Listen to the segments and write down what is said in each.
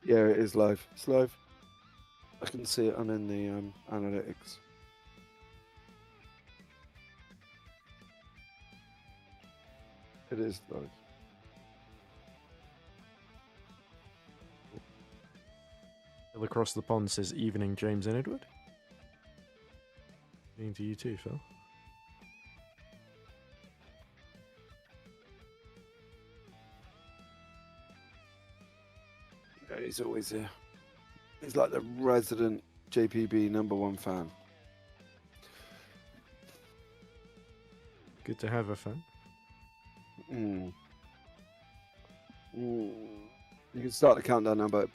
Yeah, it is live. It's live. I can see it. I'm in the analytics. It is live. Phil across the pond says, "Evening, James and Edward." Evening to you too, Phil. Yeah, he's always here. He's like the resident JPB #1 fan. Good to have a fan. You can start the countdown now, but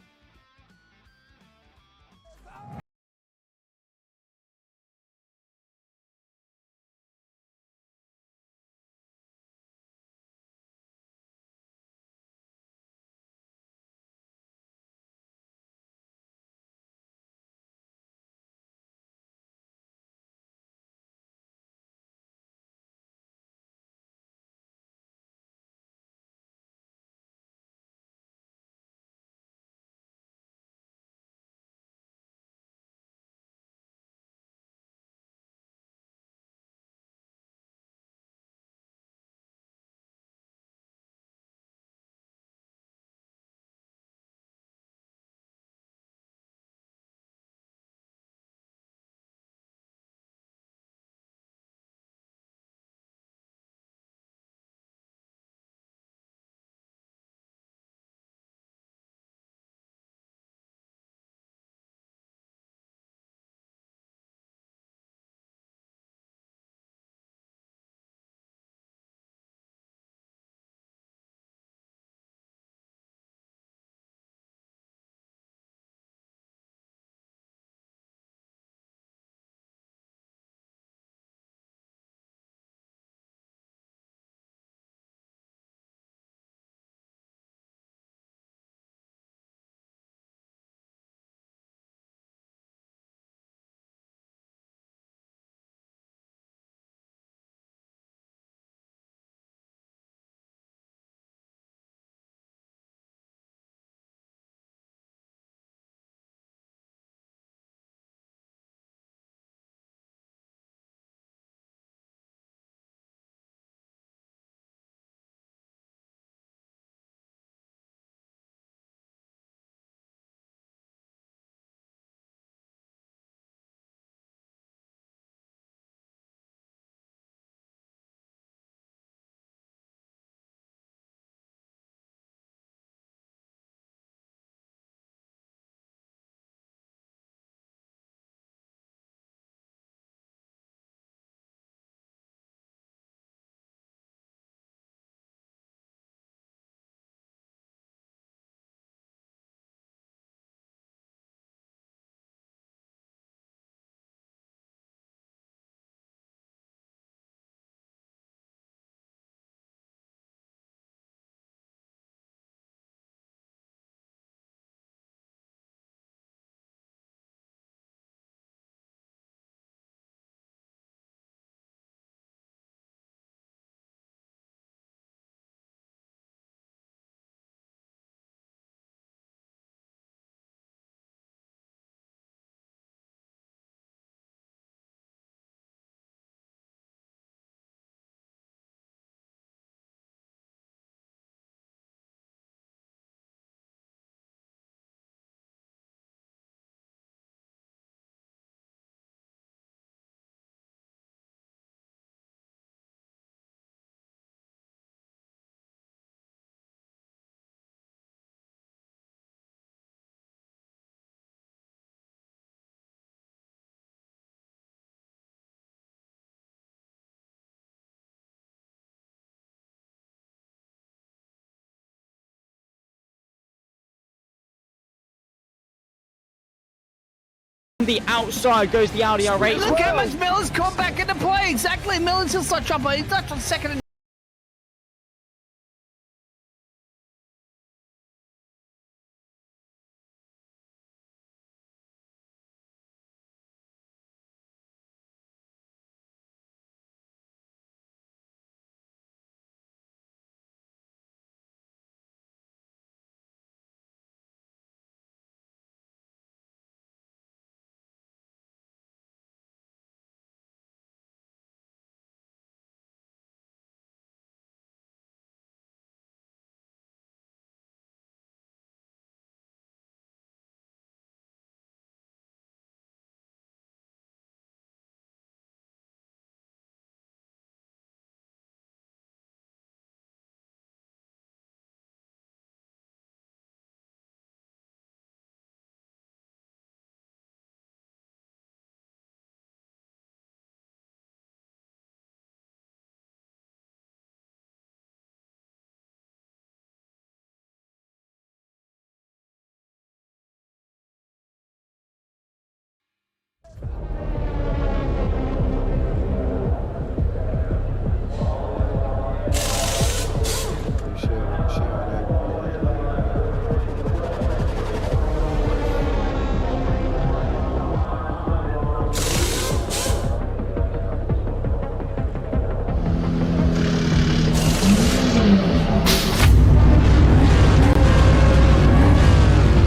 The outside goes the Audi R8. Look how much Miller's come back into play. Exactly, Miller's still such up. He's not on second and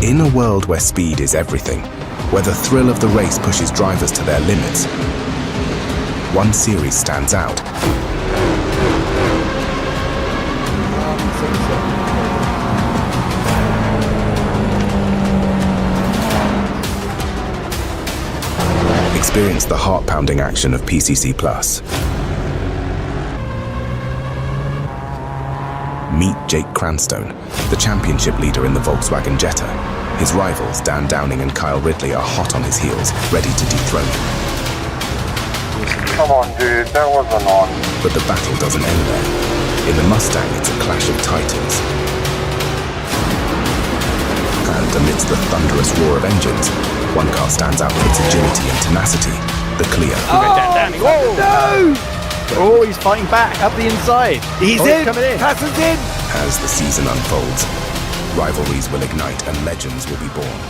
In a world where speed is everything, where the thrill of the race pushes drivers to their limits, one series stands out. Experience the heart-pounding action of PCC Plus. Meet Jake Cranstone, the championship leader in the Volkswagen Jetta. His rivals, Dan Downing and Kyle Ridley, are hot on his heels, ready to dethrone him. Come on, dude, that wasn't on. But the battle doesn't end there. In the Mustang, it's a clash of titans. And amidst the thunderous roar of engines, one car stands out for its agility and tenacity, the Clio. Oh, he's fighting back up the inside. He's coming in. Passes in. As the season unfolds, rivalries will ignite and legends will be born.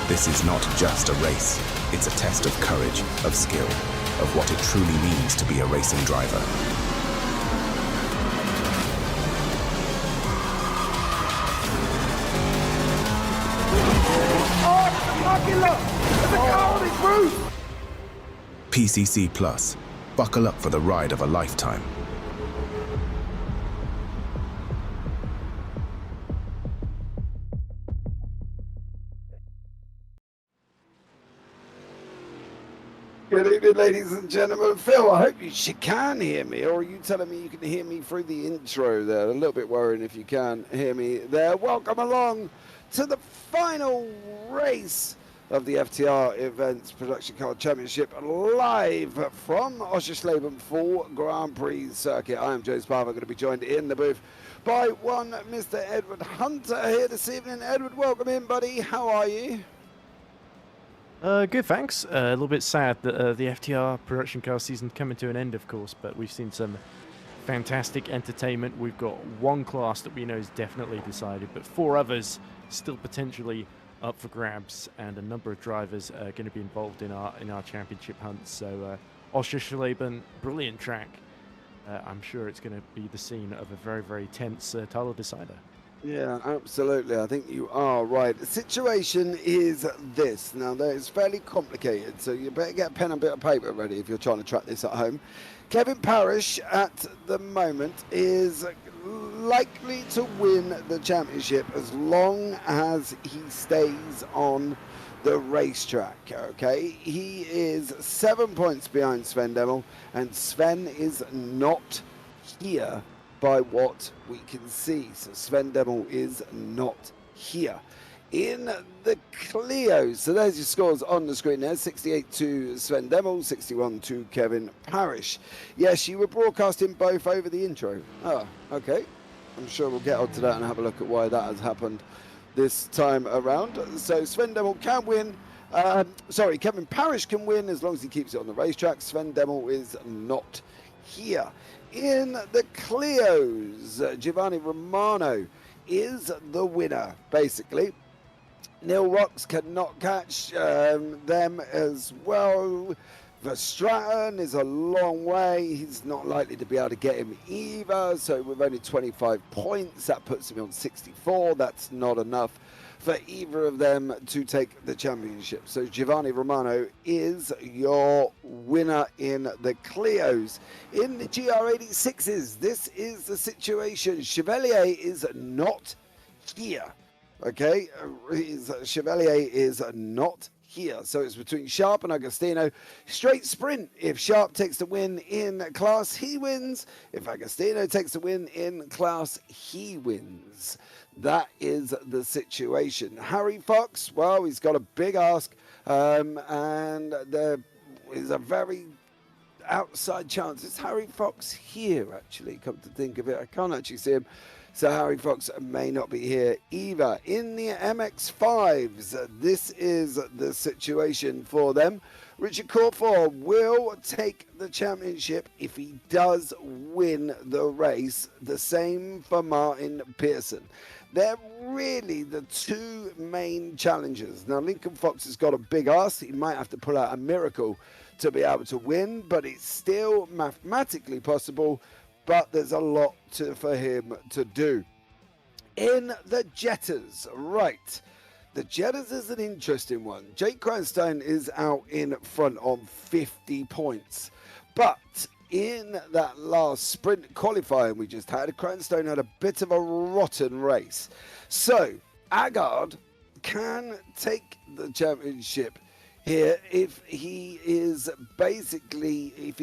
This is not just a race, it's a test of courage, of skill, of what it truly means to be a racing driver. PCC Plus. Buckle up for the ride of a lifetime. Good evening, ladies and gentlemen. Phil, I hope you can hear me, or are you telling me you can hear me through the intro there? A little bit worrying if you can hear me there. Welcome along to the final race of the FTR Events Production Car Championship, live from Oschersleben Full Grand Prix Circuit. I am James Parfitt, going to be joined in the booth by one Mr. Edward Hunter here this evening. Edward, welcome in, buddy. How are you? Good, thanks. A little bit sad that the FTR production car season coming to an end, of course, but we've seen some fantastic entertainment. We've got one class that we know is definitely decided, but 4 others still potentially up for grabs, and a number of drivers are going to be involved in our championship hunt. So Oschersleben, brilliant track. I'm sure it's going to be the scene of a very, very tense title decider. Yeah, absolutely. I think you are right. The situation is this. Now, it's fairly complicated, so you better get a pen and bit of paper ready if you're trying to track this at home. Kevin Parrish, at the moment, is likely to win the championship as long as he stays on the racetrack. Okay, he is 7 points behind Sven Demmel, and Sven is not here by what we can see. So Sven Demmel is not here. In the Clio, so there's your scores on the screen there. 68 to Sven Demmel, 61 to Kevin Parrish. Yes, you were broadcasting both over the intro. Oh, okay. I'm sure we'll get onto that and have a look at why that has happened this time around. So Sven Demmel can win. Kevin Parrish can win as long as he keeps it on the racetrack. Sven Demmel is not here. In the Clios, Giovanni Romano is the winner, basically. Neil Rocks cannot catch them as well. Verstraeten is a long way. He's not likely to be able to get him either. So with only 25 points, that puts him on 64. That's not enough for either of them to take the championship. So Giovanni Romano is your winner in the Clios. In the GR86s, this is the situation. Chevalier is not here. Okay, Chevalier is not here. So it's between Sharp and Agostino. Straight sprint. If Sharp takes the win in class, he wins. If Agostino takes the win in class, he wins. That is the situation. Harry Fox, well, he's got a big ask, and there is a very outside chance. Is Harry Fox here, actually? Come to think of it, I can't actually see him. So Harry Fox may not be here either. In the MX-5s, this is the situation for them. Richard Corfor will take the championship if he does win the race. The same for Martin Pearson. They're really the 2 main challengers. Now, Lincoln Fox has got a big ass. He might have to pull out a miracle to be able to win, but it's still mathematically possible. But there's a lot for him to do. In the Jettas, right. the Jettas is an interesting one. Jake Cranstone is out in front on 50 points. But in that last sprint qualifying we just had, Cranstone had a bit of a rotten race. So, Agard can take the championship here if he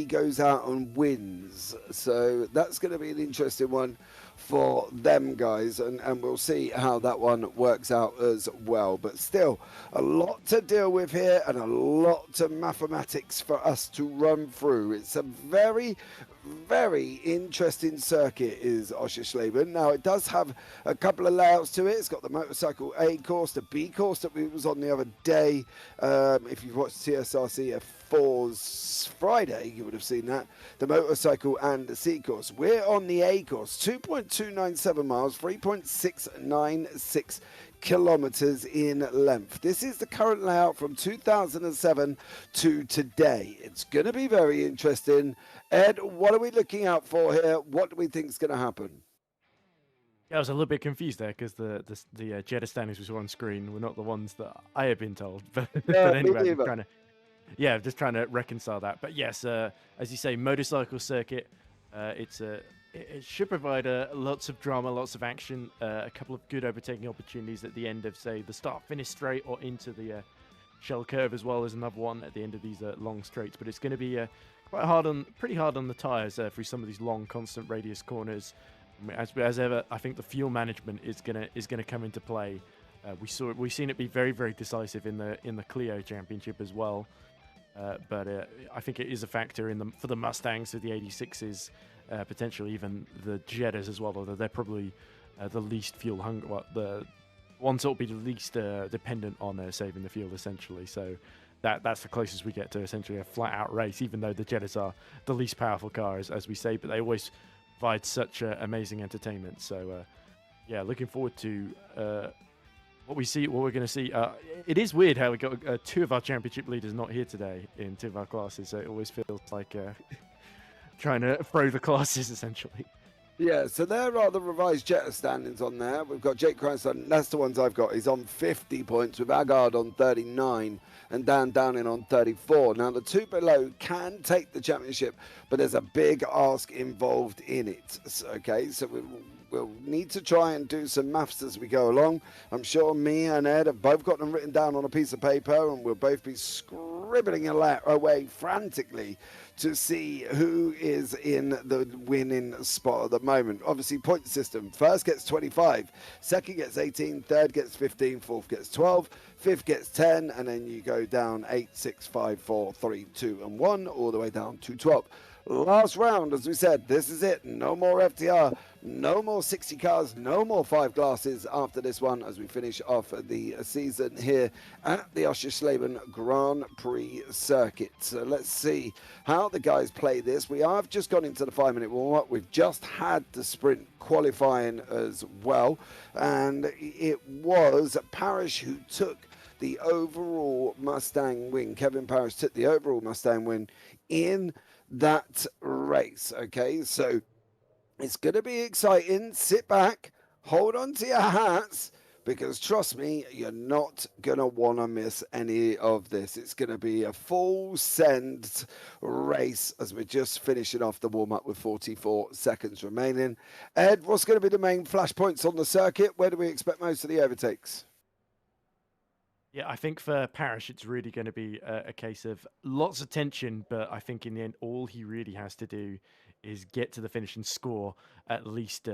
goes out and wins. So that's going to be an interesting one for them guys, and we'll see how that one works out as well. But still, a lot to deal with here and a lot of mathematics for us to run through. It's a very, very interesting circuit is Oschersleben. Now, it does have a couple of layouts to it. It's got the motorcycle A course, the B course that we was on the other day. If you've watched TSRC F4's Friday, you would have seen that. The motorcycle and the C course. We're on the A course, 2.297 miles, 3.696 kilometers in length. This is the current layout from 2007 to today. It's going to be very interesting. Ed, what are we looking out for here? What do we think is going to happen? Yeah, I was a little bit confused there because the Jetta standings we saw on screen were not the ones that I had been told. But, but anyway, I'm just trying to reconcile that. But yes, as you say, motorcycle circuit. It should provide lots of drama, lots of action, a couple of good overtaking opportunities at the end of, say, the start-finish straight or into the shell curve as well as another one at the end of these long straights. But it's going to be pretty hard on the tyres through some of these long, constant radius corners. As ever, I think the fuel management is gonna come into play. We've seen it be very, very decisive in the Clio Championship as well. But I think it is a factor for the Mustangs, for the 86s, potentially even the Jettas as well, although they're probably the least fuel hungry, the ones that will be the least dependent on saving the fuel, essentially. So that's the closest we get to essentially a flat-out race, even though the Jettas are the least powerful car, as we say, but they always provide such amazing entertainment. So, yeah, looking forward to what we're going to see. It is weird how we got two of our championship leaders not here today in two of our classes, so it always feels like trying to throw the classes, essentially. Yeah, so there are the revised Jetta standings on there. We've got Jake Cranston, that's the ones I've got. He's on 50 points with Agard on 39 and Dan Downing on 34. Now, the two below can take the championship, but there's a big ask involved in it. Okay, so we'll need to try and do some maths as we go along. I'm sure me and Ed have both got them written down on a piece of paper, and we'll both be scribbling away frantically to see who is in the winning spot at the moment. Obviously, point system. First gets 25, second gets 18, third gets 15, fourth gets 12, fifth gets 10, and then you go down 8, 6, 5, 4, 3, 2, and 1, all the way down to 12. Last round, as we said, this is it. No more FTR, no more 60 cars, no more 5 glasses after this one as we finish off the season here at the Oschersleben Grand Prix circuit. So let's see how the guys play this. We have just gone into the 5-minute warm-up. We've just had the sprint qualifying as well. And it was Parrish who took the overall Mustang win. Kevin Parrish took the overall Mustang win in that race. Okay, so it's going to be exciting. Sit back, hold on to your hats, because trust me, you're not going to want to miss any of this. It's going to be a full send race as we're just finishing off the warm-up with 44 seconds remaining. Ed, what's going to be the main flashpoints on the circuit? Where do we expect most of the overtakes? Yeah, I think for Parrish, it's really going to be a case of lots of tension, but I think in the end, all he really has to do is get to the finish and score at least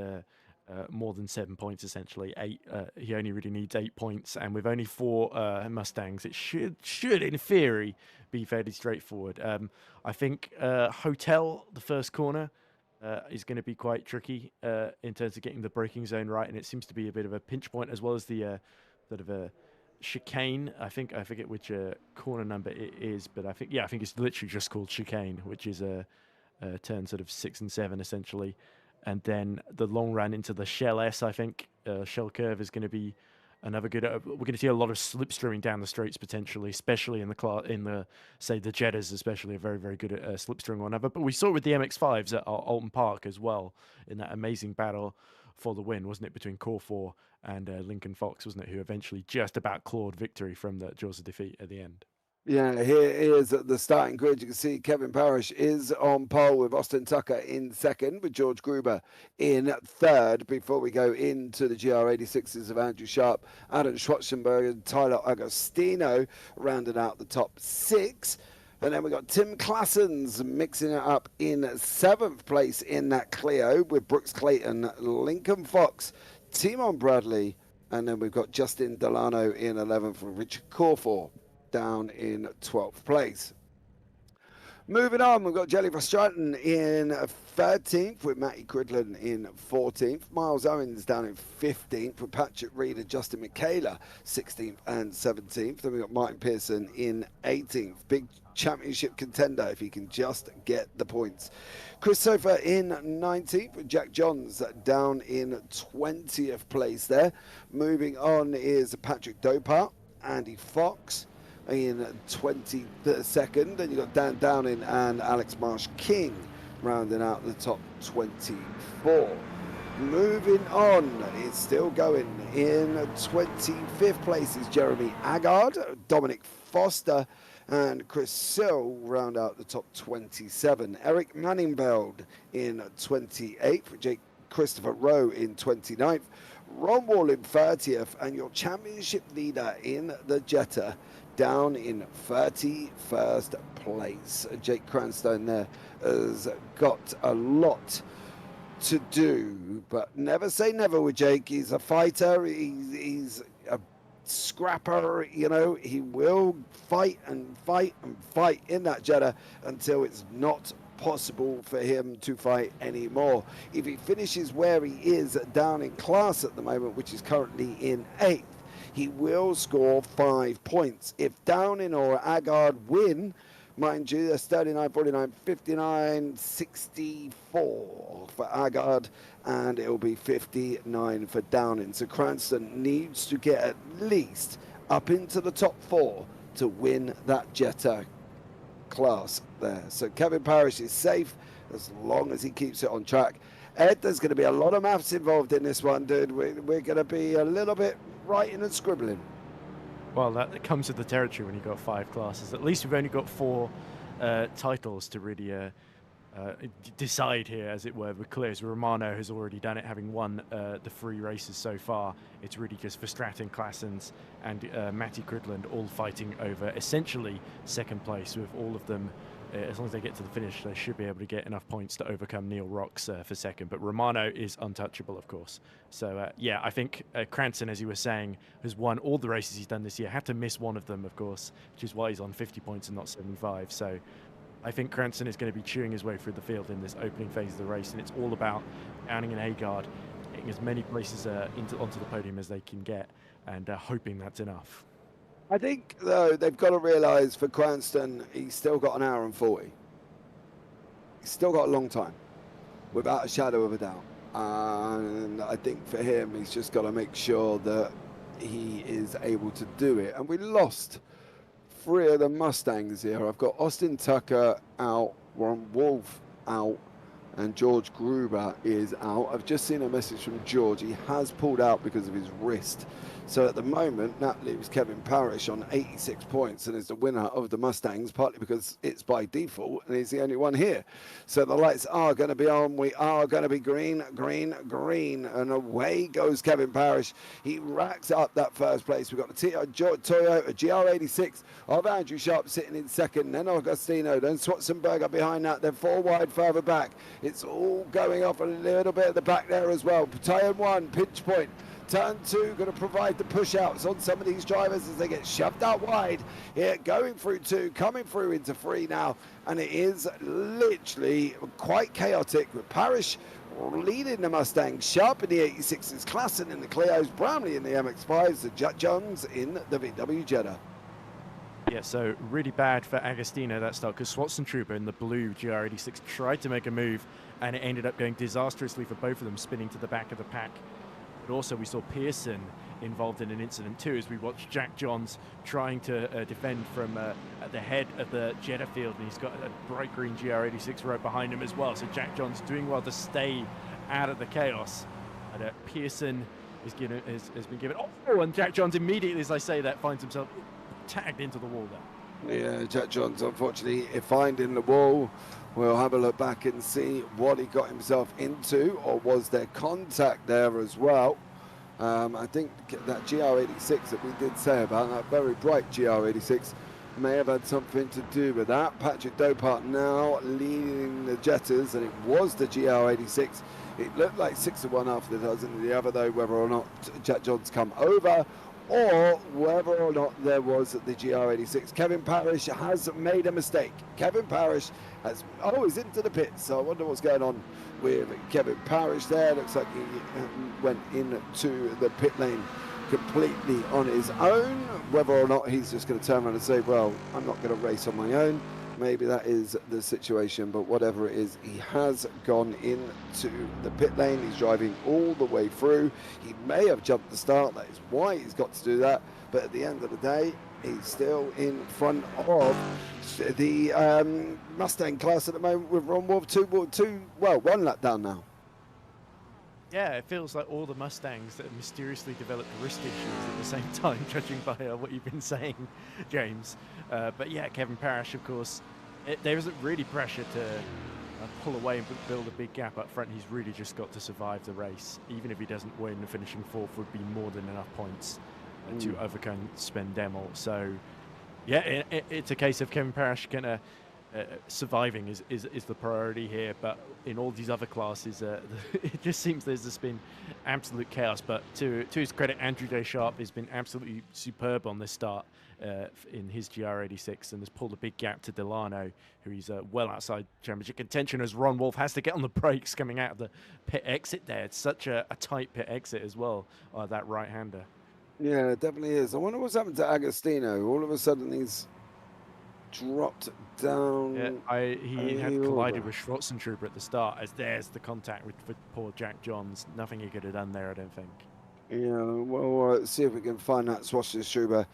more than 7 points, essentially. 8. He only really needs 8 points, and with only 4 Mustangs, it should, in theory, be fairly straightforward. I think Hotel, the first corner, is going to be quite tricky in terms of getting the braking zone right, and it seems to be a bit of a pinch point, as well as the sort of a chicane. I forget which corner number it is, but I think it's literally just called chicane, which is a turn sort of 6 and 7 essentially, and then the long run into the Shell S. I think Shell curve is going to be another good. We're going to see a lot of slipstreaming down the straights potentially, especially in the say the Jettas, especially are very, very good at slipstreaming one another. But we saw it with the MX-5s at Alton Park as well in that amazing battle for the win, wasn't it, between Core 4 and Lincoln Fox, wasn't it, who eventually just about clawed victory from the jaws of defeat at the end. Yeah, here is the starting grid. You can see Kevin Parrish is on pole with Austin Tucker in second, with George Gruber in third, before we go into the GR86s of Andrew Sharp, Adam Schwarzenberg and Tyler Agostino rounding out the top 6. And then we got Tim Classens mixing it up in 7th place in that Clio with Brooks Clayton, Lincoln Fox, Tiemen Bradley, and then we've got Justin Delano in 11th with Richard Corfor down in 12th place. Moving on, we've got Jelly Stratton in 13th with Matty Cridland in 14th. Miles Owens down in 15th with Patrick Reed and Justin Michaela 16th and 17th. Then we've got Martin Pearson in 18th. Big championship contender if he can just get the points. Chris Sofer in 19th with Jack Johns down in 20th place there. Moving on is Patrick Dopart, Andy Fox in 22nd, and you've got Dan Downing and Alex Marsh King rounding out the top 24. Moving on, it's still going. In 25th place is Jeremy Agard, Dominic Foster and Chris Sill round out the top 27. Eric Manningveld in 28th, Jake Christopher Rowe in 29th, Ron Wall in 30th, and your championship leader in the Jetta down in 31st place. Jake Cranstone there has got a lot to do, but never say never with Jake. He's a fighter, he's a scrapper, you know. He will fight and fight and fight in that Jetta until it's not possible for him to fight anymore. If he finishes where he is down in class at the moment, which is currently in 8th, he will score 5 points. If Downing or Agard win, mind you, that's 39, 49, 59, 64 for Agard, and it'll be 59 for Downing. So Cranston needs to get at least up into the top 4 to win that Jetta class there. So Kevin Parrish is safe as long as he keeps it on track. Ed, there's going to be a lot of maths involved in this one, dude. We're going to be a little bit writing and scribbling. Well, that comes with the territory when you've got 5 classes. At least we've only got 4 titles to really decide here, as it were, with Clears. Romano has already done it, having won the 3 races so far. It's really just for Stratton, Classens and Matty Cridland all fighting over essentially second place, with all of them, as long as they get to the finish, they should be able to get enough points to overcome Neil Rocks for second. But Romano is untouchable, of course. So, yeah, I think Cranston, as you were saying, has won all the races he's done this year. Had to miss one of them, of course, which is why he's on 50 points and not 75. So I think Cranston is going to be chewing his way through the field in this opening phase of the race, and it's all about Downing and Agard getting as many places onto the podium as they can get, and hoping that's enough. I think, though, they've got to realise for Cranston, he's still got an hour and 40. He's still got a long time, without a shadow of a doubt. And I think for him, he's just got to make sure that he is able to do it. And we lost 3 of the Mustangs here. I've got Austin Tucker out, Ron Wolf out, and George Gruber is out. I've just seen a message from George. He has pulled out because of his wrist. So at the moment, that leaves Kevin Parrish on 86 points and is the winner of the Mustangs, partly because it's by default and he's the only one here. So the lights are going to be on. We are going to be green, green, green. And away goes Kevin Parrish. He racks up that first place. We've got the Toyota GR86 of Andrew Sharp sitting in second. Then Agostino, then Schwarzenberger behind that. Then 4 wide further back. It's all going off a little bit at the back there as well. Turn 1, pinch point. Turn 2, going to provide the push-outs on some of these drivers as they get shoved out wide. Here, going through 2, coming through into 3 now. And it is literally quite chaotic with Parrish leading the Mustang, Sharp in the 86s, Klassen in the Clios, Brownlee in the MX-5s, and Jack Johns in the VW Jetta. Yeah, so really bad for Agostino that start, because Swatson Trooper in the blue GR86 tried to make a move, and it ended up going disastrously for both of them, spinning to the back of the pack. But also we saw Pearson involved in an incident too, as we watched Jack Johns trying to defend from at the head of the Jetta field, and he's got a bright green GR86 right behind him as well. So Jack Johns doing well to stay out of the chaos. But Pearson has been given. Oh, and Jack Johns immediately, as I say that, finds himself tagged into the wall there. Yeah, Jack Johns unfortunately finding the wall. We'll have a look back and see what he got himself into, or was there contact there as well. I think that GR86 that we did say about, that very bright GR86, may have had something to do with that. Patrick Dopart now leading the Jettas, and it was the GR86. It looked like 6-1 after the dozen. The other, though, whether or not Jack Johns come over, or whether or not there was the GR86. Kevin Parrish has made a mistake. Kevin Parrish has, he's into the pits, so I wonder what's going on with Kevin Parrish there. Looks like he went into the pit lane completely on his own. Whether or not he's just going to turn around and say, well, I'm not going to race on my own. Maybe that is the situation, but whatever it is, he has gone into the pit lane. He's driving all the way through. He may have jumped the start. That is why he's got to do that. But at the end of the day, he's still in front of the Mustang class at the moment with Ron Wolf. One lap down now. Yeah, it feels like all the Mustangs that have mysteriously developed wrist issues at the same time, judging by what you've been saying, James. But yeah, Kevin Parrish, of course, there isn't really pressure to pull away and build a big gap up front. He's really just got to survive the race. Even if he doesn't win, finishing fourth would be more than enough points to overcome Sven Demel. So yeah, it's a case of Kevin Parrish gonna surviving is the priority here, but in all these other classes, it just seems there's just been absolute chaos. But to his credit, Andrew Descharps has been absolutely superb on this start in his GR86 and has pulled a big gap to Delano, who he's well outside championship contention, as Ron Wolf has to get on the brakes coming out of the pit exit there. It's such a tight pit exit as well, that right-hander. Yeah, it definitely is. I wonder what's happened to Agostino. All of a sudden he's dropped down. Yeah, he had collided with Schwarzentrooper at the start, as there's the contact with poor Jack Johns. Nothing he could have done there, I don't think. Yeah, well, let's see if we can find that Schwarzentrooper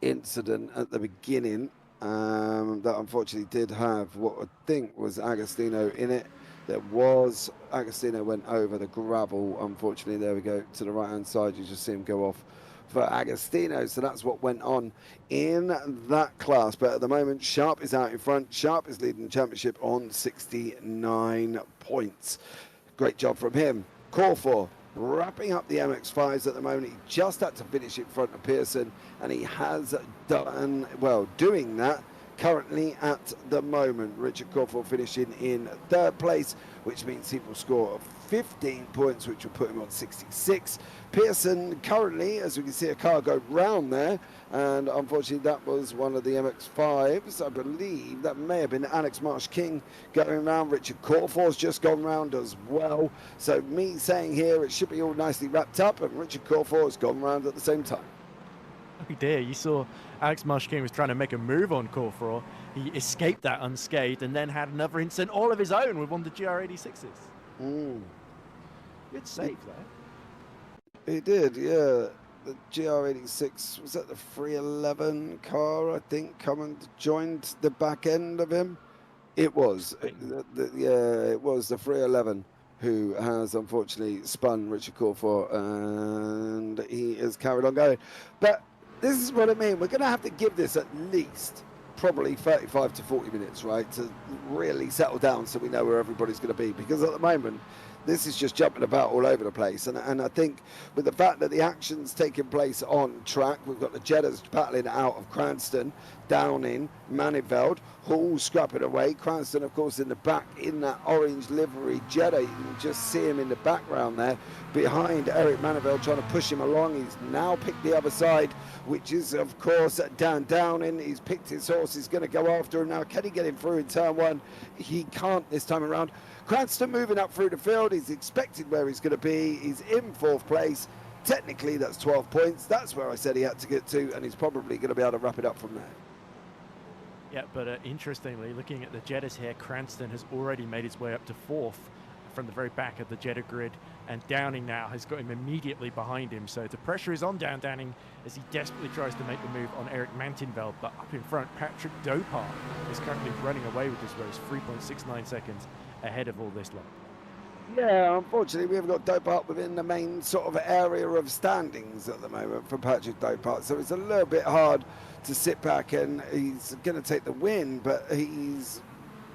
incident at the beginning that unfortunately did have what I think was Agostino in it. There was, Agostino went over the gravel, unfortunately. There we go, to the right hand side, you just see him go off for Agostino. So that's what went on in that class. But at the moment, Sharp is out in front. Sharp is leading the championship on 69 points. Great job from him. Corfor wrapping up the MX-5s at the moment. He just had to finish in front of Pearson, and he has done, well, doing that currently at the moment. Richard Corfor finishing in third place, which means he will score 15 points, which will put him on 66. Pearson currently, as we can see a car go round there, and unfortunately that was one of the MX-5s. I believe that may have been Alex Marsh-King going round. Richard Corfor's just gone round as well. So me saying here it should be all nicely wrapped up, and Richard Corfor has gone round at the same time. Oh dear, you saw Alex Marsh-King was trying to make a move on Corfor. He escaped that unscathed and then had another incident all of his own with one of the GR86s. Good save there. He did, yeah. The GR86, was that the 311 car, I think, come and joined the back end of him? It was. Yeah, it was the 311 who has unfortunately spun Richard Corfor, and he is carried on going. But this is what I mean. We're going to have to give this at least probably 35 to 40 minutes, right, to really settle down so we know where everybody's going to be. Because at the moment, this is just jumping about all over the place. And I think with the fact that the action's taking place on track, we've got the Jettas battling out of Cranston, Downing, Maniveld, Hall scrapping away. Cranston, of course, in the back in that orange livery Jetta. You can just see him in the background there behind Eric Maniveld trying to push him along. He's now picked the other side, which is, of course, Dan Downing. He's picked his horse. He's going to go after him now. Can he get him through in turn one? He can't this time around. Cranston moving up through the field. He's expected where he's going to be. He's in fourth place. Technically, that's 12 points. That's where I said he had to get to, and he's probably going to be able to wrap it up from there. Yeah, but interestingly, looking at the Jettas here, Cranston has already made his way up to fourth from the very back of the Jetta grid, and Downing now has got him immediately behind him. So the pressure is on Downing as he desperately tries to make the move on Eric Mantinveld. But up in front, Patrick Dopart is currently running away with this race, 3.69 seconds ahead of all this lot. Yeah, unfortunately, we haven't got Dopart within the main sort of area of standings at the moment for Patrick Dopart. So it's a little bit hard to sit back, and he's going to take the win, but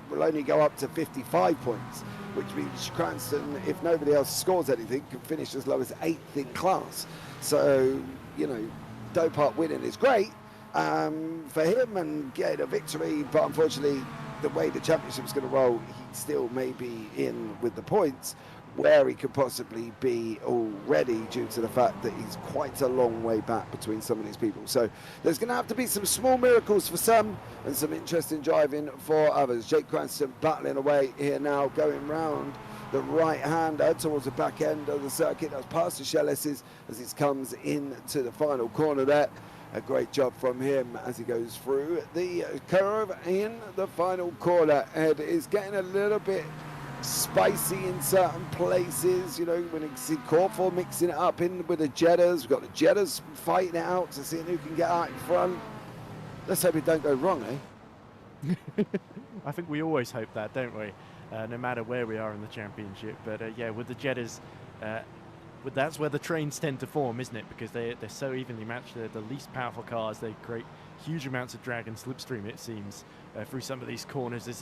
will only go up to 55 points, which means Cranston, if nobody else scores anything, can finish as low as 8th in class. So, you know, Dopart winning is great for him and getting a victory, but unfortunately, the way the championship's going to roll, he still may be in with the points where he could possibly be already, due to the fact that he's quite a long way back between some of these people. So there's going to have to be some small miracles for some and some interesting driving for others. Jake Cranston battling away here now, going round the right-hander towards the back end of the circuit. That's past the Shellis's as he comes into the final corner there. A great job from him as he goes through the curve in the final corner. Ed is getting a little bit spicy in certain places, you know, when you see Corfor mixing it up in with the Jettas. We've got the Jettas fighting it out to see who can get out in front. Let's hope it don't go wrong, eh? I think we always hope that, don't we? No matter where we are in the championship. But yeah, with the Jettas, that's where the trains tend to form, isn't it? Because they're so evenly matched. They're the least powerful cars. They create huge amounts of drag and slipstream, it seems, through some of these corners. Is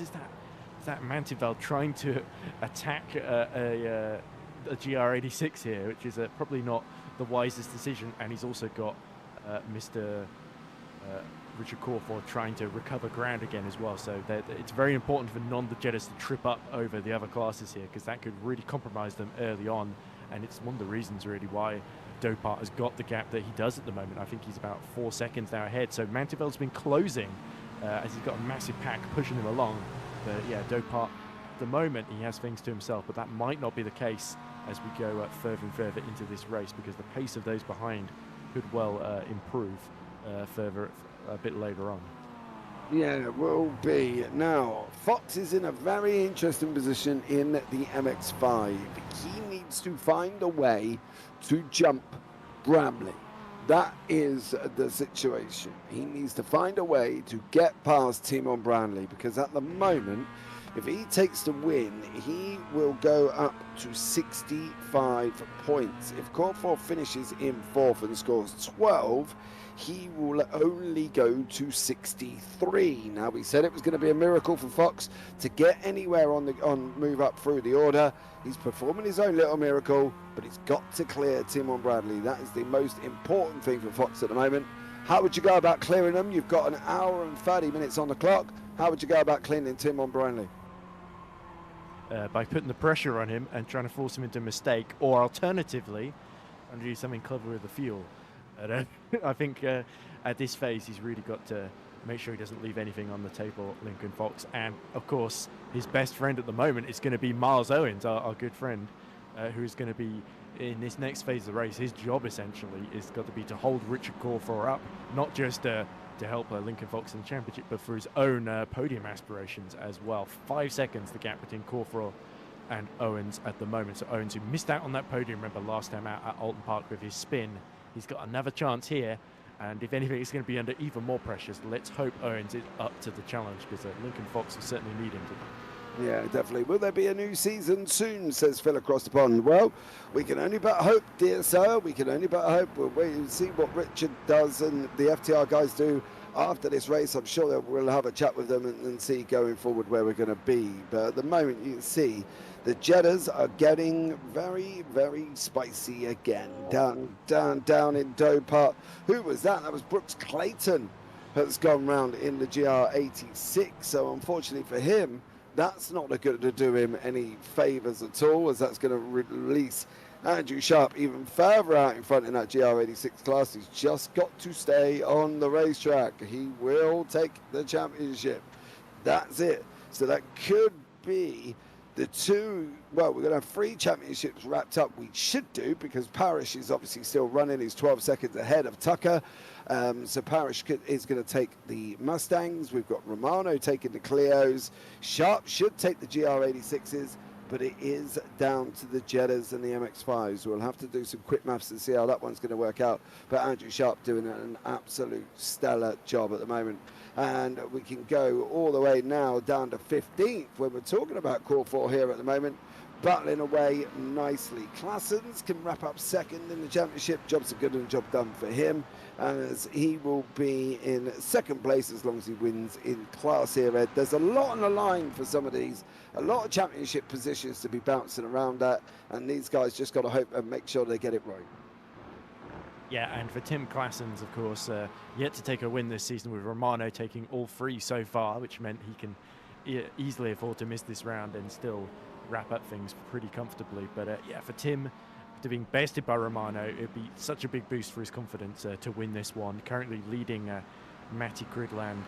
that Mantivel trying to attack a GR86 here, which is probably not the wisest decision. And he's also got Mr. Richard Corfor trying to recover ground again as well. So it's very important for the Jettas to trip up over the other classes here, because that could really compromise them early on. And it's one of the reasons really why Dopart has got the gap that he does at the moment. I think he's about 4 seconds now ahead. So Mantivel's been closing as he's got a massive pack pushing him along. But yeah, Dopart, at the moment, he has things to himself, but that might not be the case as we go further and further into this race, because the pace of those behind could well improve further a bit later on. Yeah, it will be. Now, Fox is in a very interesting position in the MX-5. He needs to find a way to jump Bramley. That is the situation. He needs to find a way to get past Tiemen Bramley, because at the moment, if he takes the win, he will go up to 65 points. If Corfor finishes in 4th and scores 12, he will only go to 63. Now, we said it was going to be a miracle for Fox to get anywhere on move up through the order. He's performing his own little miracle, but he's got to clear Tiemen Bradley. That is the most important thing for Fox at the moment. How would you go about clearing them? You've got an hour and 30 minutes on the clock. How would you go about cleaning Tiemen Bradley? By putting the pressure on him and trying to force him into a mistake, or alternatively, and do something clever with the fuel. I think at this phase, he's really got to make sure he doesn't leave anything on the table, Lincoln Fox. And of course, his best friend at the moment is going to be Miles Owens, our good friend, who's going to be in this next phase of the race. His job essentially is got to be to hold Richard Corfor up, not just to help Lincoln Fox in the championship, but for his own podium aspirations as well. 5 seconds the gap between Corfor and Owens at the moment. So Owens, who missed out on that podium, remember, last time out at Alton Park with his spin, he's got another chance here. And if anything, it's going to be under even more pressure. So let's hope Owens is up to the challenge, because Lincoln Fox will certainly need him to. Yeah, definitely. Will there be a new season soon, says Phil across the pond. Well, we can only but hope, dear sir. We can only but hope. We'll wait and see what Richard does and the FTR guys do after this race. I'm sure that we'll have a chat with them and see going forward where we're going to be. But at the moment, you can see the Jettas are getting very, very spicy again. Down in Dopart. Who was that? That was Brooks Clayton has gone round in the GR86. So unfortunately for him, that's not going to do him any favours at all, as that's going to release Andrew Sharp even further out in front in that GR86 class. He's just got to stay on the racetrack. He will take the championship. That's it. So that could be the two, well, we're going to have 3 championships wrapped up. We should do, because Parrish is obviously still running. He's 12 seconds ahead of Tucker. So Parrish is going to take the Mustangs. We've got Romano taking the Clios. Sharp should take the GR86s, but it is down to the Jettas and the MX-5s. We'll have to do some quick maths to see how that one's going to work out. But Andrew Sharp doing an absolute stellar job at the moment. And we can go all the way now down to 15th when we're talking about Corfor here at the moment. battling away nicely. Claessens can wrap up second in the championship. Job's a good and job done for him, as he will be in second place as long as he wins in class here, Ed. There's a lot on the line for some of these, a lot of championship positions to be bouncing around at, and these guys just got to hope and make sure they get it right. Yeah, and for Tim Claessens, of course, yet to take a win this season, with Romano taking all 3 so far, which meant he can easily afford to miss this round and still wrap up things pretty comfortably. But yeah, for Tim, after being bested by Romano, it'd be such a big boost for his confidence to win this one. Currently leading Matti Cridland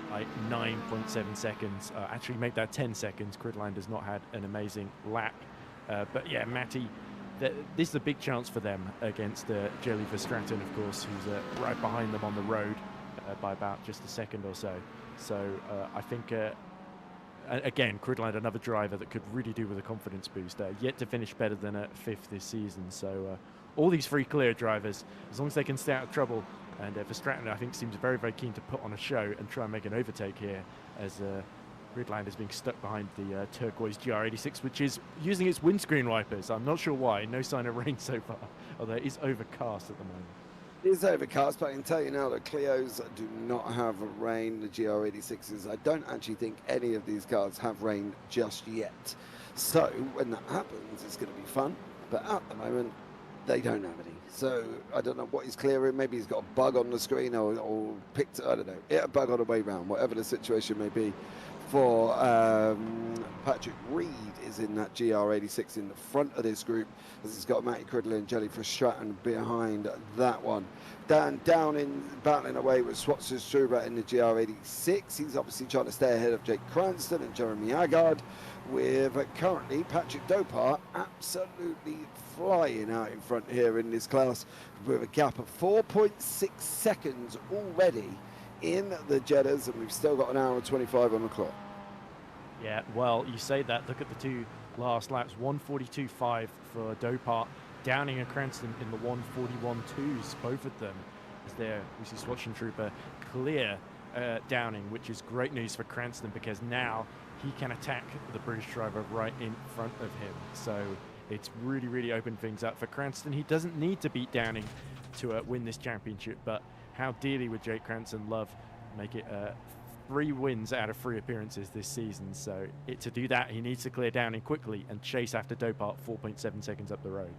by 9.7 seconds. Actually make that 10 seconds. Cridland has not had an amazing lap. But yeah, Matti, this is a big chance for them against Jelly Verstraeten, of course, who's right behind them on the road by about just a second or so. So I think, again, Cridland, another driver that could really do with a confidence boost. Yet to finish better than 5th this season. So all these 3 clear drivers, as long as they can stay out of trouble. And Verstraeten, I think, seems very, very keen to put on a show and try and make an overtake here, as Cridland is being stuck behind the turquoise GR86, which is using its windscreen wipers. I'm not sure why. No sign of rain so far, although it is overcast at the moment. It is overcast, but I can tell you now that Clios do not have rain. The GR86s, I don't actually think any of these cars have rain just yet. So when that happens, it's going to be fun. But at the moment, they don't have any. So I don't know what he's clearing. Maybe he's got a bug on the screen or picked, I don't know, hit a bug on the way round, whatever the situation may be. For Patrick Reed is in that GR86 in the front of this group, as he's got Matti Cridland and Jelly Verstraeten behind that one. Down in battling away with Oschersleben in the GR86. He's obviously trying to stay ahead of Jake Cranston and Jeremy Agard, with currently Patrick Dopart absolutely flying out in front here in this class, with a gap of 4.6 seconds already in the Jettas, and we've still got an hour and 25 on the clock. Yeah, well, you say that. Look at the 2 last laps. 142.5 for Dopart, Downing and Cranston in the 141.2s, both of them, as we see Swatch and Trooper clear Downing, which is great news for Cranston, because now he can attack the British driver right in front of him. So it's really, really opened things up for Cranston. He doesn't need to beat Downing to win this championship, but how dearly would Jake Cranston love make it 3 wins out of 3 appearances this season. So to do that, he needs to clear Downing quickly and chase after Dopart 4.7 seconds up the road.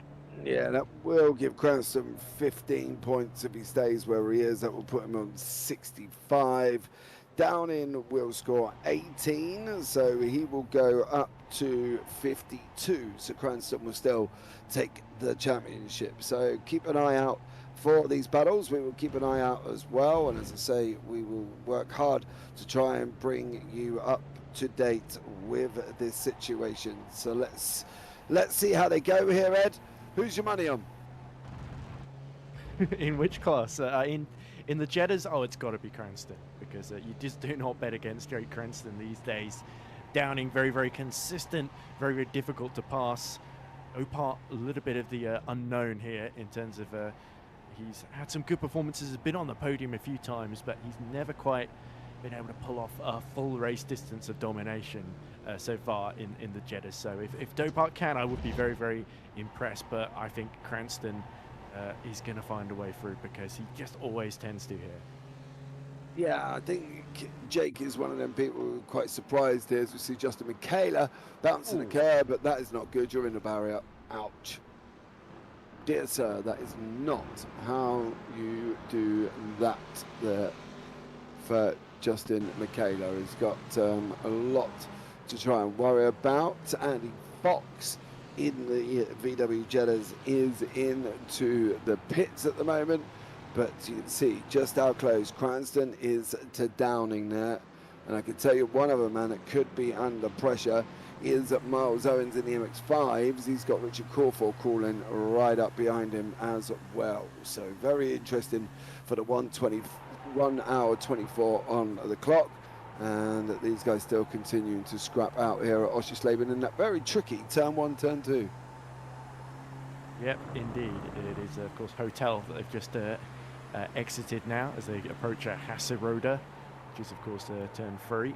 Yeah, that will give Cranston 15 points if he stays where he is. That will put him on 65. Downing will score 18, so he will go up to 52. So Cranston will still take the championship. So keep an eye out for these battles. We will keep an eye out as well, and as I say, we will work hard to try and bring you up to date with this situation. So let's see how they go here, Ed. Who's your money on? In which class? In the Jettas? Oh, it's got to be Cranston, because you just do not bet against Jake Cranston these days. Downing, very, very consistent, very, very difficult to pass. Dopart, a little bit of the unknown here in terms of he's had some good performances, has been on the podium a few times, but he's never quite been able to pull off a full race distance of domination so far in the Jettas. So if Dopart can, I would be very, very impressed, but I think Cranston is going to find a way through, because he just always tends to here. Yeah, I think Jake is one of them people who are quite surprised here, as we see Justin Michaela bouncing the curb, but that is not good. You're in the barrier. Ouch. Dear sir, that is not how you do that there for Justin Michaela. He's got a lot to try and worry about. Andy Fox in the VW Jettas is into the pits at the moment, but you can see just how close Cranston is to Downing there. And I can tell you one other man that could be under pressure is Miles Owens in the MX-5s. He's got Richard Crawford crawling right up behind him as well. So very interesting for the 1 hour 24 on the clock. And these guys still continuing to scrap out here at Oschersleben in that very tricky turn 1, turn 2. Yep, indeed. It is, of course, Hotel that they've just exited now as they approach Hasserode, which is, of course, turn 3.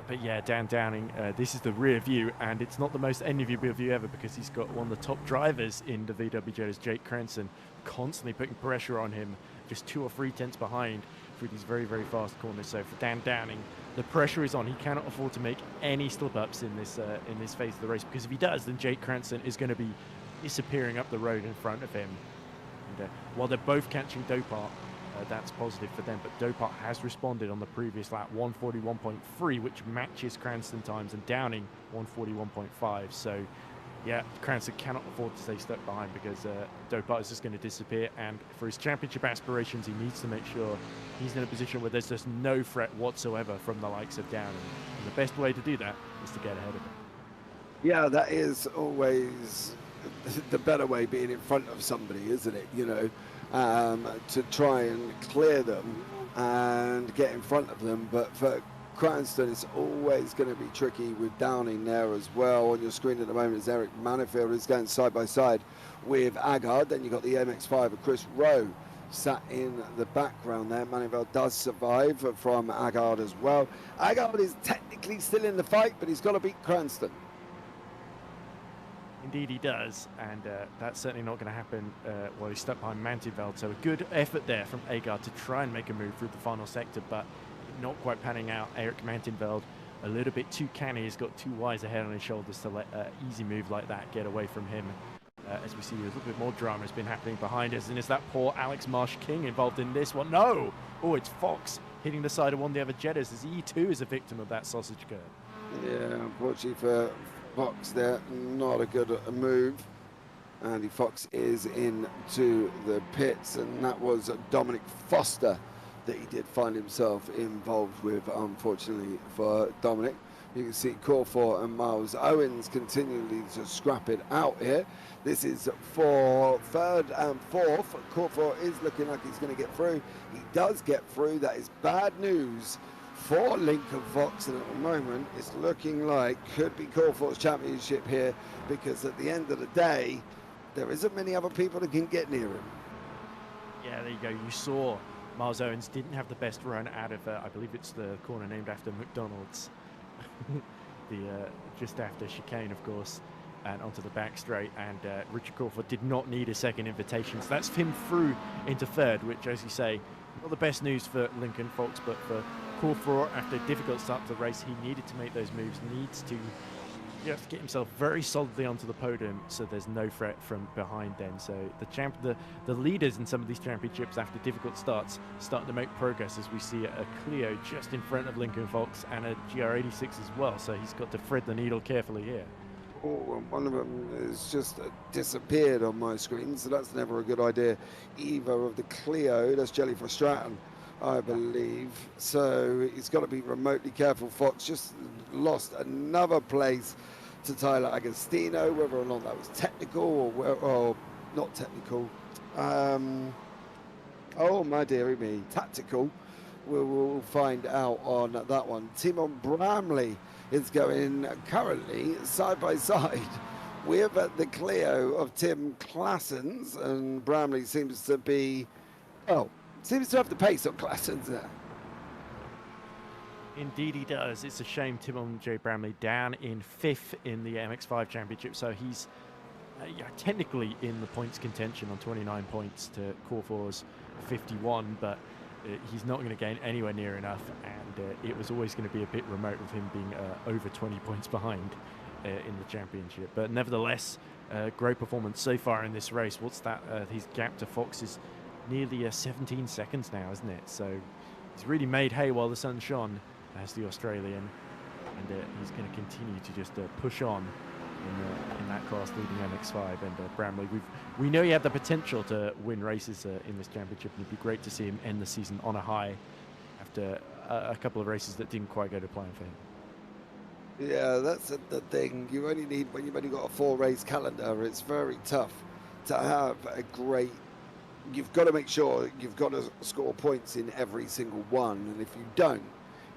But yeah, Dan Downing, this is the rear view, and it's not the most enviable view ever because he's got one of the top drivers in the VW Jettas, Jake Cranston, constantly putting pressure on him, just 2 or 3 tenths behind through these very, very fast corners. So for Dan Downing, the pressure is on. He cannot afford to make any slip-ups in this phase of the race, because if he does, then Jake Cranston is going to be disappearing up the road in front of him. And while they're both catching Dopart, that's positive for them, but Dopart has responded on the previous lap, 141.3, which matches Cranston times, and Downing 141.5. So yeah, Cranston cannot afford to stay stuck behind, because Dopart is just going to disappear, and for his championship aspirations, he needs to make sure he's in a position where there's just no threat whatsoever from the likes of Downing. And the best way to do that is to get ahead of him. Yeah, that is always the better way, being in front of somebody, isn't it? You know, to try and clear them and get in front of them. But for Cranston, it's always going to be tricky with Downing there as well. On your screen at the moment is Eric Manifield, who's going side by side with Agard. Then you've got the MX-5 of Chris Rowe sat in the background there. Manifield does survive from Agard as well. Agard is technically still in the fight, but he's got to beat Cranston. Indeed he does, and that's certainly not going to happen while he's stuck behind Mantiveld. So a good effort there from Agard to try and make a move through the final sector, but not quite panning out. Eric Mantiveld a little bit too canny. He's got 2 Ys ahead on his shoulders to let easy move like that get away from him. As we see, a little bit more drama has been happening behind us, and is that poor Alex Marsh King involved in this one? No! Oh, it's Fox hitting the side of one of the other Jettas, as he too is a victim of that sausage curve. Yeah, unfortunately for Fox there, not a good move. Andy Fox is into the pits, and that was Dominic Foster that he did find himself involved with, unfortunately for Dominic. You can see Corfor and Miles Owens continually to scrap it out here. This is for 3rd and 4th. Corfor is looking like he's going to get through. He does get through. That is bad news for Lincoln Fox, and at the moment it's looking like could be Corfor's championship here, because at the end of the day there isn't many other people that can get near him. Yeah, there you go. You saw Miles Owens didn't have the best run out of, I believe it's the corner named after McDonald's. Just after chicane, of course, and onto the back straight, and Richard Corfor did not need a second invitation, so that's him through into 3rd, which, as you say, not the best news for Lincoln Fox, but for Corfor, after a difficult start to the race, he needed to make those moves, needs to get himself very solidly onto the podium, so there's no threat from behind then. So the leaders in some of these championships after difficult starts starting to make progress, as we see a Clio just in front of Lincoln Fox and a GR86 as well, so he's got to thread the needle carefully here. Oh, and one of them has just disappeared on my screen, so that's never a good idea either of the Clio. That's Jelly for Stratton, I believe. So he's got to be remotely careful. Fox just lost another place to Tyler Agostino, whether or not that was technical or not technical. Oh, my dearie me, tactical. We'll find out on that one. Tiemen Bramley is going currently side by side with the Clio of Tim Claessens, and Bramley seems to be, seems to have the pace of Claessens there. Indeed he does. It's a shame Timon J. Bramley down in 5th in the MX-5 Championship, so he's technically in the points contention on 29 points to Corfor's 51, but he's not going to gain anywhere near enough, and it was always going to be a bit remote with him being over 20 points behind in the championship. But nevertheless, great performance so far in this race. What's that? His gap to Fox is nearly 17 seconds now, isn't it? So he's really made hay while the sun shone, as the Australian, and he's going to continue to just push on in that class leading MX-5. And Bramley, we know he had the potential to win races in this championship, and it'd be great to see him end the season on a high after a couple of races that didn't quite go to plan for him. Yeah, that's the thing. You only need, when you've only got a 4-race calendar, it's very tough to have a great, you've got to make sure you've got to score points in every single one, and if you don't,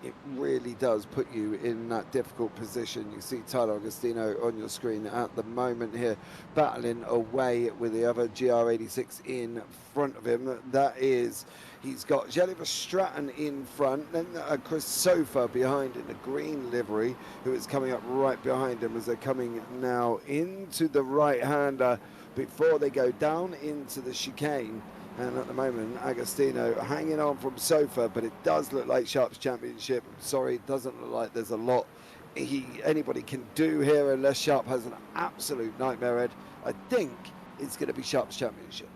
it really does put you in that difficult position. You see Tyler Agostino on your screen at the moment here, battling away with the other GR86 in front of him. That is, he's got Jennifer Stratton in front, then Chris Sofa behind in the green livery, who is coming up right behind him as they're coming now into the right-hander before they go down into the chicane. And at the moment, Agostino hanging on from Sofa, but it does look like Sharp's championship. Sorry, it doesn't look like there's a lot anybody can do here unless Sharp has an absolute nightmare head. I think it's going to be Sharp's championship.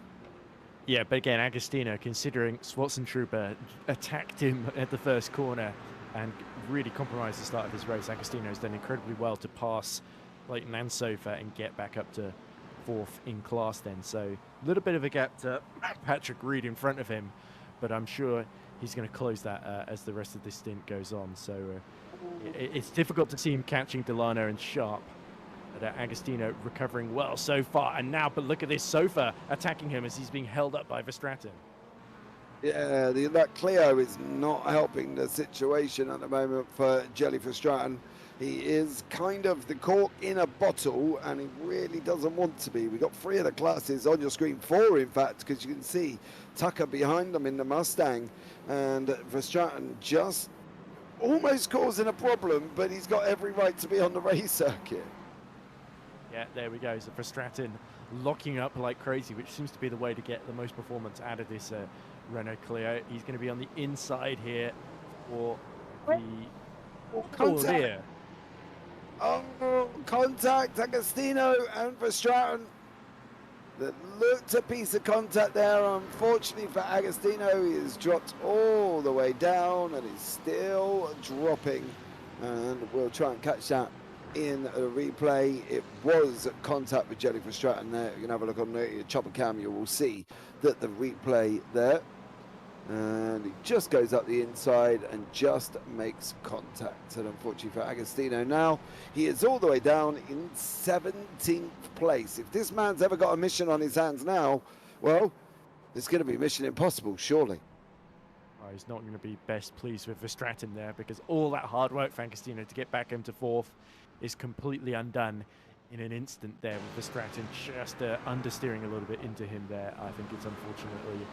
Yeah, but again, Agostino, considering Trooper attacked him at the first corner and really compromised the start of his race, Agostino's done incredibly well to pass Leighton and Sofa and get back up to 4th in class then. So a little bit of a gap to Patrick Reed in front of him, but I'm sure he's going to close that as the rest of this stint goes on. So it's difficult to see him catching Delano and Sharp, but Agostino recovering well so far. And now, but look at this, Sofa attacking him as he's being held up by Verstraeten. Yeah, that Clio is not helping the situation at the moment for Jelly Verstraeten. He is kind of the cork in a bottle, and he really doesn't want to be. We've got 3 of the classes on your screen, 4 in fact, because you can see Tucker behind them in the Mustang, and Verstraeten just almost causing a problem, but he's got every right to be on the race circuit. Yeah, there we go. So Verstraeten locking up like crazy, which seems to be the way to get the most performance out of this Renault Clio. He's going to be on the inside here for the contact. Oh, contact, Agostino and Verstraeten. That looked a piece of contact there. Unfortunately for Agostino, he has dropped all the way down and is still dropping. And we'll try and catch that in a replay. It was contact with Jelly Verstraeten there. You can have a look on the chopper cam. You will see that the replay there. And he just goes up the inside and just makes contact. And unfortunately for Agostino now, he is all the way down in 17th place. If this man's ever got a mission on his hands now, well, it's going to be mission impossible, surely. Oh, he's not going to be best pleased with Verstraeten there, because all that hard work for Agostino to get back into 4th is completely undone in an instant there, with Verstraeten just understeering a little bit into him there. I think it's unfortunately,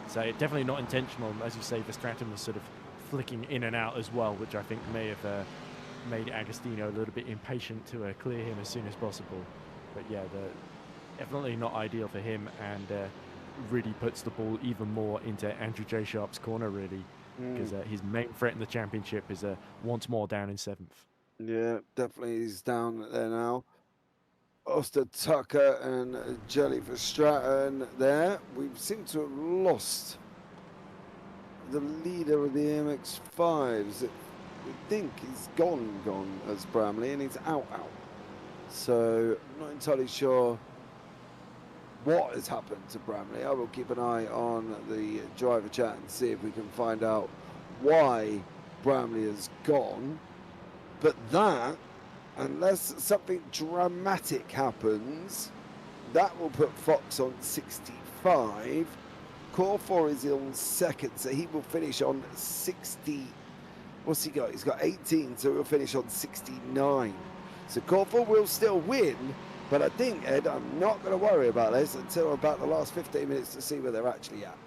so definitely not intentional. As you say, Verstraeten was sort of flicking in and out as well, which I think may have made Agostino a little bit impatient to clear him as soon as possible. But yeah, definitely not ideal for him, and really puts the ball even more into Andrew J. Sharp's corner, really, because his main threat in the championship is once more down in 7th. Yeah, definitely he's down there now. Oster Tucker and Jelly Verstraeten there. We seem to have lost the leader of the MX-5s. We think he's gone as Bramley, and he's out. So I'm not entirely sure what has happened to Bramley. I will keep an eye on the driver chat and see if we can find out why Bramley has gone. But that, unless something dramatic happens, that will put Fox on 65. Core 4 is on 2nd, so he will finish on 60. What's he got? He's got 18, so he'll finish on 69. So Core 4 will still win, but I think, Ed, I'm not going to worry about this until about the last 15 minutes to see where they're actually at.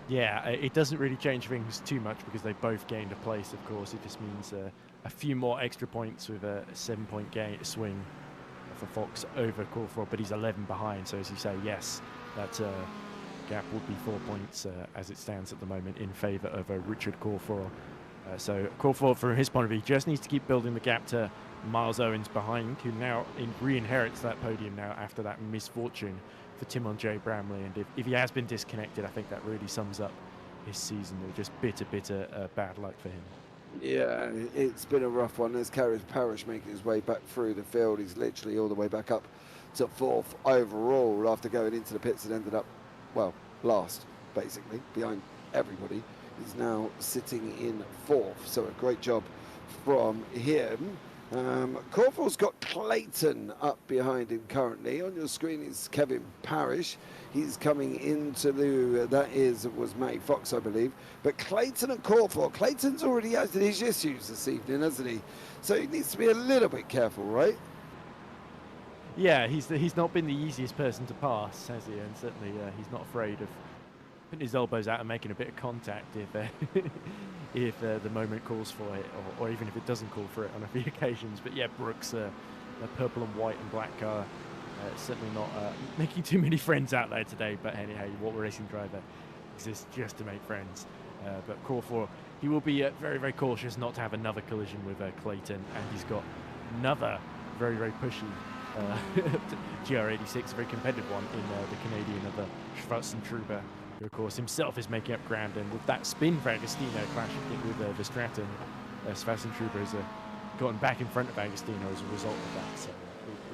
Yeah, it doesn't really change things too much because they both gained a place, of course. It just means a few more extra points with a 7-point swing for Fox over Corford, but he's 11 behind. So as you say, yes, that gap would be 4 points as it stands at the moment in favour of Richard Corford. So Corford, from his point of view, just needs to keep building the gap to Miles Owens behind, who now re-inherits that podium now after that misfortune for Timon J. Bramley. And if he has been disconnected, I think that really sums up his season. It was just bitter bad luck for him. Yeah, it's been a rough one. There's Carriage Parrish making his way back through the field. He's literally all the way back up to 4th overall after going into the pits and ended up, well, last, basically, behind everybody. He's now sitting in 4th, so a great job from him. Corporal's got Clayton up behind him currently. On your screen is Kevin Parrish. He's coming into the, was Matty Fox, I believe. But Clayton and Corporal, Clayton's already had his issues this evening, hasn't he? So he needs to be a little bit careful, right? Yeah, he's not been the easiest person to pass, has he? And certainly he's not afraid of putting his elbows out and making a bit of contact if the moment calls for it, or even if it doesn't call for it on a few occasions. But yeah, Brooks, a purple and white and black car, certainly not making too many friends out there today. But anyhow, what racing driver exists just to make friends. But Crawford, he will be very, very cautious not to have another collision with Clayton, and he's got another very, very pushy GR86, a very competitive one in the Canadian of the Schwarzentrooper, who of course himself is making up ground, and with that spin for Agostino clashing with Verstraeten, Schwarzentrooper has gotten back in front of Agostino as a result of that. So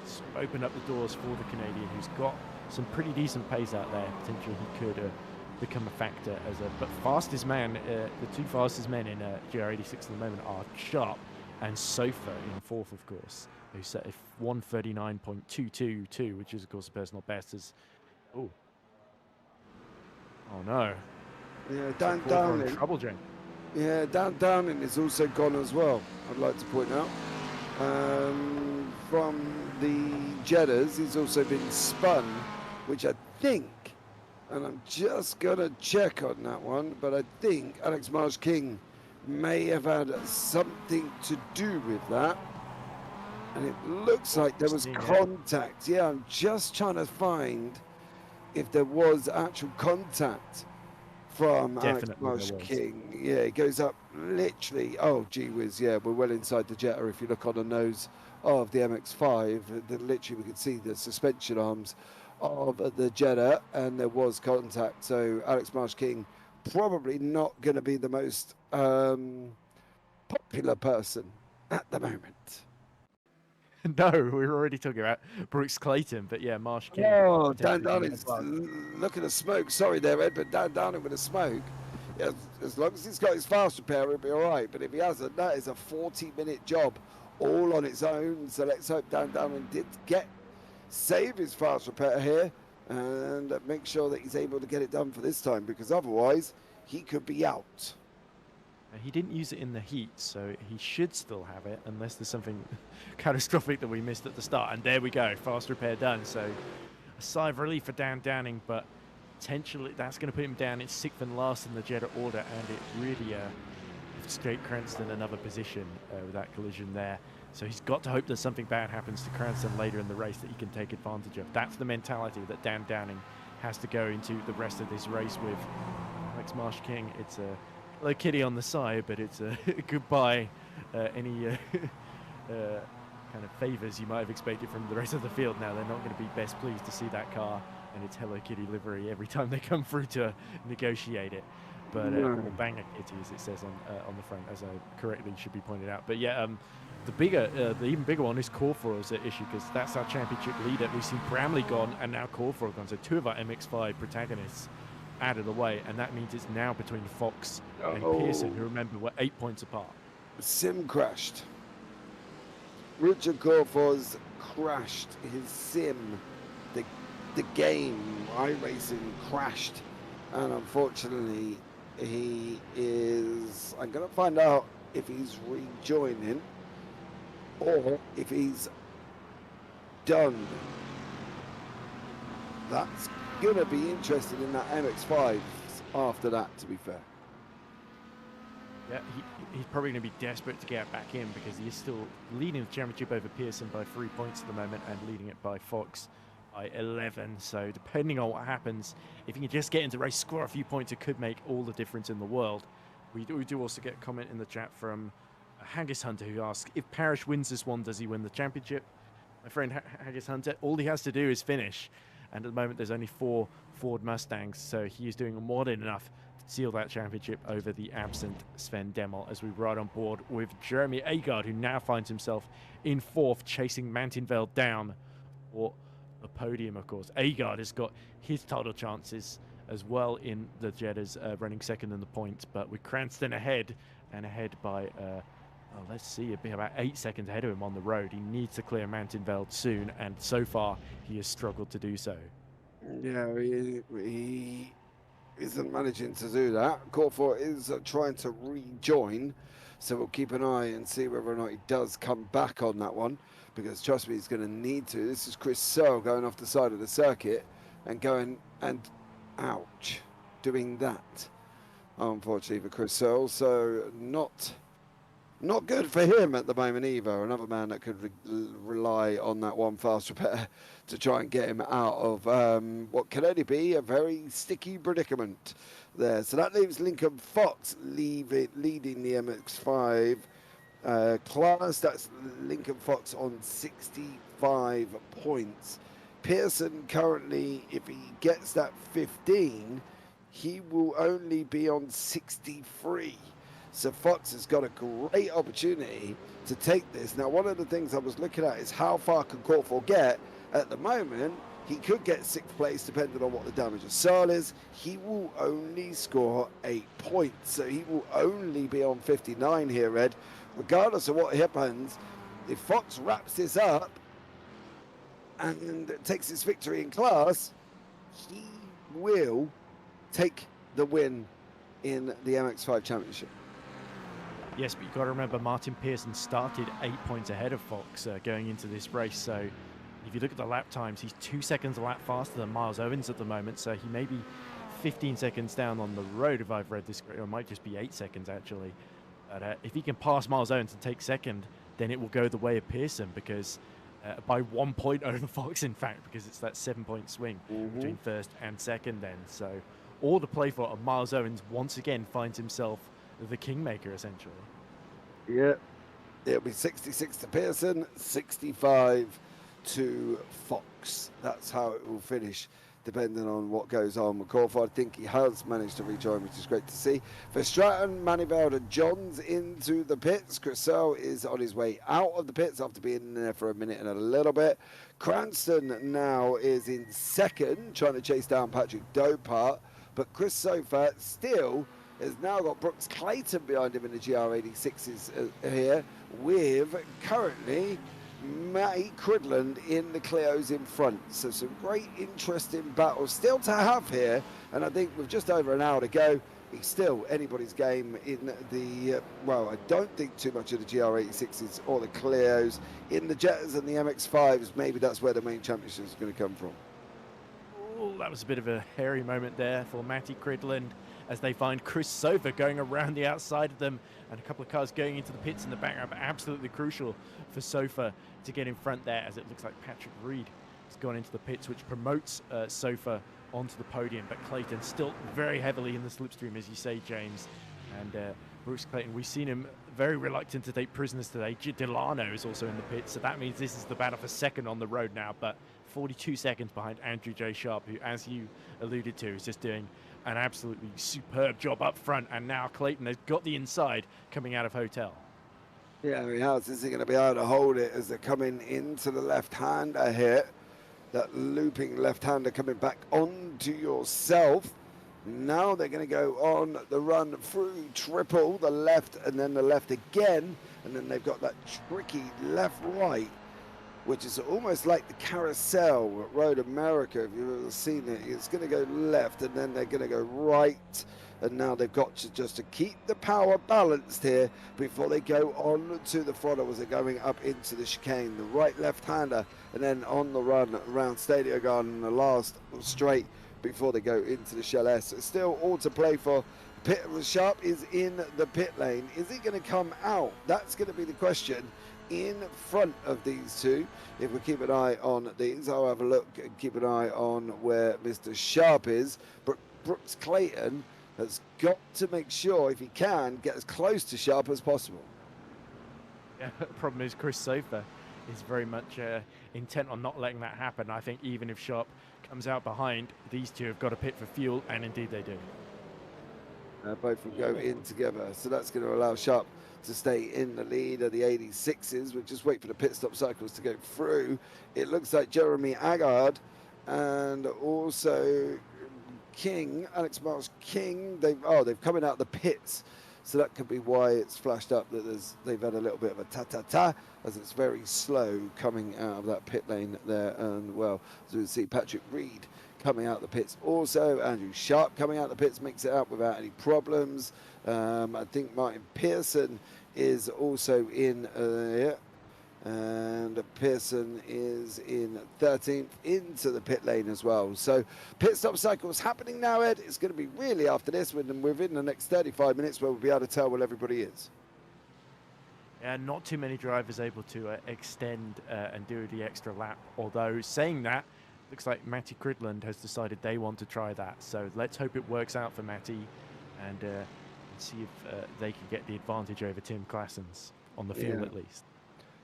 it's opened up the doors for the Canadian, who's got some pretty decent pace out there. Potentially he could become a factor as a, but fastest man, the two fastest men in GR86 at the moment are Sharp and Sofa in fourth, of course, who set a 1:39.222, which is of course a personal best. As oh no, yeah, Dan Downing, trouble, Jane. Yeah, Dan Downing is also gone as well. I'd like to point out from the Jettas, he's also been spun, which I think, and I'm just gonna check on that one, but I think Alex Marsh King may have had something to do with that, and it looks like there was contact. Yeah, I'm just trying to find if there was actual contact from Alex Marsh King. Yeah, it goes up literally, oh gee whiz, yeah, we're well inside the Jetta. If you look on the nose of the MX-5, literally we can see the suspension arms of the Jetta, and there was contact. So Alex Marsh King probably not going to be the most popular person at the moment. No, we were already talking about Brooks Clayton, but yeah, Marsh King. Oh, Dan Downing's looking at smoke. Sorry there, Ed, but Dan Downing with a smoke. Yeah, as long as he's got his fast repair, he'll be all right. But if he hasn't, that is a 40-minute job all on its own. So let's hope Dan Downing did save his fast repair here and make sure that he's able to get it done for this time, because otherwise he could be out. He didn't use it in the heat, so he should still have it, unless there's something catastrophic that we missed at the start. And there we go, fast repair done. So a sigh of relief for Dan Downing, but potentially that's going to put him down in 6th and last in the Jetta order, and it really straight Cranston another position with that collision there. So he's got to hope that something bad happens to Cranston later in the race that he can take advantage of. That's the mentality that Dan Downing has to go into the rest of this race with. Alex Marsh King, it's a Hello Kitty on the side, but it's a goodbye any kind of favours you might have expected from the rest of the field. Now they're not going to be best pleased to see that car and its Hello Kitty livery every time they come through to negotiate it. But or Banger Kitty, as it says on the front, as I correctly should be pointed out. But yeah, the even bigger one is Corforal's issue, because that's our championship leader. We've seen Bramley gone and now Corforal gone, so two of our MX-5 protagonists out of the way, and that means it's now between Fox and Pearson, who, remember, were 8 points apart. Sim crashed. Richard Corfor's crashed his sim. The game, iRacing, crashed, and unfortunately he is, I'm going to find out if he's rejoining or if he's done. That's going to be interested in that MX-5 after that, to be fair. Yeah, he's probably going to be desperate to get back in, because he is still leading the championship over Pearson by 3 points at the moment, and leading it by Fox by 11. So depending on what happens, if he can just get into the race, score a few points, it could make all the difference in the world. We do also get a comment in the chat from Haggis Hunter, who asks, if Parrish wins this one, does he win the championship? My friend Haggis Hunter, all he has to do is finish. And at the moment, there's only 4 Ford Mustangs, so he is doing more than enough to seal that championship over the absent Sven Demmel, as we ride on board with Jeremy Agard, who now finds himself in 4th, chasing Mantinveld down for the podium, of course. Agard has got his title chances as well in the Jettas, running 2nd in the points, but with Cranston ahead, and ahead by Oh, let's see, it'll be about 8 seconds ahead of him on the road. He needs to clear Mountain Veld soon, and so far he has struggled to do so. Yeah, he isn't managing to do that. Corford is trying to rejoin, so we'll keep an eye and see whether or not he does come back on that one, because trust me, he's going to need to. This is Chris Searle going off the side of the circuit and going and ouch, doing that, unfortunately for Chris Searle. So not good for him at the moment either. Another man that could rely on that one fast repair to try and get him out of what can only be a very sticky predicament there. So that leaves Lincoln Fox leading the MX-5 class. That's Lincoln Fox on 65 points. Pearson currently, if he gets that 15, he will only be on 63. So Fox has got a great opportunity to take this. Now, one of the things I was looking at is how far can Corford get. At the moment, he could get 6th place depending on what the damage of Searle is. He will only score 8 points. So he will only be on 59 here, Ed. Regardless of what happens, if Fox wraps this up and takes his victory in class, he will take the win in the MX-5 Championship. Yes, but you've got to remember Martin Pearson started 8 points ahead of Fox going into this race. So if you look at the lap times, he's 2 seconds a lap faster than Miles Owens at the moment. So he may be 15 seconds down on the road if I've read this correctly, or it might just be 8 seconds actually. But if he can pass Miles Owens and take second, then it will go the way of Pearson, because by 1 point over Fox, in fact, because it's that 7-point swing between first and second then. So all the play for Miles Owens once again finds himself the kingmaker, essentially. Yeah, it'll be 66 to Pearson, 65 to Fox. That's how it will finish, depending on what goes on with Corford. I think he has managed to rejoin, which is great to see. Verstraeten, Maniveld and Johns into the pits. Chris Searle is on his way out of the pits after being in there for a minute and a little bit. Cranston now is in second, trying to chase down Patrick Dopart, but Chris Sofa still has now got Brooks Clayton behind him in the GR86s here, with currently Matty Cridland in the Clios in front. So some great interesting battles still to have here, and I think with just over an hour to go, it's still anybody's game in the, well, I don't think too much of the GR86s or the Clios. In the Jettas and the MX-5s, maybe that's where the main championship is going to come from. Oh, that was a bit of a hairy moment there for Matty Cridland, as they find Chris Sofa going around the outside of them, and a couple of cars going into the pits in the background, but absolutely crucial for Sofa to get in front there, as it looks like Patrick Reed has gone into the pits, which promotes Sofa onto the podium. But Clayton still very heavily in the slipstream, as you say, James. And Brooks Clayton, we've seen him very reluctant to take prisoners today. Delano is also in the pits, so that means this is the battle for second on the road now, but 42 seconds behind Andrew J. Sharp, who, as you alluded to, is just doing an absolutely superb job up front. And now Clayton has got the inside coming out of Hotel. Yeah, he has. Is he going to be able to hold it as they're coming into the left-hander here? That looping left-hander coming back onto yourself. Now they're going to go on the run through triple, the left and then the left again. And then they've got that tricky left-right, which is almost like the carousel at Road America, if you've ever seen it. It's going to go left and then they're going to go right. And now they've got to just to keep the power balanced here before they go on to the throttle as they're going up into the chicane. The right left-hander, and then on the run around Stadio Garden, the last straight before they go into the Shell S. So still all to play for. Sharp is in the pit lane. Is he going to come out? That's going to be the question in front of these two. If we keep an eye on these, I'll have a look and keep an eye on where Mr. Sharp is. But Brooks Clayton has got to make sure, if he can, get as close to Sharp as possible. Yeah, the problem is Chris Sofa is very much intent on not letting that happen. I think even if Sharp comes out behind, these two have got to pit for fuel, and indeed they do. Both will go in together, so that's going to allow Sharp to stay in the lead of the 86s. We'll just wait for the pit stop cycles to go through. It looks like Jeremy Agard and also King, Alex Miles King, they've coming out the pits. So that could be why it's flashed up that they've had a little bit of a ta-ta-ta, as it's very slow coming out of that pit lane there. And, well, as we can see, Patrick Reed coming out the pits also. Andrew Sharp coming out the pits makes it out without any problems. I think Martin Pearson is also in here. And Pearson is in 13th into the pit lane as well. So pit stop cycle is happening now, Ed. It's going to be really after this, within the next 35 minutes where we'll be able to tell where everybody is. Yeah, not too many drivers able to extend and do the extra lap. Although saying that, looks like Matty Cridland has decided they want to try that. So let's hope it works out for Matty and see if they can get the advantage over Tim Claessens on the field at least.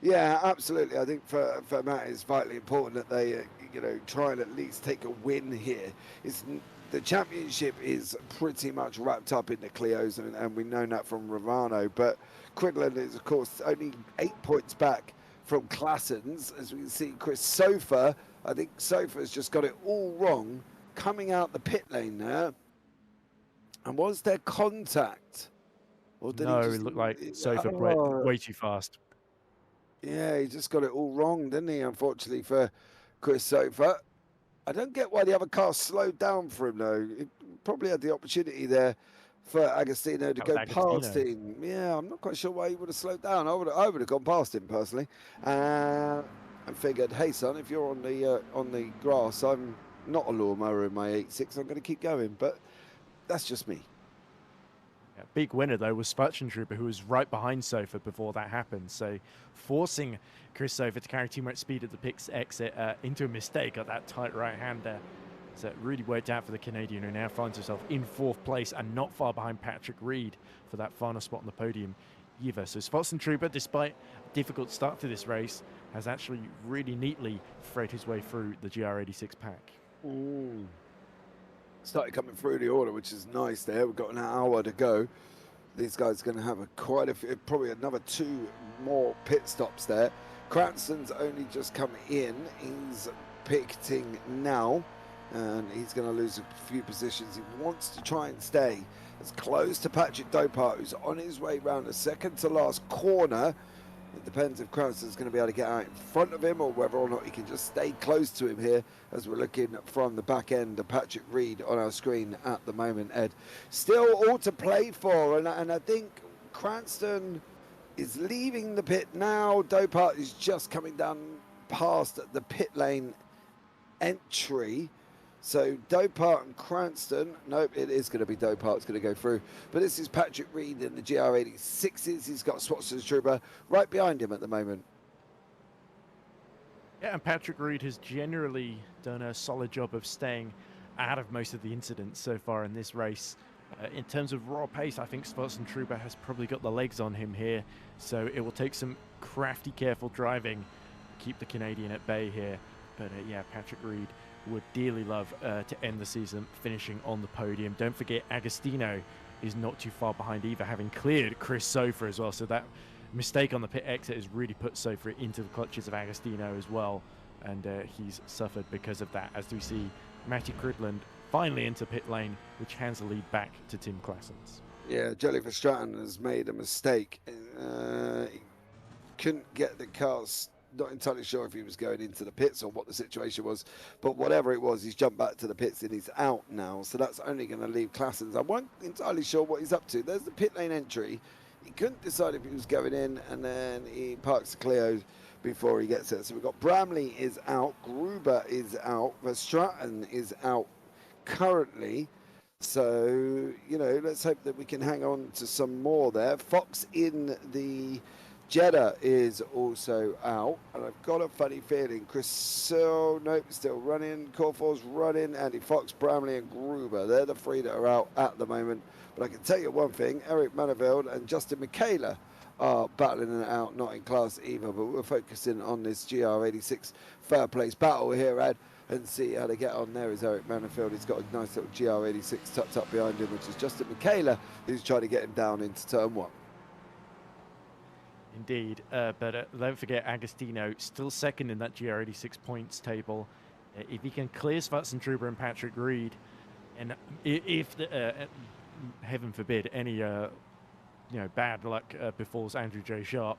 Yeah, absolutely. I think for Matt, it's vitally important that they, try and at least take a win here. The championship is pretty much wrapped up in the Clios, and we know that from Ravano. But Cridland is, of course, only 8 points back from Claessens. As we can see, Chris Sofa, I think Sofa's just got it all wrong coming out the pit lane there. And was there contact? Or did No, he just, it looked like Sofa went way too fast. Yeah, he just got it all wrong, didn't he, unfortunately, for Chris Sofa. I don't get why the other car slowed down for him, though. He probably had the opportunity there for Agostino to go past him. Yeah, I'm not quite sure why he would have slowed down. I would have gone past him, personally. And figured, hey, son, if you're on the grass, I'm not a lawnmower in my 8.6. I'm going to keep going. But that's just me. Yeah, big winner, though, was Trooper, who was right behind Sofa before that happened. So forcing Chris Sofa to carry too much speed at the pits exit into a mistake at that tight right-hander. So it really worked out for the Canadian, who now finds himself in 4th place and not far behind Patrick Reed for that final spot on the podium either. So Trooper, despite a difficult start to this race, has actually really neatly thread his way through the GR86 pack. Ooh. Started coming through the order, which is nice there. We've got an hour to go. These guys are going to have quite a few, probably another 2 more pit stops there. Cranston's only just come in. He's picketing now, and he's going to lose a few positions. He wants to try and stay as close to Patrick Dopart, who's on his way round the second to last corner. It depends if Cranston's going to be able to get out in front of him or whether or not he can just stay close to him here as we're looking from the back end of Patrick Reed on our screen at the moment, Ed. Still all to play for, and I think Cranston is leaving the pit now. Dopart is just coming down past the pit lane entry. So Dopart and Cranston, nope, it is going to be Dopart's going to go through. But this is Patrick Reed in the GR86s. He's got Trooper right behind him at the moment. Yeah, and Patrick Reed has generally done a solid job of staying out of most of the incidents so far in this race. In terms of raw pace, I think Trooper has probably got the legs on him here. So it will take some crafty, careful driving to keep the Canadian at bay here. But yeah, Patrick Reed would dearly love to end the season finishing on the podium. Don't forget, Agostino is not too far behind either, having cleared Chris Sofa as well. So that mistake on the pit exit has really put Sofa into the clutches of Agostino as well. And he's suffered because of that, as we see Matty Cridland finally into pit lane, which hands the lead back to Tim Claessens. Yeah, Jellyfish Stratton has made a mistake. He couldn't get the cars. Not entirely sure if he was going into the pits or what the situation was, but whatever it was, he's jumped back to the pits and he's out now. So that's only going to leave Claessens. I wasn't entirely sure what he's up to. There's the pit lane entry. He couldn't decide if he was going in, and then he parks the Clio before he gets there. So we've got Bramley is out, Gruber is out, Verstraeten is out currently. So, let's hope that we can hang on to some more there. Fox in the Jetta is also out, and I've got a funny feeling nope, still running. Corfor's running. Andy Fox, Bramley, and Gruber. They're the 3 that are out at the moment. But I can tell you one thing: Eric Maneveld and Justin Michaela are battling it out, not in class either. But we're focusing on this GR86 third place battle here, Ed, and see how they get on. There is Eric Maneveld. He's got a nice little GR86 tucked up behind him, which is Justin Michaela, who's trying to get him down into turn 1. Indeed, but don't forget Agostino, still second in that GR86 points table. If he can clear Trooper and Patrick Reed, and if, heaven forbid, any bad luck befalls Andrew J. Sharp,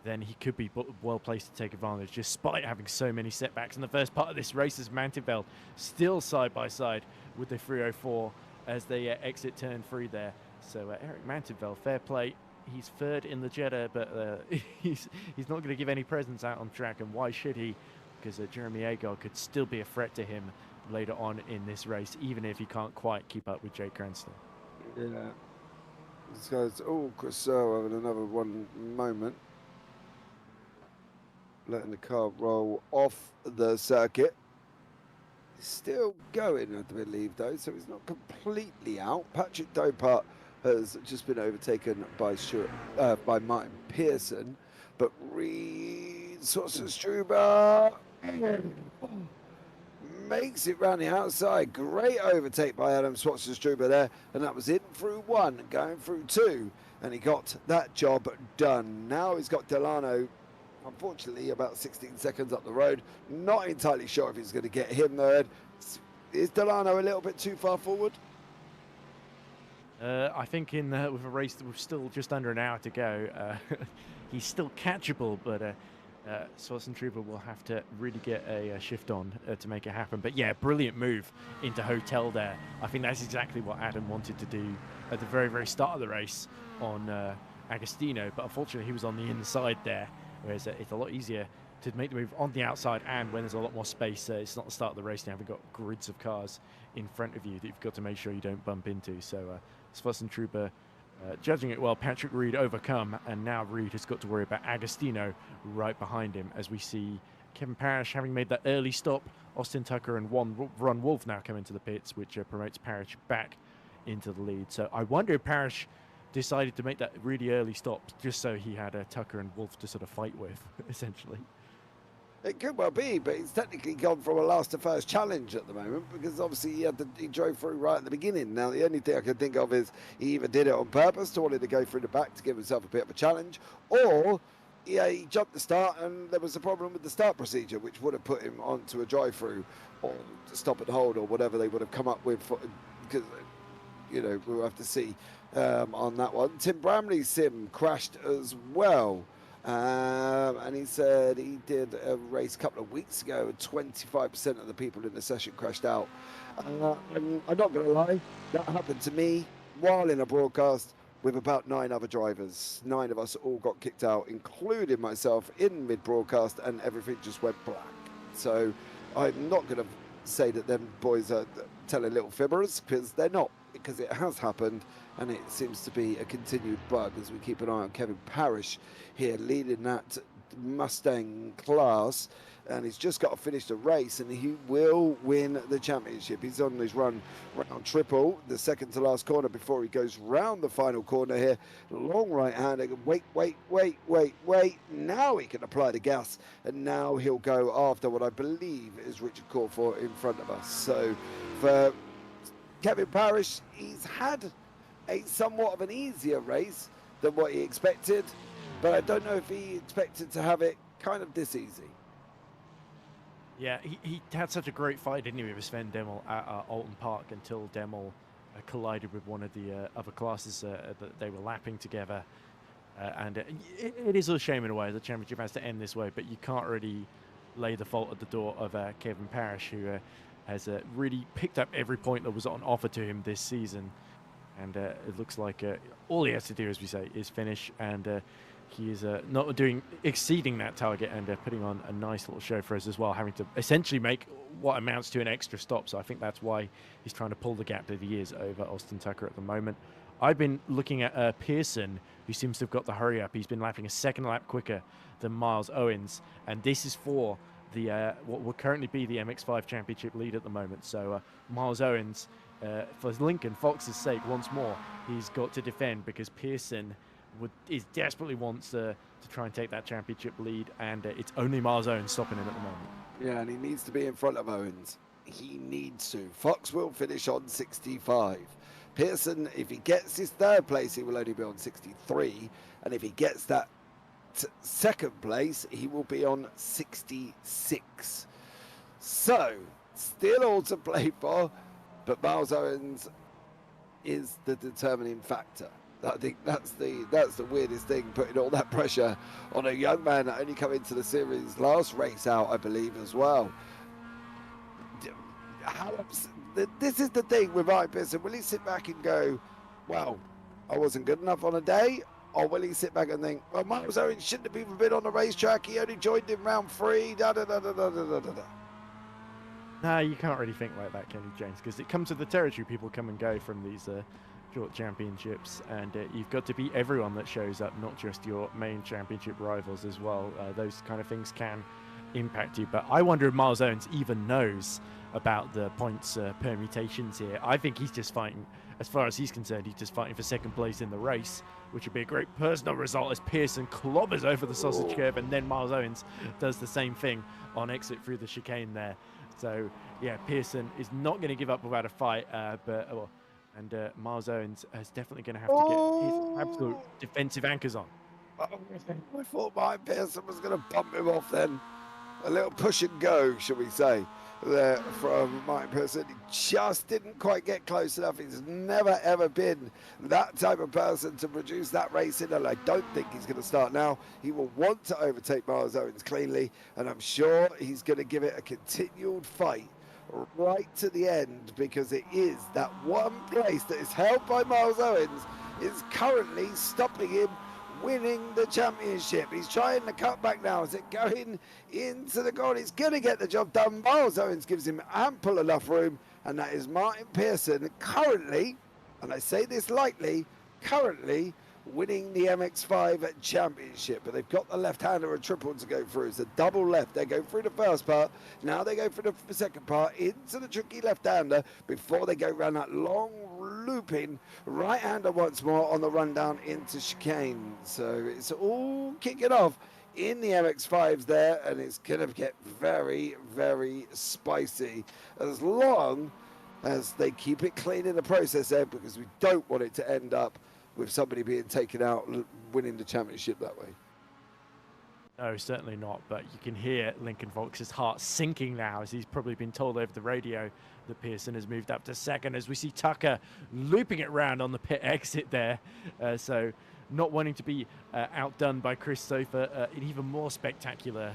then he could be well placed to take advantage, despite having so many setbacks in the first part of this race. As Mantivelle still side by side with the 304 as they exit turn 3 there. So Eric Mantivelle, fair play. He's third in the Jetta, but he's not going to give any presents out on track, and why should he? Because Jeremy Agar could still be a threat to him later on in this race, even if he can't quite keep up with Jake Cranston. Yeah. This guy's, Cressel having another one moment. Letting the car roll off the circuit. He's still going, I believe, though, so he's not completely out. Patrick Dopart has just been overtaken by Martin Pearson, but Reed Swatzenstruber makes it round the outside. Great overtake by Adam Swatzenstruber there, and that was in through 1, going through 2, and he got that job done. Now he's got Delano, unfortunately, about 16 seconds up the road. Not entirely sure if he's going to get him there. Is Delano a little bit too far forward? I think with a race that we're still just under an hour to go, he's still catchable, but Swatzenstruber will have to really get a shift on to make it happen. But yeah, brilliant move into Hotel there. I think that's exactly what Adam wanted to do at the very, very start of the race on Agostino, but unfortunately he was on the inside there, whereas it's a lot easier to make the move on the outside, and when there's a lot more space, it's not the start of the race now. We've got grids of cars in front of you that you've got to make sure you don't bump into. So Swatzenstruber judging it well, Patrick Reed overcome, and now Reed has got to worry about Agostino right behind him, as we see Kevin Parrish having made that early stop. Austin Tucker and Ron Wolf now come into the pits, which promotes Parrish back into the lead. So I wonder if Parrish decided to make that really early stop just so he had Tucker and Wolf to sort of fight with, essentially. It could well be, but he's technically gone from a last to first challenge at the moment, because obviously he drove through right at the beginning. Now, the only thing I can think of is he either did it on purpose to wanted to go through the back to give himself a bit of a challenge, or he jumped the start and there was a problem with the start procedure, which would have put him onto a drive-through or stop and hold or whatever they would have come up with, because, we'll have to see on that one. Tim Bramley's sim crashed as well. And he said he did a race a couple of weeks ago and 25% of the people in the session crashed out. I'm not going to lie, that happened to me while in a broadcast with about 9 other drivers. 9 of us all got kicked out, including myself, in mid-broadcast, and everything just went black. So I'm not going to say that them boys are telling little fibbers, because they're not, because it has happened, and it seems to be a continued bug as we keep an eye on Kevin Parrish here leading that Mustang class, and he's just got to finish the race and he will win the championship. He's on his run round triple, the second to last corner before he goes round the final corner here. Long right hand, wait. Now he can apply the gas, and now he'll go after what I believe is Richard Corford in front of us. So for Kevin Parrish, he's had a somewhat of an easier race than what he expected, but I don't know if he expected to have it kind of this easy. Yeah, he had such a great fight, didn't he, with Sven Demmel at Alton Park, until Demmel collided with one of the other classes that they were lapping together. And it is a shame in a way the championship has to end this way, but you can't really lay the fault at the door of Kevin Parrish, who has really picked up every point that was on offer to him this season. And it looks like all he has to do, as we say, is finish, and he is not exceeding that target, and putting on a nice little show for us as well, having to essentially make what amounts to an extra stop. So I think that's why he's trying to pull the gap that he is over Austin Tucker at the moment. I've been looking at Pearson, who seems to have got the hurry up. He's been lapping a second lap quicker than Miles Owens, and this is for the what will currently be the MX-5 championship lead at the moment. So Miles Owens, for Lincoln Fox's sake, once more, he's got to defend, because Pearson desperately wants to try and take that championship lead, and it's only Miles Owens stopping him at the moment. Yeah, and he needs to be in front of Owens. He needs to. Fox will finish on 65. Pearson, if he gets his third place, he will only be on 63, and if he gets that second place, he will be on 66. So, still all to play for, but Miles Owens is the determining factor. I think that's the weirdest thing, putting all that pressure on a young man that only come into the series last race out, I believe, as well. This is the thing with Ryan Pearson. Will he sit back and go, well, I wasn't good enough on a day? Or will he sit back and think, well, Miles Owens shouldn't have even been on the racetrack. He only joined in round 3. Da da da da da da da da. No, you can't really think like that, Kenny James, because it comes with the territory. People come and go from these short championships, and you've got to beat everyone that shows up, not just your main championship rivals as well. Those kind of things can impact you. But I wonder if Miles Owens even knows about the points permutations here. I think he's just fighting, as far as he's concerned, he's just fighting for second place in the race, which would be a great personal result as Pearson clobbers over the sausage curve, and then Miles Owens does the same thing on exit through the chicane there. So yeah, Pearson is not going to give up without a fight, and Miles Owens is definitely going to have to get his absolute defensive anchors on. I thought Mike Pearson was going to bump him off then. A little push and go, shall we say, there from Mike Pearson. He just didn't quite get close enough. He's never, ever been that type of person to produce that racing, and I don't think he's going to start now. He will want to overtake Miles Owens cleanly, and I'm sure he's going to give it a continued fight right to the end, because it is that one place that is held by Miles Owens is currently stopping him winning the championship. He's trying to cut back now. Is it going into the goal? He's going to get the job done. Miles Owens gives him ample enough room, and that is Martin Pearson currently, and I say this lightly, currently winning the MX-5 championship. But they've got the left-hander and triple to go through. It's a double left. They go through the first part. Now they go through the second part into the tricky left-hander before they go around that long looping right-hander once more on the run down into chicane. So it's all kicking off in the MX-5s there, and it's going to get very, very spicy as long as they keep it clean in the process there, because we don't want it to end up with somebody being taken out, winning the championship that way. No, certainly not. But you can hear Lincoln Fox's heart sinking now, as he's probably been told over the radio that Pearson has moved up to second, as we see Tucker looping it round on the pit exit there. So not wanting to be outdone by Chris Sofa, an even more spectacular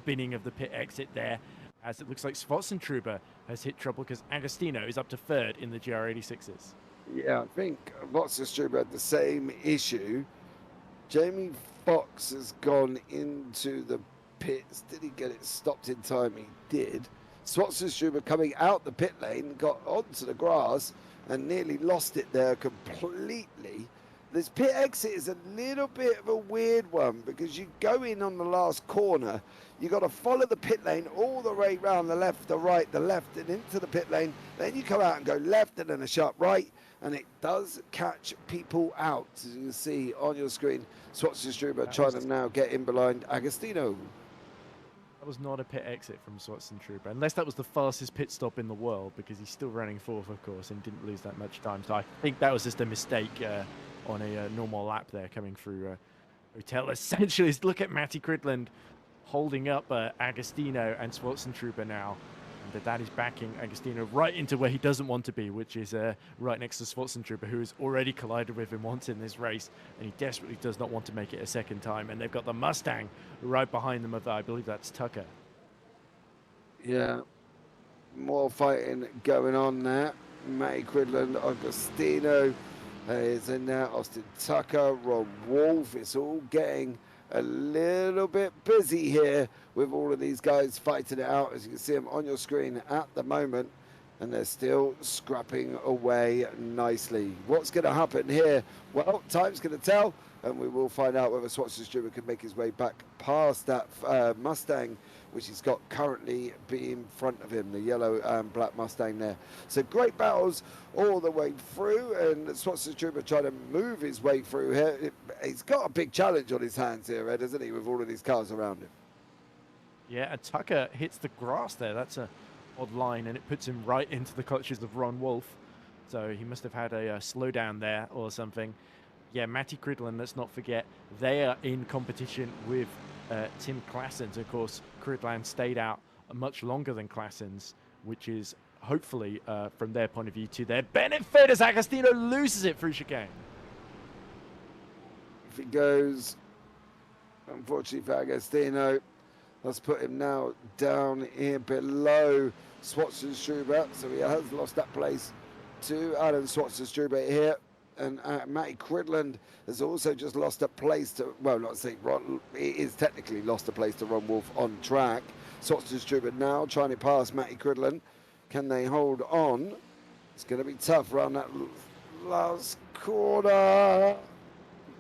binning of the pit exit there, as it looks like Schwarzentrooper has hit trouble, because Agostino is up to third in the GR86s. Yeah, I think Schwarzentrooper had the same issue. Jamie Foxx has gone into the pits. Did he get it stopped in time? He did. Schwarzentrooper coming out the pit lane, got onto the grass and nearly lost it there completely. This pit exit is a little bit of a weird one, because you go in on the last corner, you got to follow the pit lane all the way round the left, the right, the left, and into the pit lane. Then you come out and go left and then a sharp right, and it does catch people out, as you can see on your screen. Schwarzentrooper trying to now get in behind Agostino. That was not a pit exit from Schwarzentrooper, unless that was the fastest pit stop in the world, because he's still running fourth, of course, and didn't lose that much time. So I think that was just a mistake on a normal lap there coming through Hotel. Essentially, look at Matty Cridland holding up Agostino and Schwarzentrooper now. And that is backing Agostino right into where he doesn't want to be, which is right next to Schwarzentrooper, who has already collided with him once in this race, and he desperately does not want to make it a second time. And they've got the Mustang right behind them, I believe that's Tucker. Yeah, more fighting going on there. Matty Cridland, Agostino is in there, Austin Tucker, Rob Wolf. It's all getting a little bit busy here with all of these guys fighting it out, as you can see them on your screen at the moment, and they're still scrapping away nicely. What's going to happen here? Well, time's going to tell, and we will find out whether Schwarzenegger can make his way back past that Mustang, which he's got currently in front of him, the yellow and black Mustang there. So great battles all the way through, and Schwarzenegger trying to move his way through here. He's got a big challenge on his hands here, Ed, hasn't he, with all of these cars around him? Yeah, and Tucker hits the grass there. That's a odd line, and it puts him right into the clutches of Ron Wolf. So he must have had a slowdown there or something. Yeah, Matty Cridland, let's not forget, they are in competition with Tim Claessens. Of course, Cridland stayed out much longer than Claessens, which is hopefully, from their point of view, to their benefit, as Agostino loses it through chicane. Off he goes. Unfortunately for Agostino, let's put him now down here below Schwarzenstruber. So he has lost that place to Alan Schwarzenstruber here. And Matty Cridland has also just lost a place to, well, not say, he is technically lost a place to Ron Wolf on track. Schwarzenstruber now trying to pass Matty Cridland. Can they hold on? It's going to be tough around that last corner.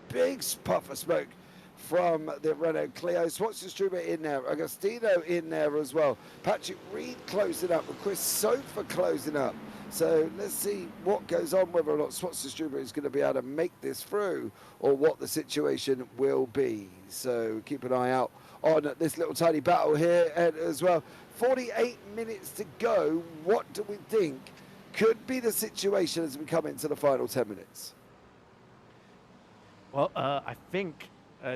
Big puff of smoke from the Renault Clio. Schwarzenstruber in there. Agostino in there as well. Patrick Reed closing up with Chris Sofa closing up. So let's see what goes on, whether or not Schwarzenstruber is going to be able to make this through or what the situation will be. So keep an eye out on this little tiny battle here as well. 48 minutes to go. What do we think could be the situation as we come into the final 10 minutes? Well, I think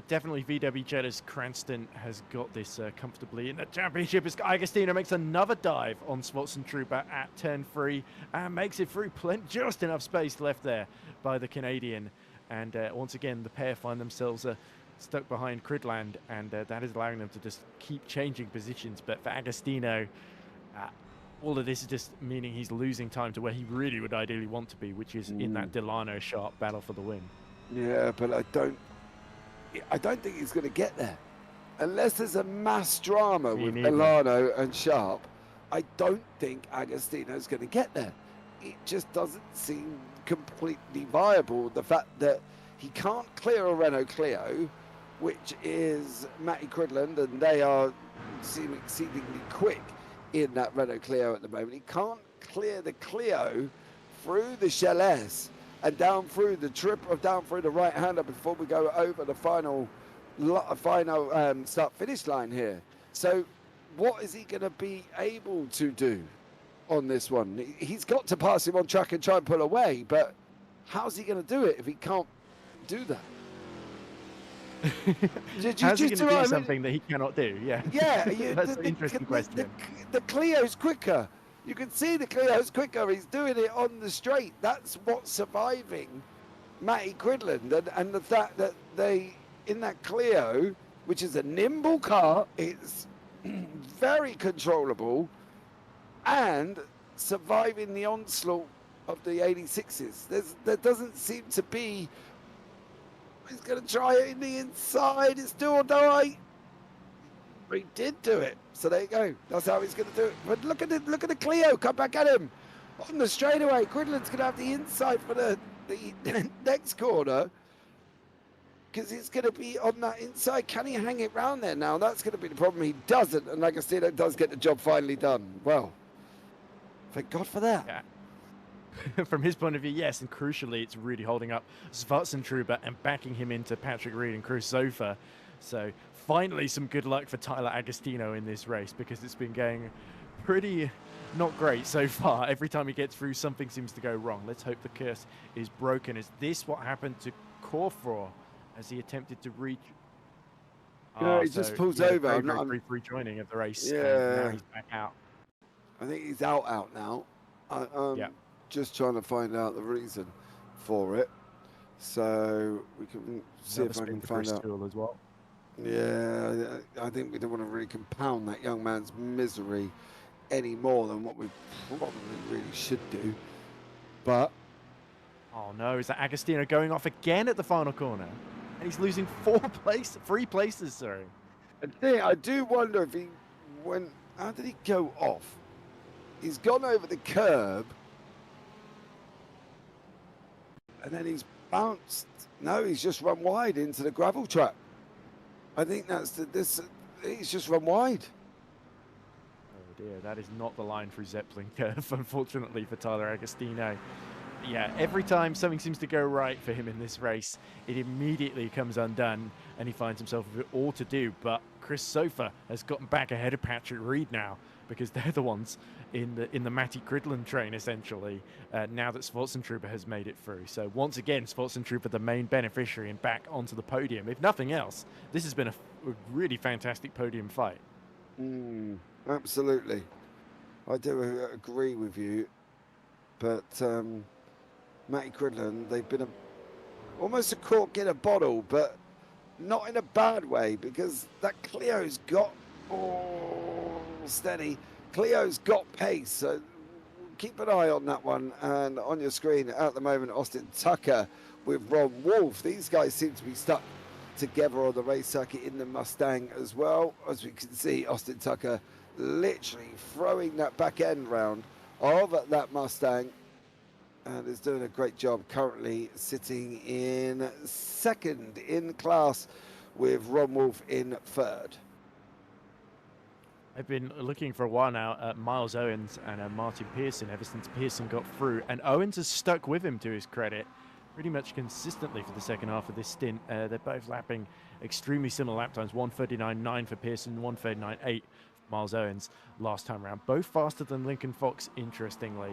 definitely VW Jetta's Cranston has got this comfortably in the championship. As Agostino makes another dive on Schwarzenstruber at turn 3 and makes it through. Just enough space left there by the Canadian. And once again, the pair find themselves stuck behind Cridland, and that is allowing them to just keep changing positions. But for Agostino, all of this is just meaning he's losing time to where he really would ideally want to be, which is in that Delano Sharp battle for the win. Yeah, but I don't think he's going to get there. Unless there's a mass drama with Delano and Sharp, I don't think Agostino's going to get there. It just doesn't seem completely viable. The fact that he can't clear a Renault Clio, which is Matty Cridland, and they are seem exceedingly quick in that Renault Clio at the moment. He can't clear the Clio through the Shell S and down through the right-hander before we go over the final start-finish line here. So what is he going to be able to do on this one? He's got to pass him on track and try and pull away, but how's he going to do it if he can't do that? How's he going to do something that he cannot do? Yeah. Yeah. That's an interesting question. The Clio's quicker. You can see the Clio's quicker. He's doing it on the straight. That's what's surviving Matty Cridland. And the fact that they, in that Clio, which is a nimble car, it's very controllable, and surviving the onslaught of the 86s. There doesn't seem to be... He's going to try it in the inside. It's do or die. But he did do it. So there you go. That's how he's going to do it. But look at the Clio. Come back at him. On the straightaway. Cridland's going to have the inside for the next corner. Because it's going to be on that inside. Can he hang it round there now? That's going to be the problem. He doesn't. And like I said, it does get the job finally done. Well, thank God for that. Yeah. From his point of view, yes, and crucially, it's really holding up Schwarzenstruber and backing him into Patrick Reed and Chris Sofa. So finally, some good luck for Tyler Agostino in this race, because it's been going pretty not great so far. Every time he gets through, something seems to go wrong. Let's hope the curse is broken. Is this what happened to Corfraw as he attempted to reach? Yeah, he just pulls over. Very brief rejoining of the race. Yeah. Now he's back out. I think he's out now. Yeah. Just trying to find out the reason for it, so we can see if I can find out. As well. Yeah, I think we don't want to really compound that young man's misery any more than what we probably really should do. But oh no, is that Agostino going off again at the final corner? And he's losing 3 places, sorry. I do wonder if how did he go off? He's gone over the curb. And then he's bounced. No, he's just run wide into the gravel trap. I think that's he's just run wide. Oh dear, that is not the line through Zeppelin curve, unfortunately, for Tyler Agostino. Yeah, every time something seems to go right for him in this race, it immediately comes undone, and he finds himself with it all to do. But Chris Sofa has gotten back ahead of Patrick Reed now, because they're the ones in the Matty Cridland train, essentially, now that Schwarzenstruber has made it through. So once again, Schwarzenstruber the main beneficiary and back onto the podium. If nothing else, this has been a really fantastic podium fight. Absolutely. I do agree with you. But Matty Cridland, they've been almost a cork in a bottle, but not in a bad way, because that Clio's got, oh, steady. Clio's got pace, so keep an eye on that one. And on your screen at the moment, Austin Tucker with Ron Wolf. These guys seem to be stuck together on the race circuit in the Mustang as well. As we can see, Austin Tucker literally throwing that back end round of that Mustang, and is doing a great job, currently sitting in second in class with Ron Wolf in third. I've been looking for a while now at Miles Owens and Martin Pearson ever since Pearson got through, and Owens has stuck with him, to his credit, pretty much consistently for the second half of this stint. They're both lapping extremely similar lap times, 1:39.9 for Pearson, 1:39.8 for Miles Owens last time around. Both faster than Lincoln Fox, interestingly.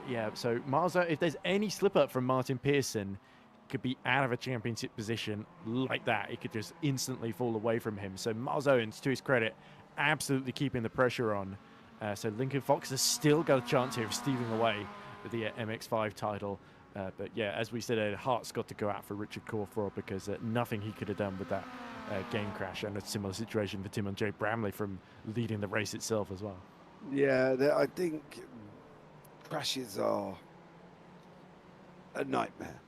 Yeah, so Miles, if there's any slip up from Martin Pearson, could be out of a championship position like that. It could just instantly fall away from him. So Miles Owens, to his credit, absolutely keeping the pressure on. So Lincoln Fox has still got a chance here of stealing away with the MX-5 title. But yeah, as we said, heart's got to go out for Richard Corfraw, because nothing he could have done with that game crash, and a similar situation for Tim and Jay Bramley from leading the race itself as well. Yeah, I think crashes are a nightmare,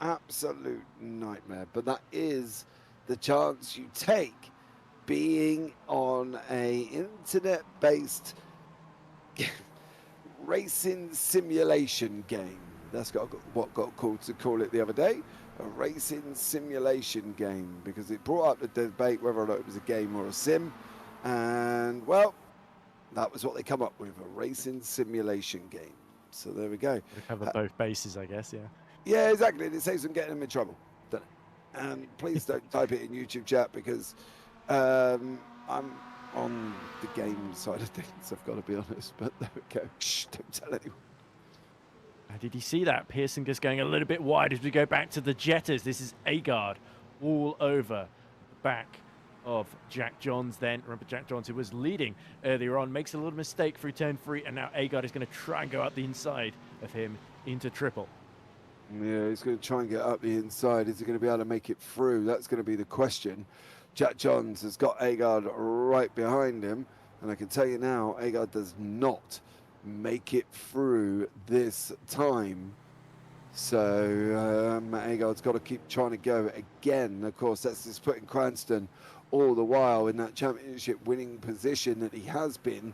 absolute nightmare. But that is the chance you take being on a internet-based racing simulation game. That's what got called to call it the other day, a racing simulation game, because it brought up the debate whether or not it was a game or a sim. And well, that was what they come up with, a racing simulation game. So there we go. We cover both bases, I guess, yeah. Yeah, exactly. And it saves them getting them in trouble, doesn't it? And please don't type it in YouTube chat, because I'm on the game side of things, I've got to be honest. But there we go. Shh, don't tell anyone. Did you see that? Pearson just going a little bit wide as we go back to the Jettas. This is Agard all over the back of Jack Johns then. Remember, Jack Johns, who was leading earlier on, makes a little mistake through turn 3, and now Agard is going to try and go up the inside of him into triple. Yeah, he's going to try and get up the inside. Is he going to be able to make it through? That's going to be the question. Jack Johns has got Agard right behind him, and I can tell you now, Agard does not make it through this time. So Agard's got to keep trying to go again. Of course, that's just putting Cranston all the while in that championship winning position that he has been,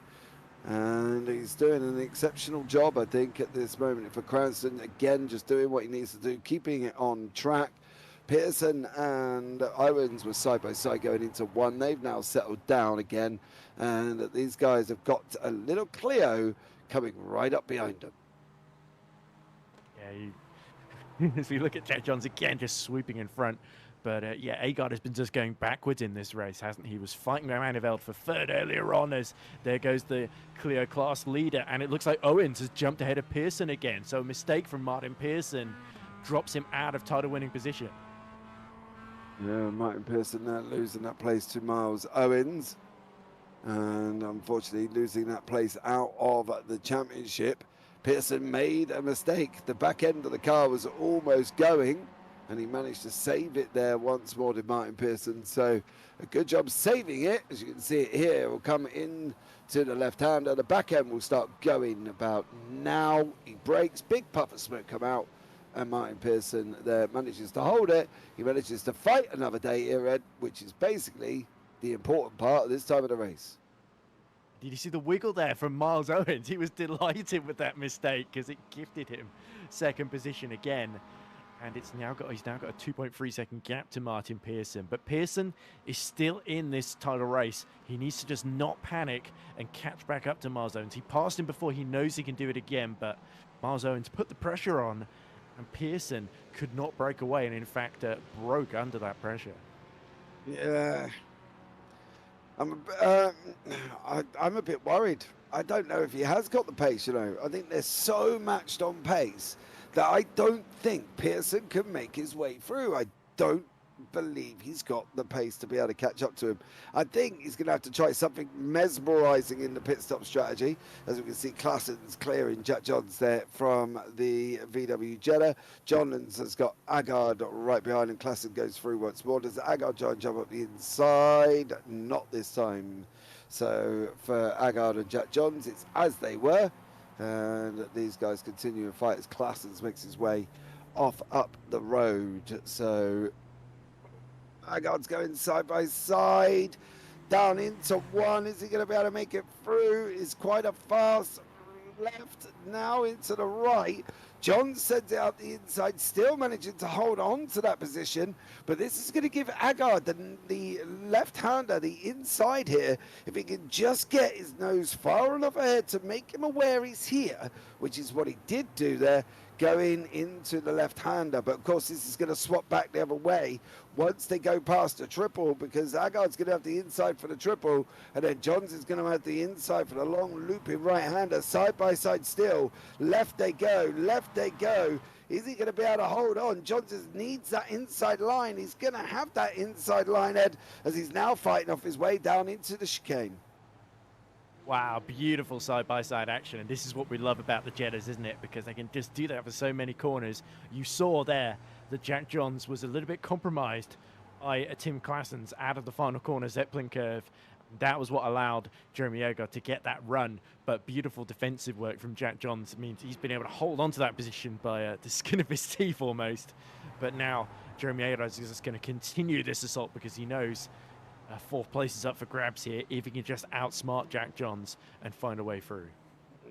and he's doing an exceptional job, I think, at this moment for Cranston. Again, just doing what he needs to do, keeping it on track. Pearson and Owens were side by side going into one. They've now settled down again, and these guys have got a little Clio coming right up behind them. Yeah, as we look at Jack Johns again, just swooping in front. But yeah, Agard has been just going backwards in this race, hasn't he? He was fighting Maniveld for third earlier on, as there goes the Clio class leader. And it looks like Owens has jumped ahead of Pearson again. So a mistake from Martin Pearson drops him out of title winning position. Yeah, Martin Pearson now losing that place to Miles Owens. And unfortunately losing that place out of the championship. Pearson made a mistake. The back end of the car was almost going, and he managed to save it there once more, did Martin Pearson. So a good job saving it. As you can see it here, it will come in to the left-hander. The back end will start going about now. He brakes, big puff of smoke come out, and Martin Pearson there manages to hold it. He manages to fight another day here, Ed, which is basically the important part of this time of the race. Did you see the wiggle there from Miles Owens? He was delighted with that mistake because it gifted him second position again. And he's now got a 2.3 second gap to Martin Pearson. But Pearson is still in this title race. He needs to just not panic and catch back up to Miles Owens. He passed him before. He knows he can do it again. But Miles Owens put the pressure on, and Pearson could not break away, and in fact broke under that pressure. Yeah. I'm a bit worried. I don't know if he has got the pace, you know. I think they're so matched on pace that I don't think Pearson can make his way through. I don't believe he's got the pace to be able to catch up to him. I think he's going to have to try something mesmerising in the pit stop strategy. As we can see, Clausen's clearing Jack Johns there from the VW Jetta. Johns has got Agard right behind him. Clausen goes through once more. Does Agard try and jump up the inside? Not this time. So for Agard and Jack Johns, it's as they were. And these guys continue to fight as Clausen makes his way off up the road. So Agard's going side by side down into one. Is he going to be able to make it through? It's quite a fast left, now into the right. John sends it out the inside, still managing to hold on to that position, but this is going to give Agard, the left-hander, the inside here, if he can just get his nose far enough ahead to make him aware he's here, which is what he did do there, going into the left-hander. But of course this is going to swap back the other way once they go past the triple, because Agard's going to have the inside for the triple, and then Johns is going to have the inside for the long looping right-hander. Side by side still, left they go, left they go. Is he going to be able to hold on? Johns needs that inside line. He's going to have that inside line, Ed, as he's now fighting off his way down into the chicane. Wow, beautiful side-by-side action, and this is what we love about the Jettas, isn't it? Because they can just do that for so many corners. You saw there that Jack Johns was a little bit compromised by Tim Clausen's out of the final corner Zeppelin curve. That was what allowed Jeremy Agard to get that run, but beautiful defensive work from Jack Johns means he's been able to hold on to that position by the skin of his teeth almost. But now Jeremy Agard is just going to continue this assault because he knows fourth place is up for grabs here if he can just outsmart Jack Johns and find a way through.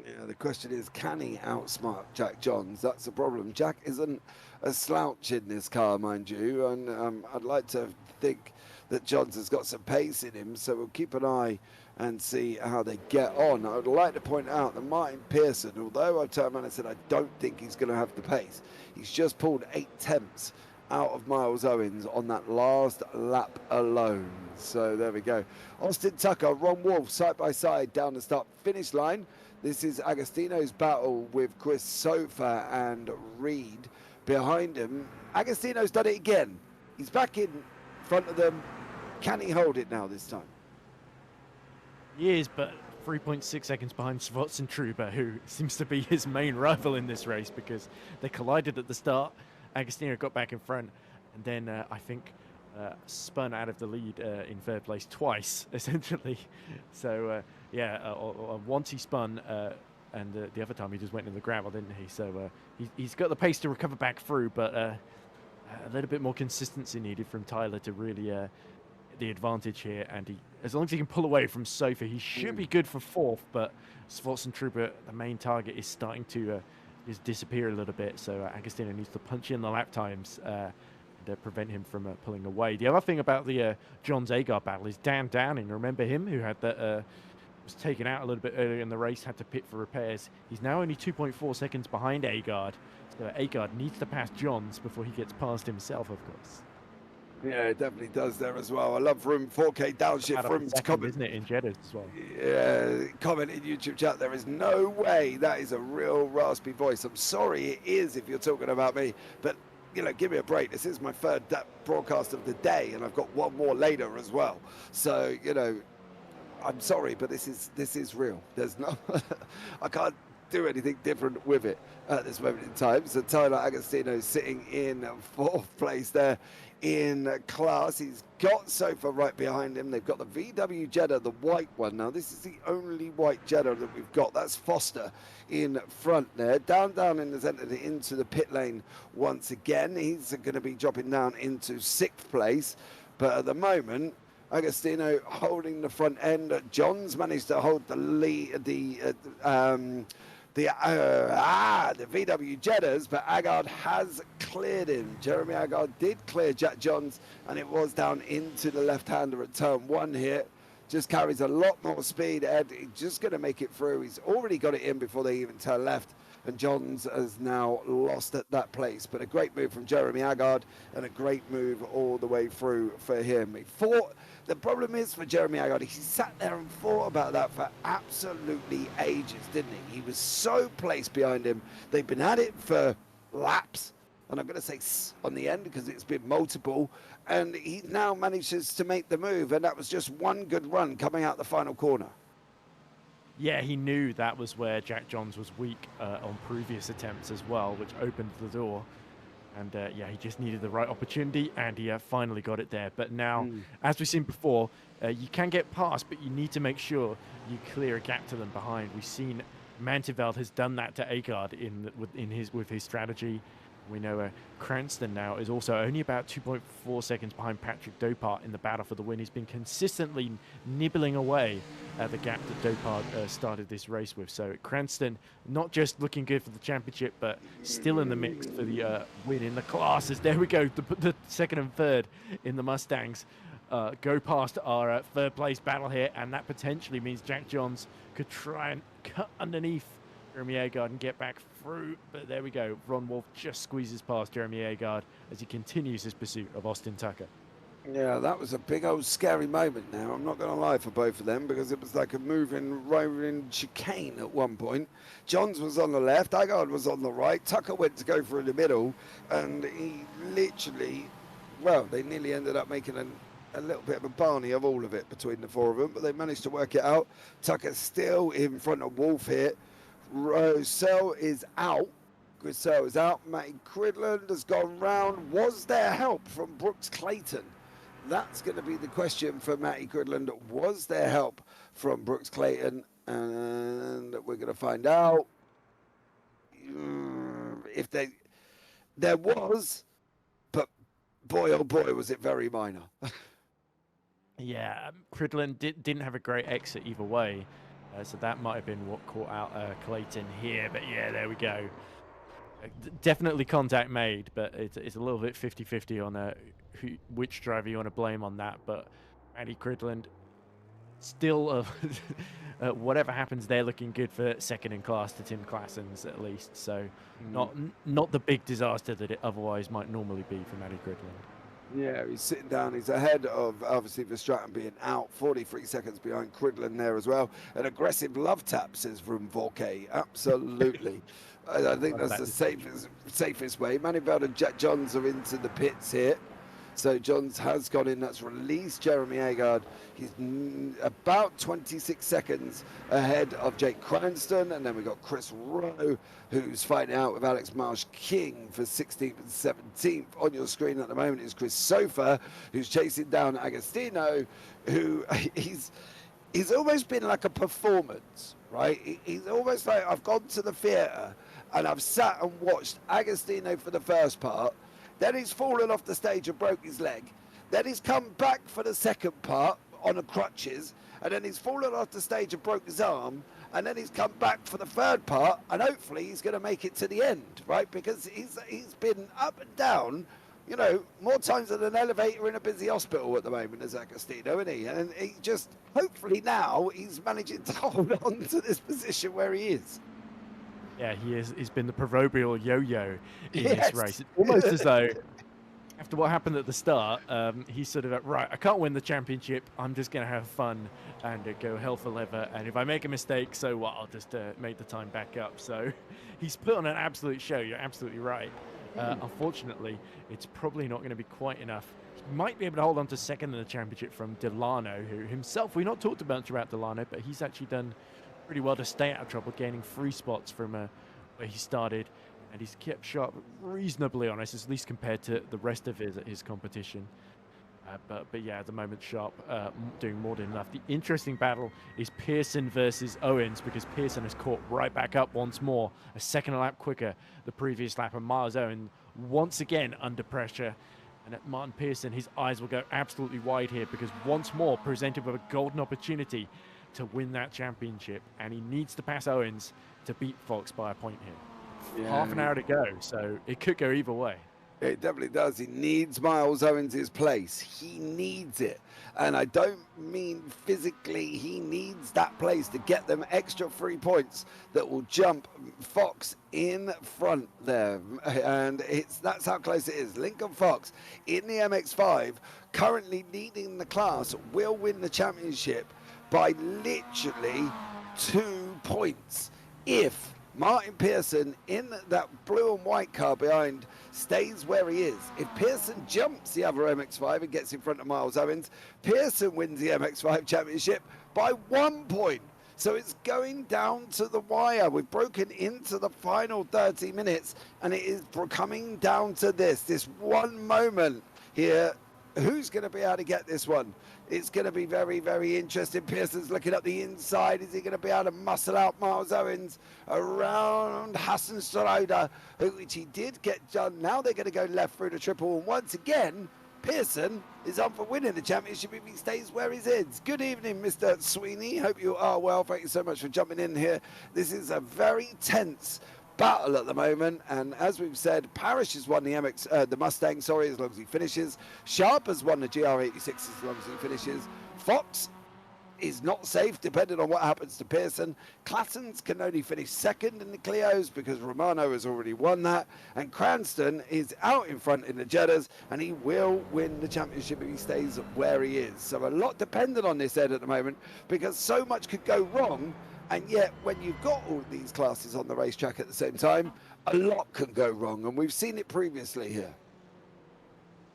Yeah, the question is, can he outsmart Jack Johns? That's the problem. Jack isn't a slouch in this car, mind you, and I'd like to think that Johns has got some pace in him, so we'll keep an eye and see how they get on. I would like to point out that Martin Pearson, although I turned around and said I don't think he's going to have the pace, he's just pulled 8/10 out of Miles Owens on that last lap alone. So there we go. Austin Tucker, Ron Wolf side by side down the start finish line. This is Agostino's battle with Chris Sofa and Reed behind him. Agostino's done it again. He's back in front of them. Can he hold it now this time? He is, but 3.6 seconds behind Schwarzenegger, who seems to be his main rival in this race because they collided at the start. Agostino got back in front, and then I think spun out of the lead in third place twice, essentially. So, once he spun, and the other time he just went in the gravel, didn't he? So he's got the pace to recover back through, but a little bit more consistency needed from Tyler to really the advantage here. And as long as he can pull away from Sofa, he should be good for fourth, but Schwarzenegger, the main target, is starting to just disappear a little bit, so Agostino needs to punch in the lap times to prevent him from pulling away. The other thing about the Johns Agard battle is Dan Downing. Remember him, who had that was taken out a little bit earlier in the race, had to pit for repairs. He's now only 2.4 seconds behind Agard, so Agard needs to pass Johns before he gets past himself, of course. Yeah, it definitely does there as well. I love Room 4K downshift. Room's comment, isn't it, in Jeddah as well? Yeah, comment in YouTube chat. There is no way that is a real raspy voice. I'm sorry, it is if you're talking about me, but you know, give me a break. This is my third broadcast of the day, and I've got one more later as well. So you know, I'm sorry, but this is real. There's no, I can't do anything different with it at this moment in time. So Tyler Agostino sitting in fourth place there in class. He's got Sofa right behind him. They've got the VW Jetta, the white one. Now this is the only white Jetta that we've got. That's Foster in front there. Down has entered into the pit lane once again. He's going to be dropping down into sixth place, but at the moment Agostino holding the front end. Johns managed to hold the lead, the VW Jettas, but Agard has cleared him. Jeremy Agard did clear Jack Johns, and it was down into the left-hander at turn one here. Just carries a lot more speed, Ed. He's just going to make it through. He's already got it in before they even turn left, and Johns has now lost at that place. But a great move from Jeremy Agard, and a great move all the way through for him. He fought. The problem is for Jeremy Agard, he sat there and thought about that for absolutely ages, didn't he? He was so placed behind him. They've been at it for laps, and I'm going to say on the end because it's been multiple, and he now manages to make the move, and that was just one good run coming out the final corner. Yeah, he knew that was where Jack Johns was weak on previous attempts as well, which opened the door. And yeah, he just needed the right opportunity, and he finally got it there. But now, as we've seen before, you can get past, but you need to make sure you clear a gap to them behind. We've seen Mantiveld has done that to Agard with his strategy. We know Cranston now is also only about 2.4 seconds behind Patrick Dopart in the battle for the win. He's been consistently nibbling away at the gap that Dopart started this race with. So Cranston not just looking good for the championship, but still in the mix for the win in the classes. There we go, the second and third in the Mustangs. Go past our third place battle here, and that potentially means Jack Johns could try and cut underneath Jeremy Agard and get back through, but there we go. Ron Wolf just squeezes past Jeremy Agard as he continues his pursuit of Austin Tucker. Yeah, that was a big old scary moment now. I'm not going to lie for both of them, because it was like a rolling chicane at one point. Johns was on the left, Agard was on the right, Tucker went to go through the middle, and he literally, well, they nearly ended up making a little bit of a Barney of all of it between the four of them, but they managed to work it out. Tucker's still in front of Wolf here. Roussel is out. Grisel is out. Matty Cridland has gone round. Was there help from Brooks Clayton? That's going to be the question for Matty Cridland. Was there help from Brooks Clayton? And we're going to find out if there was, but boy, oh boy, was it very minor. Yeah, Cridland didn't have a great exit either way. So that might have been what caught out Clayton here. But yeah, there we go. Definitely contact made, but it's a little bit 50-50 on which driver you want to blame on that. But Matty Cridland, still, whatever happens, they're looking good for second in class to Tim Claessens at least. So not the big disaster that it otherwise might normally be for Matty Cridland. Yeah, he's sitting down. He's ahead of, obviously, Verstappen being out. 43 seconds behind Cridland there as well. An aggressive love tap, says Vroom Vorke. Absolutely. I think that's the safest way. Maniveld and Jack Johns are into the pits here. So Johns has gone in. That's released Jeremy Agard. He's about 26 seconds ahead of Jake Cranston. And then we've got Chris Rowe, who's fighting out with Alex Marsh King for 16th and 17th. On your screen at the moment is Chris Sofa, who's chasing down Agostino, who he's almost been like a performance, right? He's almost like, I've gone to the theatre and I've sat and watched Agostino for the first part. Then he's fallen off the stage and broke his leg. Then he's come back for the second part on the crutches. And then he's fallen off the stage and broke his arm. And then he's come back for the third part. And hopefully he's going to make it to the end, right? Because he's been up and down, you know, more times than an elevator in a busy hospital at the moment as Agostino, isn't he? And he just, hopefully now, he's managing to hold on to this position where he is. Yeah, he's been the proverbial yo-yo in this race. It's almost as though, after what happened at the start, he's sort of, right, I can't win the championship. I'm just going to have fun and go hell for leather. And if I make a mistake, so what? I'll just make the time back up. So he's put on an absolute show. You're absolutely right. Unfortunately, it's probably not going to be quite enough. He might be able to hold on to second in the championship from Delano, who himself, we've not talked about about Delano, but he's actually done pretty well to stay out of trouble, gaining 3 spots from where he started, and he's kept sharp, reasonably honest, at least compared to the rest of his competition. But yeah, at the moment, Sharp doing more than enough. The interesting battle is Pearson versus Owens, because Pearson has caught right back up once more, a second lap quicker the previous lap, and Miles Owen once again under pressure. And at Martin Pearson, his eyes will go absolutely wide here, because once more presented with a golden opportunity to win that championship, and he needs to pass Owens to beat Fox by a point here. Yeah. Half an hour to go, so it could go either way. It definitely does. He needs Miles Owens' place. He needs it. And I don't mean physically. He needs that place to get them extra 3 points that will jump Fox in front there. And that's how close it is. Lincoln Fox in the MX-5, currently leading the class, will win the championship by literally 2 points if Martin Pearson in that blue and white car behind stays where he is. If Pearson jumps the other MX-5 and gets in front of Miles Owens, Pearson wins the MX-5 championship by 1 point. So it's going down to the wire. We've broken into the final 30 minutes, and it is coming down to this one moment here. Who's going to be able to get this one? It's going to be very, very interesting. Pearson's looking up the inside. Is he going to be able to muscle out Miles Owens around Hassan Soroda, which he did get done? Now they're going to go left through the triple. And once again, Pearson is on for winning the championship if he stays where he is. Good evening, Mr. Sweeney. Hope you are well. Thank you so much for jumping in here. This is a very tense battle at the moment, and as we've said, Parrish has won the Mustang, as long as he finishes. Sharp has won the GR86 as long as he finishes. Fox is not safe depending on what happens to Pearson. Clattons can only finish second in the Clios because Romano has already won that, and Cranston is out in front in the Jettas, and he will win the championship if he stays where he is. So a lot dependent on this Ed at the moment, because so much could go wrong. And yet, when you've got all these classes on the racetrack at the same time, a lot can go wrong, and we've seen it previously here.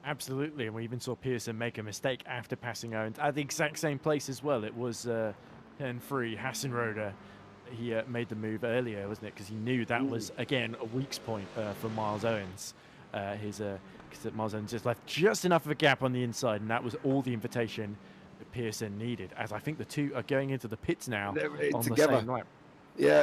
Absolutely, and we even saw Pearson make a mistake after passing Owens at the exact same place as well. It was turn 3, Hassan Roda. He made the move earlier, wasn't it? Because he knew that was, again, a weak point for Miles Owens. Because Miles Owens just left just enough of a gap on the inside, and that was all the invitation Pearson needed, as I think the two are going into the pits now on together. The same lap. Yeah,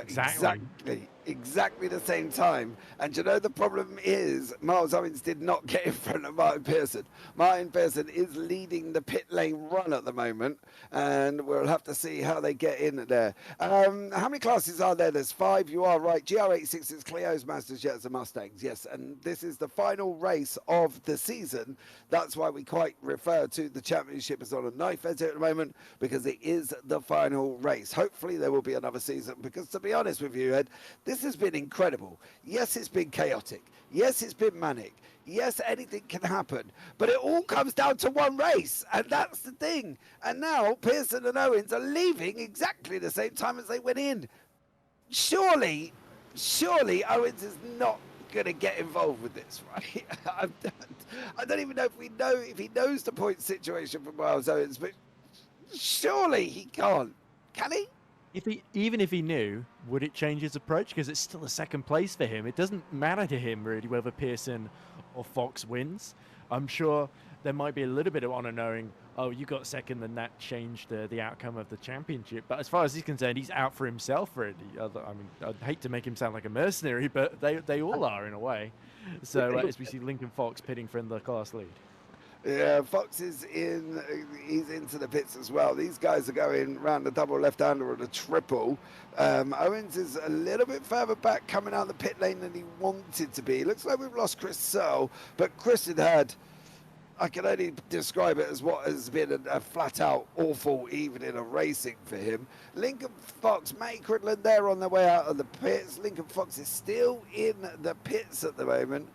exactly the same time. And you know, the problem is Miles Owens did not get in front of Martin Pearson. Martin Pearson is leading the pit lane run at the moment, and we'll have to see how they get in there. How many classes are there? There's 5. You are right. GR86s, Clios, Mazdas, Jettas, and Mustangs. Yes, and this is the final race of the season. That's why we quite refer to the championship as on a knife edge at the moment, because it is the final race. Hopefully there will be another season, because to be honest with you, Ed, this has been incredible. Yes, it's been chaotic. Yes, it's been manic. Yes, anything can happen. But it all comes down to one race, and that's the thing. And now Pearson and Owens are leaving exactly the same time as they went in. Surely Owens is not going to get involved with this, right? I don't even know if he knows the point situation for Miles Owens, but surely he can't. Can he? Even if he knew, would it change his approach? Because it's still a second place for him. It doesn't matter to him really whether Pearson or Fox wins. I'm sure there might be a little bit of honor knowing, oh, you got second, then that changed the outcome of the championship. But as far as he's concerned, he's out for himself really. I mean, I'd hate to make him sound like a mercenary, but they all are in a way. So as we see Lincoln Fox pitting for the class lead. Yeah, Fox is he's into the pits as well. These guys are going round the double left-hander or the triple. Owens is a little bit further back coming out of the pit lane than he wanted to be. Looks like we've lost Chris Searle, but Chris had I can only describe it as what has been a flat-out awful evening of racing for him. Lincoln Fox, Matty Cridland there on their way out of the pits. Lincoln Fox is still in the pits at the moment.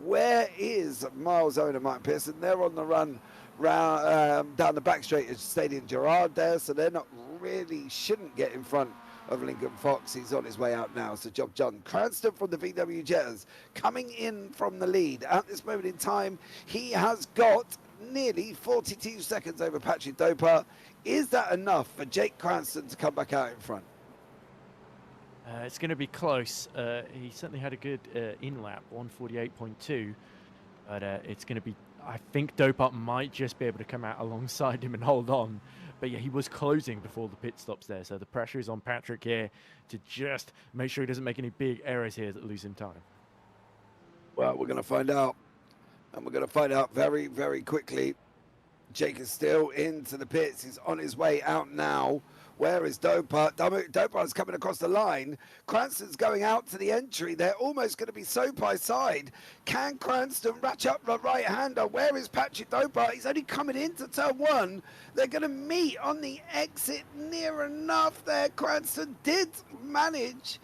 Where is Miles Owen and Martin Pearson? They're on the run round, down the back straight at Stadium Gerard there, so they're not really, shouldn't get in front of Lincoln Fox. He's on his way out now, so job done. Cranston from the VW Jettas coming in from the lead. At this moment in time, he has got nearly 42 seconds over Patrick Dopa. Is that enough for Jake Cranston to come back out in front? It's going to be close. He certainly had a good in-lap, 148.2, but it's going to be, I think Dopa might just be able to come out alongside him and hold on. But yeah, he was closing before the pit stops there, so the pressure is on Patrick here to just make sure he doesn't make any big errors here that lose him time. Well, we're going to find out, and we're going to find out very, very quickly. Jake is still into the pits. He's on his way out now. Where is Dopa? Dopa's coming across the line. Cranston's going out to the entry. They're almost going to be side by side. Can Cranston ratchet up the right-hander? Where is Patrick Dopa? He's only coming into turn one. They're going to meet on the exit near enough there. Cranston did manage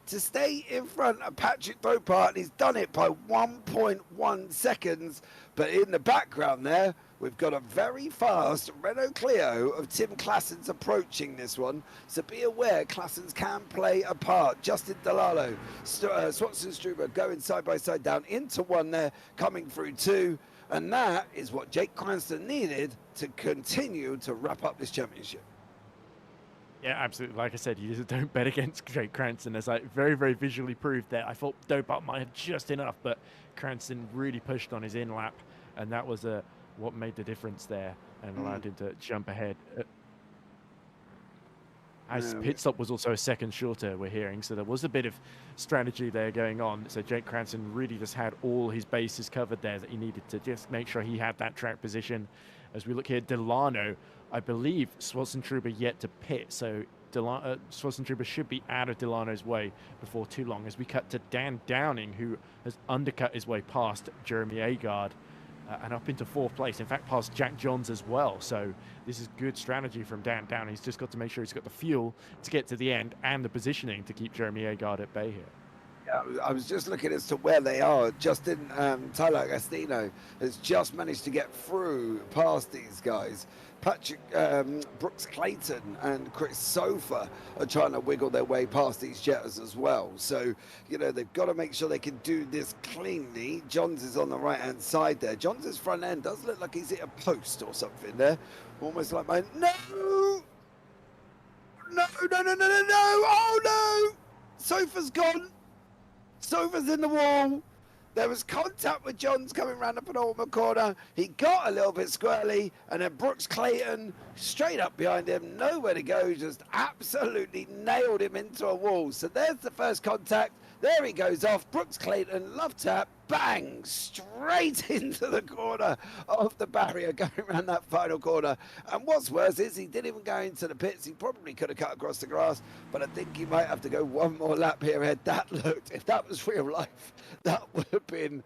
to stay in front of Patrick Dopart, and he's done it by 1.1 seconds. But in the background there, we've got a very fast Renault Clio of Tim Klassen's approaching this one. So be aware, Klassen's can play a part. Justin Delalo, Swanson Struber going side by side down into one there, coming through two. And that is what Jake Cranston needed to continue to wrap up this championship. Yeah, absolutely. Like I said, you just don't bet against Jake Cranston, as I very, very visually proved there. I thought Dopart might have just enough, but Cranston really pushed on his in lap, and that was what made the difference there and allowed him to jump ahead. As pit stop was also a second shorter, we're hearing, so there was a bit of strategy there going on. So Jake Cranston really just had all his bases covered there, that he needed to just make sure he had that track position. As we look here, Delano, I believe Swanson Truber yet to pit, so Swanson Truber should be out of Delano's way before too long, as we cut to Dan Downing, who has undercut his way past Jeremy Agard and up into fourth place, in fact past Jack Johns as well. So this is good strategy from Dan Downing. He's just got to make sure he's got the fuel to get to the end and the positioning to keep Jeremy Agard at bay here. Yeah, I was just looking as to where they are. Justin Tyler Agostino has just managed to get through past these guys. Patrick Brooks Clayton and Chris Sofa are trying to wiggle their way past these Jettas as well. So, you know, they've got to make sure they can do this cleanly. Johns is on the right-hand side there. Johns' front end does look like he's hit a post or something there. Almost like my... No! No, no, no, no, no, no! Oh, no! Sofa's gone. Sofa's in the wall. There was contact with Johns coming around the penultimate corner. He got a little bit squirrely, and then Brooks Clayton straight up behind him, nowhere to go, just absolutely nailed him into a wall. So there's the first contact. There he goes off. Brooks Clayton, love tap, bang, straight into the corner of the barrier, going around that final corner. And what's worse is he didn't even go into the pits. He probably could have cut across the grass, but I think he might have to go one more lap here, Ed. That looked, if that was real life, that would have been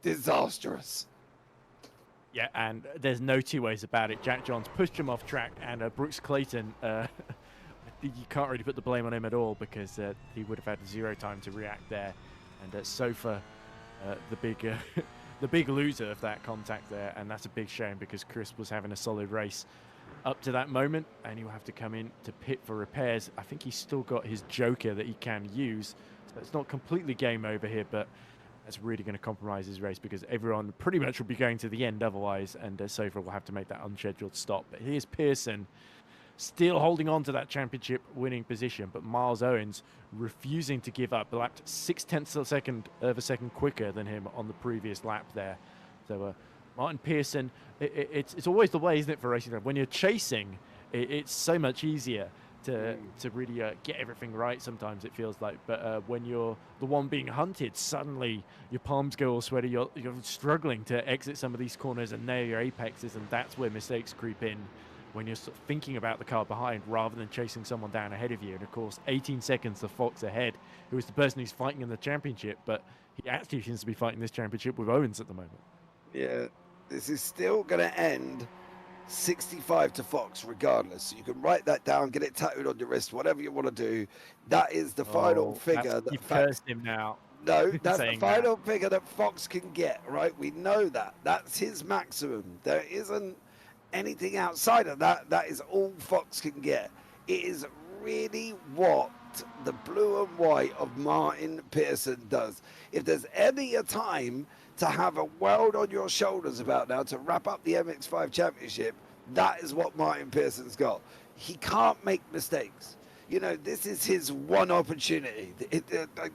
disastrous. Yeah, and there's no two ways about it. Jack Johns pushed him off track, and Brooks Clayton, you can't really put the blame on him at all, because he would have had zero time to react there. And Sofa, the big loser of that contact there, and that's a big shame, because Chris was having a solid race up to that moment, and he'll have to come in to pit for repairs. I think he's still got his joker that he can use, so it's not completely game over here, but that's really going to compromise his race, because everyone pretty much will be going to the end otherwise, and Sofa will have to make that unscheduled stop. But here's Pearson, still holding on to that championship winning position, but Miles Owens refusing to give up, lapped 0.6 of a second quicker than him on the previous lap there. So Martin Pearson, it's always the way, isn't it, for racing? When you're chasing, it's so much easier to really get everything right, sometimes it feels like. But when you're the one being hunted, suddenly your palms go all sweaty, you're struggling to exit some of these corners and nail your apexes, and that's where mistakes creep in, when you're sort of thinking about the car behind rather than chasing someone down ahead of you. And of course, 18 seconds to Fox ahead, who is the person who's fighting in the championship, but he actually seems to be fighting this championship with Owens at the moment. Yeah, this is still going to end 65 to Fox regardless. So you can write that down, get it tattooed on your wrist, whatever you want to do. That is the final figure. You've cursed him now. No, that's the final figure that Fox can get, right? We know that. That's his maximum. There isn't anything outside of that. That is all Fox can get. It is really what the blue and white of Martin Pearson does. If there's any a time to have a world on your shoulders about now to wrap up the MX5 championship, that is what Martin Pearson's got. He can't make mistakes. You know, this is his one opportunity.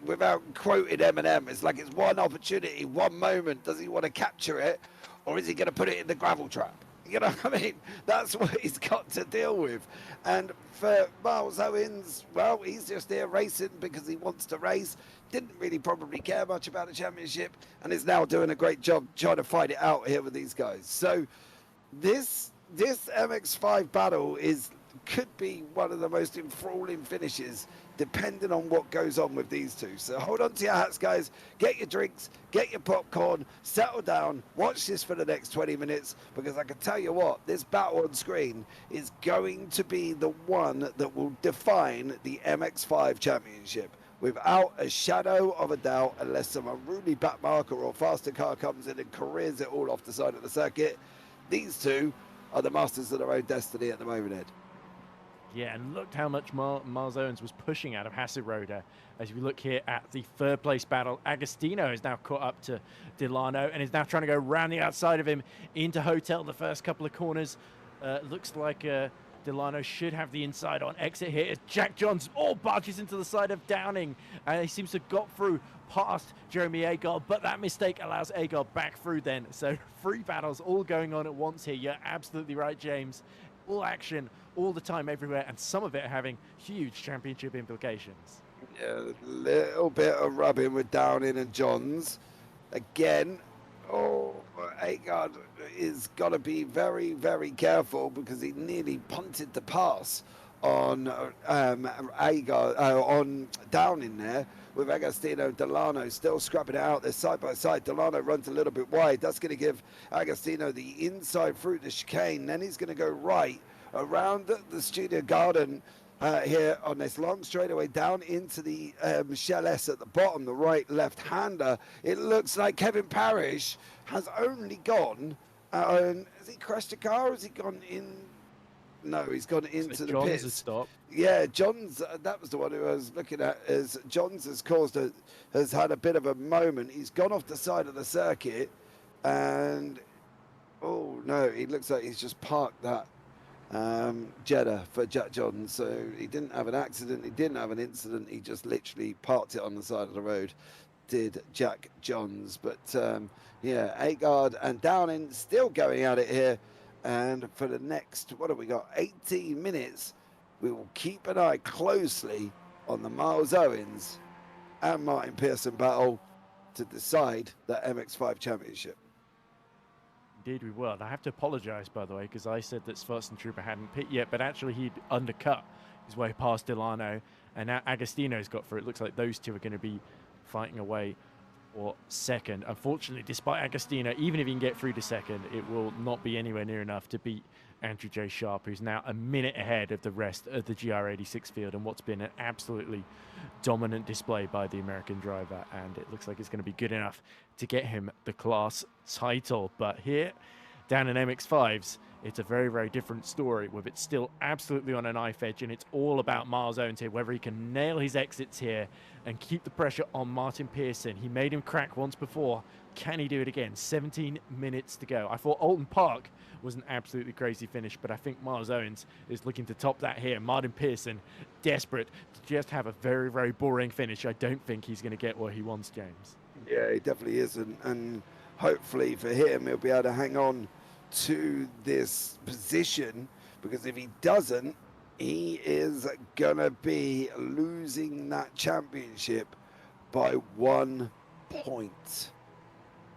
Without quoting Eminem, it's like it's one opportunity, one moment. Does he want to capture it, or is he going to put it in the gravel trap? You know what I mean? That's what he's got to deal with. And for Miles Owens, well, he's just there racing because he wants to race. Didn't really probably care much about the championship, and is now doing a great job trying to fight it out here with these guys. So this MX5 battle could be one of the most enthralling finishes, depending on what goes on with these two. So hold on to your hats, guys. Get your drinks, get your popcorn, settle down, watch this for the next 20 minutes, because I can tell you what, this battle on screen is going to be the one that will define the MX5 championship. without a shadow of a doubt, unless some unruly back marker or faster car comes in and careers it all off the side of the circuit. These two are the masters of their own destiny at the moment, Ed. Yeah, and look how much Miles Owens was pushing out of Hasselrode. As we look here at the third place battle, Agostino is now caught up to Delano and is now trying to go around the outside of him into Hotel the first couple of corners. Looks like Delano should have the inside on exit here as Jack Johns barges into the side of Downing. He seems to have got through past Jeremy Agard, but that mistake allows Agard back through then. So 3 battles all going on at once here. You're absolutely right, James. All action, all the time, everywhere, and some of it having huge championship implications. Yeah, a little bit of rubbing with Downing and Johns. Again, Agard is got to be very, very careful because he nearly punted the pass on on Downing there, with Agostino Delano still scrapping it out. They're side by side. Delano runs a little bit wide. That's going to give Agostino the inside through the chicane. Then he's going to go right around the studio garden here on this long straightaway down into the Shell S at the bottom, the right left-hander. It looks like Kevin Parrish has only gone, has he crashed a car or has he gone in? No, he's gone into the pits. Has stopped. Yeah, Johns, that was the one who I was looking at, as Johns has had a bit of a moment. He's gone off the side of the circuit and, oh no, he looks like he's just parked that Jetta for Jack Johns. So he didn't have an accident, he didn't have an incident, he just literally parked it on the side of the road, did Jack Johns. But yeah, Agard and Downing still going at it here. And for the next, what have we got, 18 minutes, we will keep an eye closely on the Miles Owens and Martin Pearson battle to decide that MX5 championship. Indeed we will. And I have to apologise, by the way, because I said that Schwarzentrooper hadn't pit yet, but actually he'd undercut his way past Delano, and now Agostino's got through. It looks like those two are going to be fighting away for second. Unfortunately, despite Agostino, even if he can get through to second, it will not be anywhere near enough to beat Andrew J. Sharp, who's now a minute ahead of the rest of the GR86 field, and what's been an absolutely dominant display by the American driver. And it looks like it's going to be good enough to get him the class title. But here, down in MX5s, it's a very, very different story, with it still absolutely on a knife edge, and it's all about Miles Owens here, whether he can nail his exits here and keep the pressure on Martin Pearson. He made him crack once before. Can he do it again? 17 minutes to go. I thought Alton Park was an absolutely crazy finish, but I think Miles Owens is looking to top that here. Martin Pearson, desperate to just have a very, very boring finish. I don't think he's going to get what he wants, James. Yeah, he definitely isn't, and hopefully for him, he'll be able to hang on to this position, because if he doesn't, he is gonna be losing that championship by 1 point,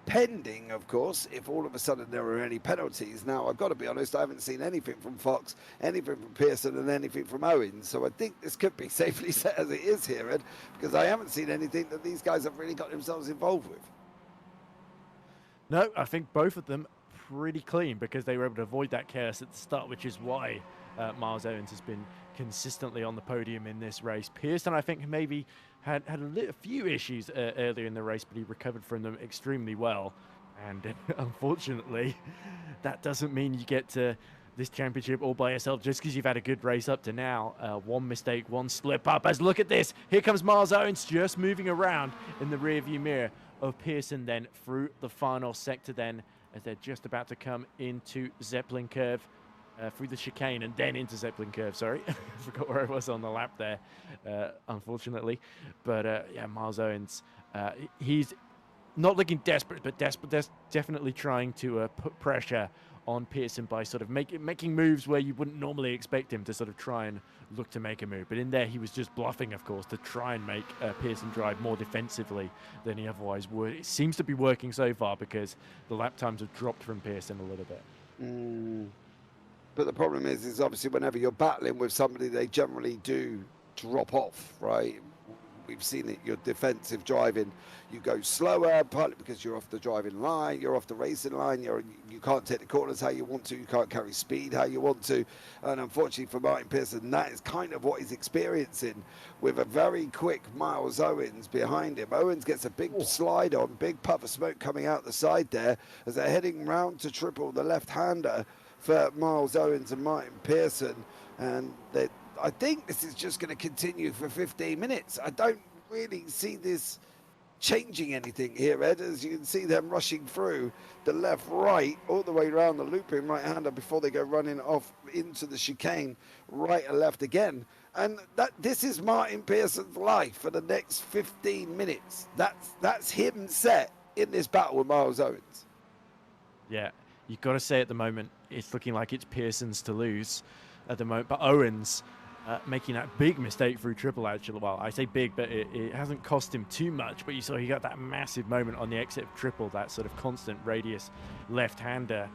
pending, of course, if all of a sudden there are any penalties. Now, I've got to be honest, I haven't seen anything from Fox, anything from Pearson, and anything from Owens, so I think this could be safely set as it is here, Ed, because I haven't seen anything that these guys have really got themselves involved with. No, I think both of them pretty clean, because they were able to avoid that chaos at the start, which is why Miles Owens has been consistently on the podium in this race. Pearson, I think, maybe had a few issues earlier in the race, but he recovered from them extremely well. And unfortunately, that doesn't mean you get to this championship all by yourself just because you've had a good race up to now. One mistake, one slip up. As look at this, here comes Miles Owens just moving around in the rearview mirror of Pearson then through the final sector then, as they're just about to come into Zeppelin Curve, through the chicane and then into Zeppelin Curve, sorry. I forgot where I was on the lap there, unfortunately. But yeah, Miles Owens, he's not looking desperate, but definitely trying to put pressure on Pearson by sort of making moves where you wouldn't normally expect him to sort of try and look to make a move. But in there, he was just bluffing, of course, to try and make Pearson drive more defensively than he otherwise would. It seems to be working so far, because the lap times have dropped from Pearson a little bit. But the problem is obviously whenever you're battling with somebody, they generally do drop off, right? we've seen it, your defensive driving, you go slower, partly because you're off the driving line, you're off the racing line, you can't take the corners how you want to, you can't carry speed how you want to. And unfortunately for Martin Pearson, that is kind of what he's experiencing with a very quick Miles Owens behind him. Owens gets a big slide on, big puff of smoke coming out the side there as they're heading round to triple the left-hander for Miles Owens and Martin Pearson. And I think this is just going to continue for 15 minutes. I don't really see this changing anything here, Ed, as you can see them rushing through the left, right, all the way around the looping right-hander before they go running off into the chicane, right and left again. And this is Martin Pearson's life for the next 15 minutes. That's him set in this battle with Miles Owens. Yeah, you've got to say at the moment, it's looking like it's Pearson's to lose at the moment. But Owens making that big mistake through triple, actually. Well, I say big, but it hasn't cost him too much. But you saw he got that massive moment on the exit of triple, that sort of constant radius left-hander.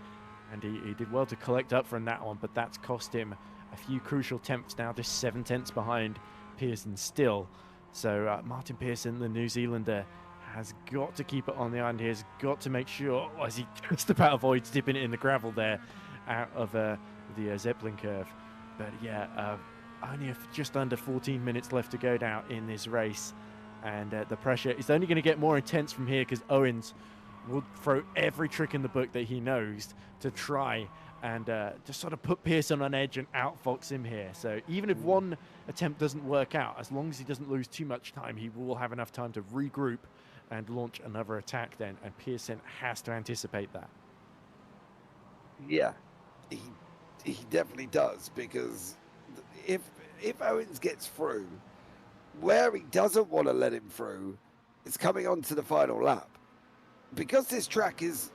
And he did well to collect up from that one, but that's cost him a few crucial tenths now, just 7 tenths behind Pearson still. So Martin Pearson, the New Zealander, has got to keep it on the island here. Has got to make sure, as he just about avoids dipping it in the gravel there out of the Zeppelin curve. But yeah, only just under 14 minutes left to go now in this race. And the pressure is only going to get more intense from here because Owens will throw every trick in the book that he knows to try and just sort of put Pearson on edge and outfox him here. So even if one attempt doesn't work out, as long as he doesn't lose too much time, he will have enough time to regroup and launch another attack then. And Pearson has to anticipate that. Yeah, he definitely does, because if Owens gets through, where he doesn't want to let him through is coming on to the final lap. Because this track is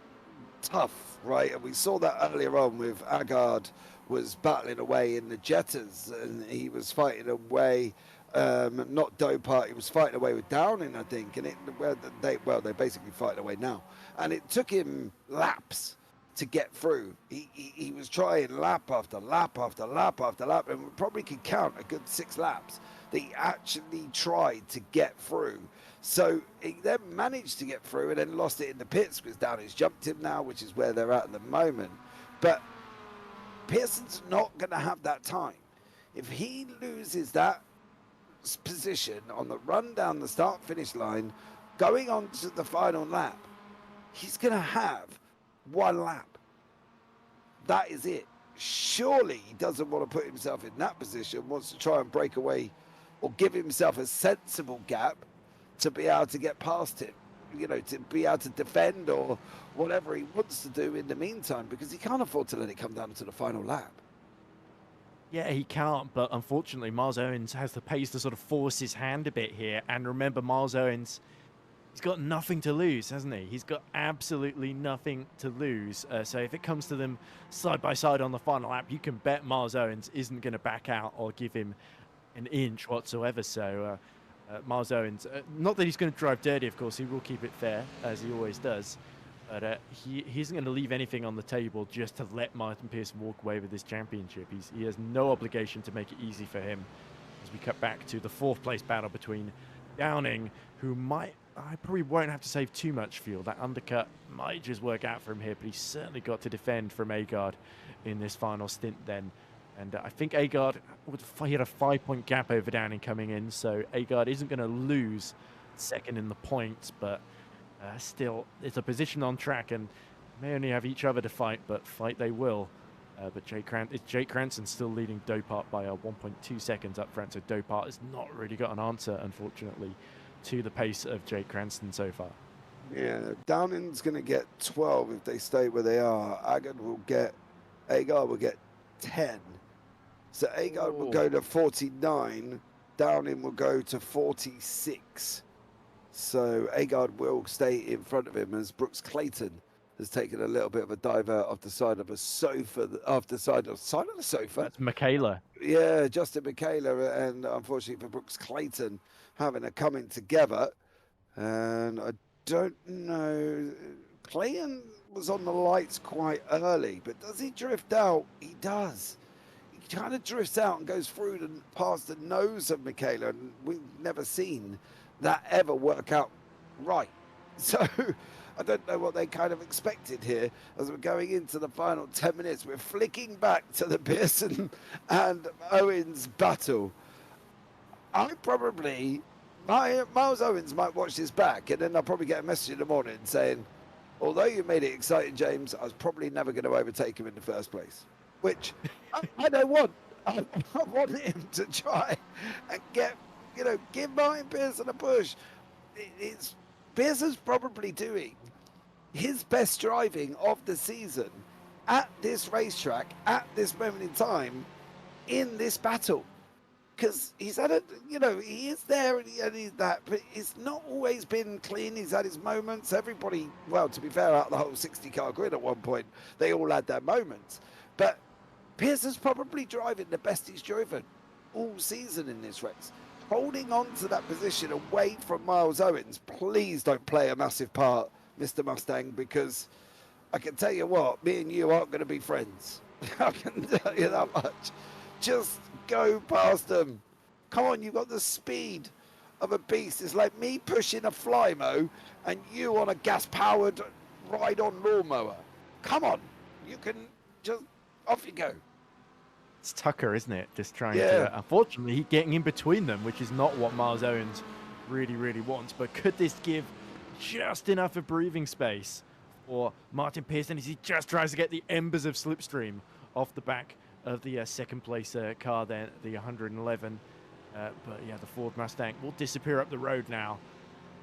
tough, right? And we saw that earlier on with Agard was battling away in the Jettas, and he was fighting away, not Dopart, he was fighting away with Downing, I think, and they're basically fighting away now. And it took him laps to get through. He was trying lap after lap after lap after lap, and we probably could count a good 6 laps that he actually tried to get through. So he then managed to get through and then lost it in the pits because Downey's jumped him now, which is where they're at the moment. But Pearson's not going to have that time. If he loses that position on the run down the start-finish line, going on to the final lap, he's going to have 1 lap. That is it. Surely he doesn't want to put himself in that position, wants to try and break away or give himself a sensible gap to be able to get past him, you know, to be able to defend or whatever he wants to do in the meantime, because he can't afford to let it come down to the final lap. Yeah, he can't, but unfortunately Miles Owens has the pace to sort of force his hand a bit here. And remember, Miles Owens, he's got nothing to lose, hasn't he? He's got absolutely nothing to lose. So if it comes to them side by side on the final lap, you can bet Miles Owens isn't going to back out or give him an inch whatsoever. So Miles Owens, not that he's going to drive dirty, of course, he will keep it fair, as he always does. But he isn't going to leave anything on the table just to let Martin Pearson walk away with this championship. He has no obligation to make it easy for him. As we cut back to the 4th place battle between Downing, who I probably won't have to save too much fuel. That undercut might just work out for him here, but he's certainly got to defend from Agard in this final stint then. And I think Agard, he had a 5-point gap over Downing coming in, so Agard isn't going to lose second in the points, but still, it's a position on track and may only have each other to fight, but fight they will. But Jake Cranston still leading Dopart by 1.2 seconds up front, so Dopart has not really got an answer, unfortunately, to the pace of Jake Cranston so far. Yeah, Downing's going to get 12 if they stay where they are. Agard will get 10. So Agard will go to 49, Downing will go to 46. So Agard will stay in front of him as Brooks Clayton has taken a little bit of a divert off the side of a sofa, off the side of the sofa. That's Michaela. Yeah, Justin Michaela, and unfortunately for Brooks Clayton having a coming together. And I don't know, Clayton was on the lights quite early, but does he drift out? He does. He kind of drifts out and goes through past the nose of Michaela, and we've never seen that ever work out right. So I don't know what they kind of expected here as we're going into the final 10 minutes. We're flicking back to the Pearson and Owens battle. Miles Owens might watch this back, and then I'll probably get a message in the morning saying, although you made it exciting, James, I was probably never going to overtake him in the first place. Which I don't want. I want him to try and give Martin Pearson a push. Pearson's probably doing his best driving of the season at this racetrack, at this moment in time, in this battle. Because he's had he is there and he's that, but it's not always been clean. He's had his moments. Everybody, well, to be fair, out of the whole 60-car grid at one point, they all had their moments. But Pearson's probably driving the best he's driven all season in this race. Holding on to that position away from Miles Owens, please don't play a massive part, Mr. Mustang, because I can tell you what, me and you aren't going to be friends. I can tell you that much. Just go past them. Come on, you've got the speed of a beast. It's like me pushing a Flymo and you on a gas-powered ride-on lawnmower. Come on, you can just, off you go. It's Tucker, isn't it? Just trying to, unfortunately, getting in between them, which is not what Miles Owens really, really wants. But could this give just enough of breathing space for Martin Pearson as he just tries to get the embers of slipstream off the back of the second place car there, the 111. But yeah, the Ford Mustang will disappear up the road now.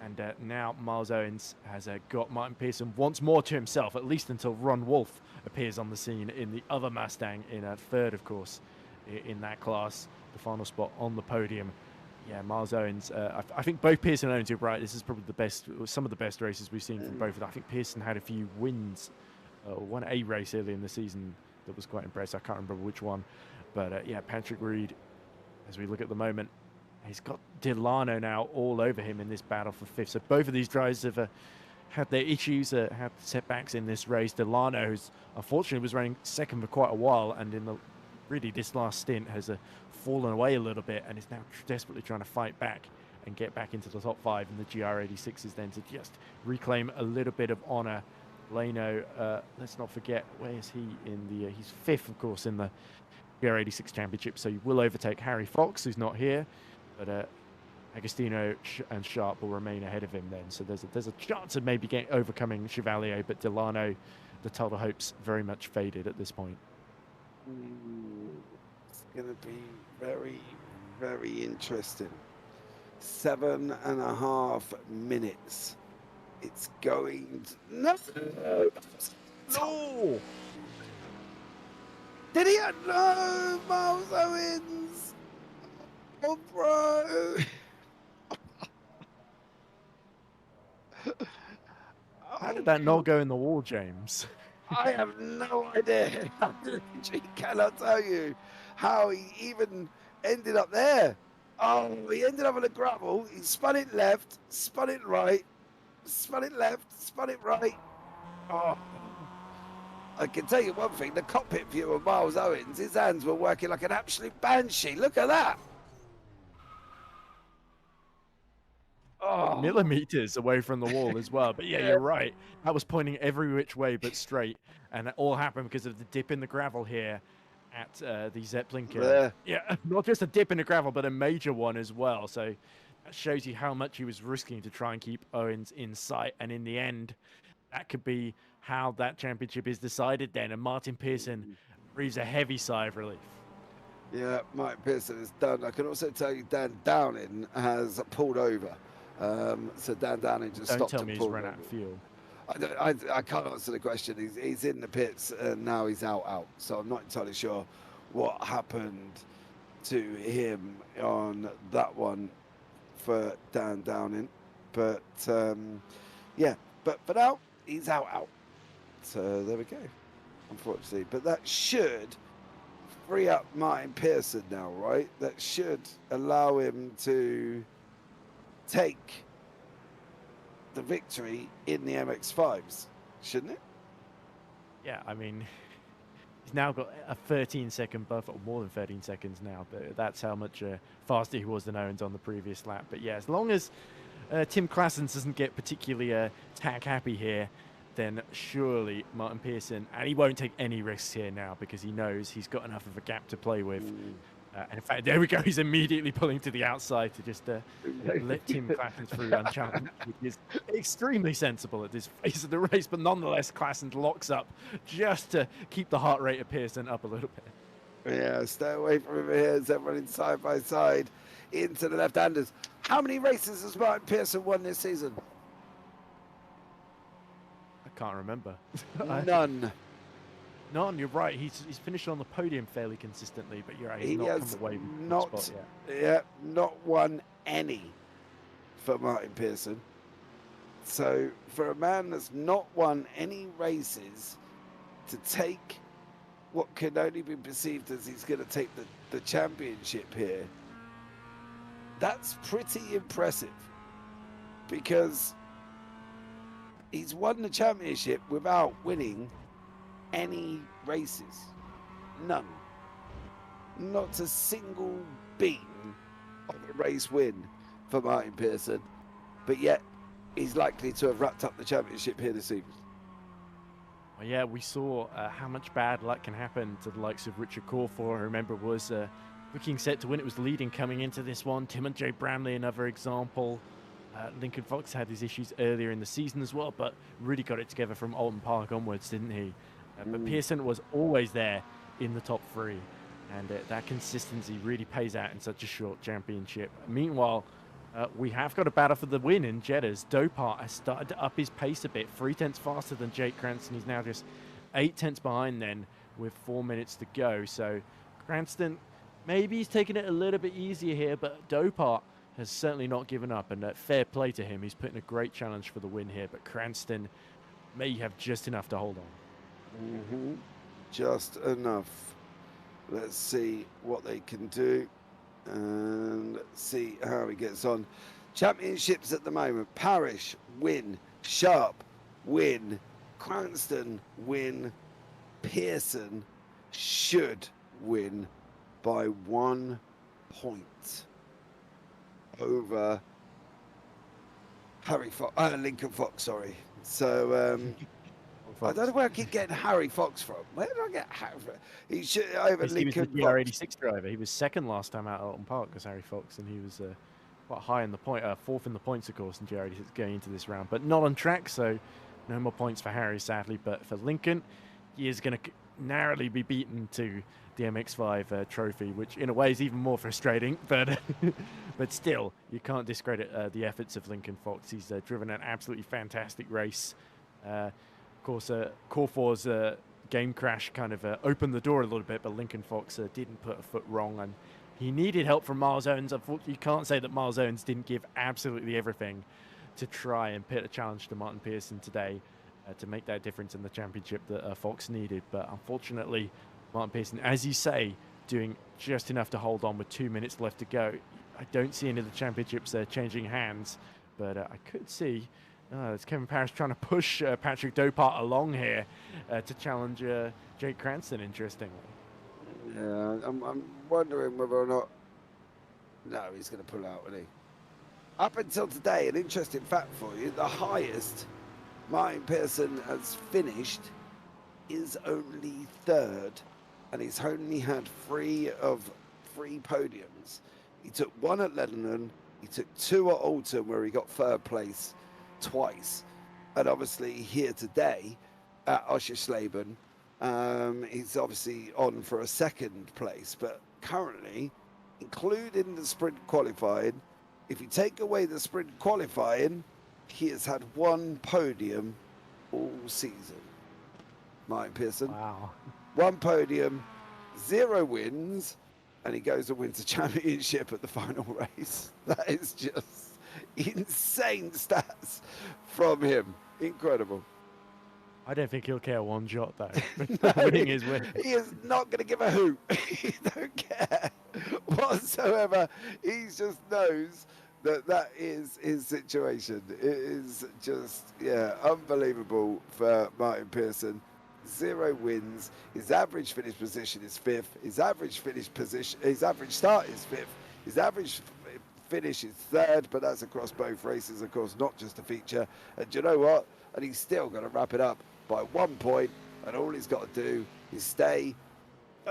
And now Miles Owens has got Martin Pearson once more to himself, at least until Ron Wolf appears on the scene in the other Mustang in third, of course, in that class, the final spot on the podium. Yeah, Miles Owens, I think both Pearson and Owens are right. This is probably some of the best races we've seen from both of them. I think Pearson had a few wins, won a race early in the season that was quite impressive. I can't remember which one. But yeah, Patrick Reed, as we look at the moment, he's got Delano now all over him in this battle for fifth. So both of these drivers have had their issues, had setbacks in this race. Delano, who's unfortunately was running second for quite a while, and in this last stint has fallen away a little bit and is now desperately trying to fight back and get back into the top five in the GR86s then to just reclaim a little bit of honor. Leno, let's not forget, where is he in the... he's fifth, of course, in the GR86 Championship, so he will overtake Harry Fox, who's not here, but Agostino and Sharp will remain ahead of him then, so there's a chance of maybe overcoming Chevalier, but Delano, the total hopes very much faded at this point. It's going to be very, very interesting. 7.5 minutes. It's going to... No! Did he? No! Miles Owens! Oh, bro! How did that not go in the wall, James? I have no idea. I cannot tell you how he even ended up there. Oh, he ended up on the gravel. He spun it left, spun it right, spun it left, spun it right. Oh. I can tell you one thing, the cockpit view of Miles Owens, his hands were working like an absolute banshee. Look at that. Oh. Millimeters away from the wall as well. But yeah, you're right. That was pointing every which way but straight. And that all happened because of the dip in the gravel here at the Zeppelin curve. Yeah, not just a dip in the gravel, but a major one as well. So that shows you how much he was risking to try and keep Owens in sight. And in the end, that could be how that championship is decided then. And Martin Pearson breathes a heavy sigh of relief. Yeah, Martin Pearson is done. I can also tell you Dan Downing has pulled over. So Dan Downing just stopped and pulled over. Don't tell me he's run out of fuel. I can't answer the question. He's in the pits and now he's out. So I'm not entirely sure what happened to him on that one for Dan Downing. But yeah, but for now he's out. So there we go, unfortunately. But that should free up Martin Pearson now, right? That should allow him to take the victory in the MX-5s, shouldn't it? Yeah, I mean, He's now got a 13-second buffer, or more than 13 seconds now. But that's how much faster he was than Owens on the previous lap. But yeah, as long as Tim Claessens doesn't get particularly tag happy here, then surely Martin Pearson, and he won't take any risks here now because he knows he's got enough of a gap to play with. And in fact, there we go. He's immediately pulling to the outside to just let Tim Claessens through unchallenged, which is extremely sensible at this phase of the race. But nonetheless, Claessens locks up just to keep the heart rate of Pearson up a little bit. Yeah, stay away from him here as everyone side by side into the left-handers. How many races has Martin Pearson won this season? I can't remember. None. None, you're right. He's finished on the podium fairly consistently, but you're right. He's He not has come away with a not, spot yet. not won any for Martin Pearson. So for a man that's not won any races to take what can only be perceived as he's going to take the championship here, that's pretty impressive because he's won the championship without winning any races. None. Not a single beam of a race win for Martin Pearson, but yet he's likely to have wrapped up the championship here this evening. Well, yeah, we saw how much bad luck can happen to the likes of Richard Corfor. I remember was looking set to win. It was leading coming into this one. Tim and Jay Bramley, another example. Lincoln Fox had his issues earlier in the season as well, but really got it together from Alton Park onwards, didn't he? But Pearson was always there in the top three, and that consistency really pays out in such a short championship. Meanwhile, we have got a battle for the win in Jetta's. Dopart has started to up his pace a bit, 3 tenths faster than Jake Cranston. He's now just 8 tenths behind then with 4 minutes to go. So Cranston, maybe he's taking it a little bit easier here, but Dopart has certainly not given up, and fair play to him. He's putting a great challenge for the win here, but Cranston may have just enough to hold on. Just enough. Let's see what they can do and see how he gets on. Championships at the moment: Parrish win, Sharp win, Cranston win, Pearson should win by 1 point over Lincoln Fox, sorry. So I don't know where I keep getting Harry Fox from. Where did I get Harry from? He should over He was Lincoln the Fox. GR86 driver. He was second last time out at Alton Park as Harry Fox, and he was quite high in the point, fourth in the points, of course, in GR86 going into this round, but not on track, so no more points for Harry, sadly. But for Lincoln, he is going to narrowly be beaten to the MX-5 trophy, which in a way is even more frustrating, but but still, you can't discredit the efforts of Lincoln Fox. He's driven an absolutely fantastic race. Of course, Corfor's game crash kind of opened the door a little bit, but Lincoln Fox didn't put a foot wrong, and he needed help from Miles Owens. Unfortunately, you can't say that Miles Owens didn't give absolutely everything to try and pit a challenge to Martin Pearson today to make that difference in the championship that Fox needed. But unfortunately, Martin Pearson, as you say, doing just enough to hold on with 2 minutes left to go. I don't see any of the championships changing hands, but I could see it's Kevin Parrish trying to push Patrick Dopart along here to challenge Jake Cranston, interestingly. Yeah, I'm wondering whether or not... No, he's going to pull out, isn't he? Up until today, an interesting fact for you, the highest Martin Pearson has finished is only third, and he's only had 3 of 3 podiums. He took 1 at Lebanon, he took 2 at Alton, where he got 3rd place twice, and obviously here today at Oschersleben, he's obviously on for a 2nd place, but currently, including the sprint qualifying, if you take away the sprint qualifying, he has had 1 podium all season. Martin Pearson. Wow. 1 podium, 0 wins, and he goes and wins a championship at the final race. That is just insane stats from him. Incredible. I don't think he'll care one jot, though. No, Winning his win. He is not going to give a hoot. He don't care whatsoever. He just knows that that is his situation. It is just, yeah, unbelievable for Martin Pearson. 0 wins. His average finish position is 5th. His average start is 5th. His average finish is 3rd, but that's across both races, of course, not just a feature. And you know what? And he's still going to wrap it up by 1 point, and all he's got to do is stay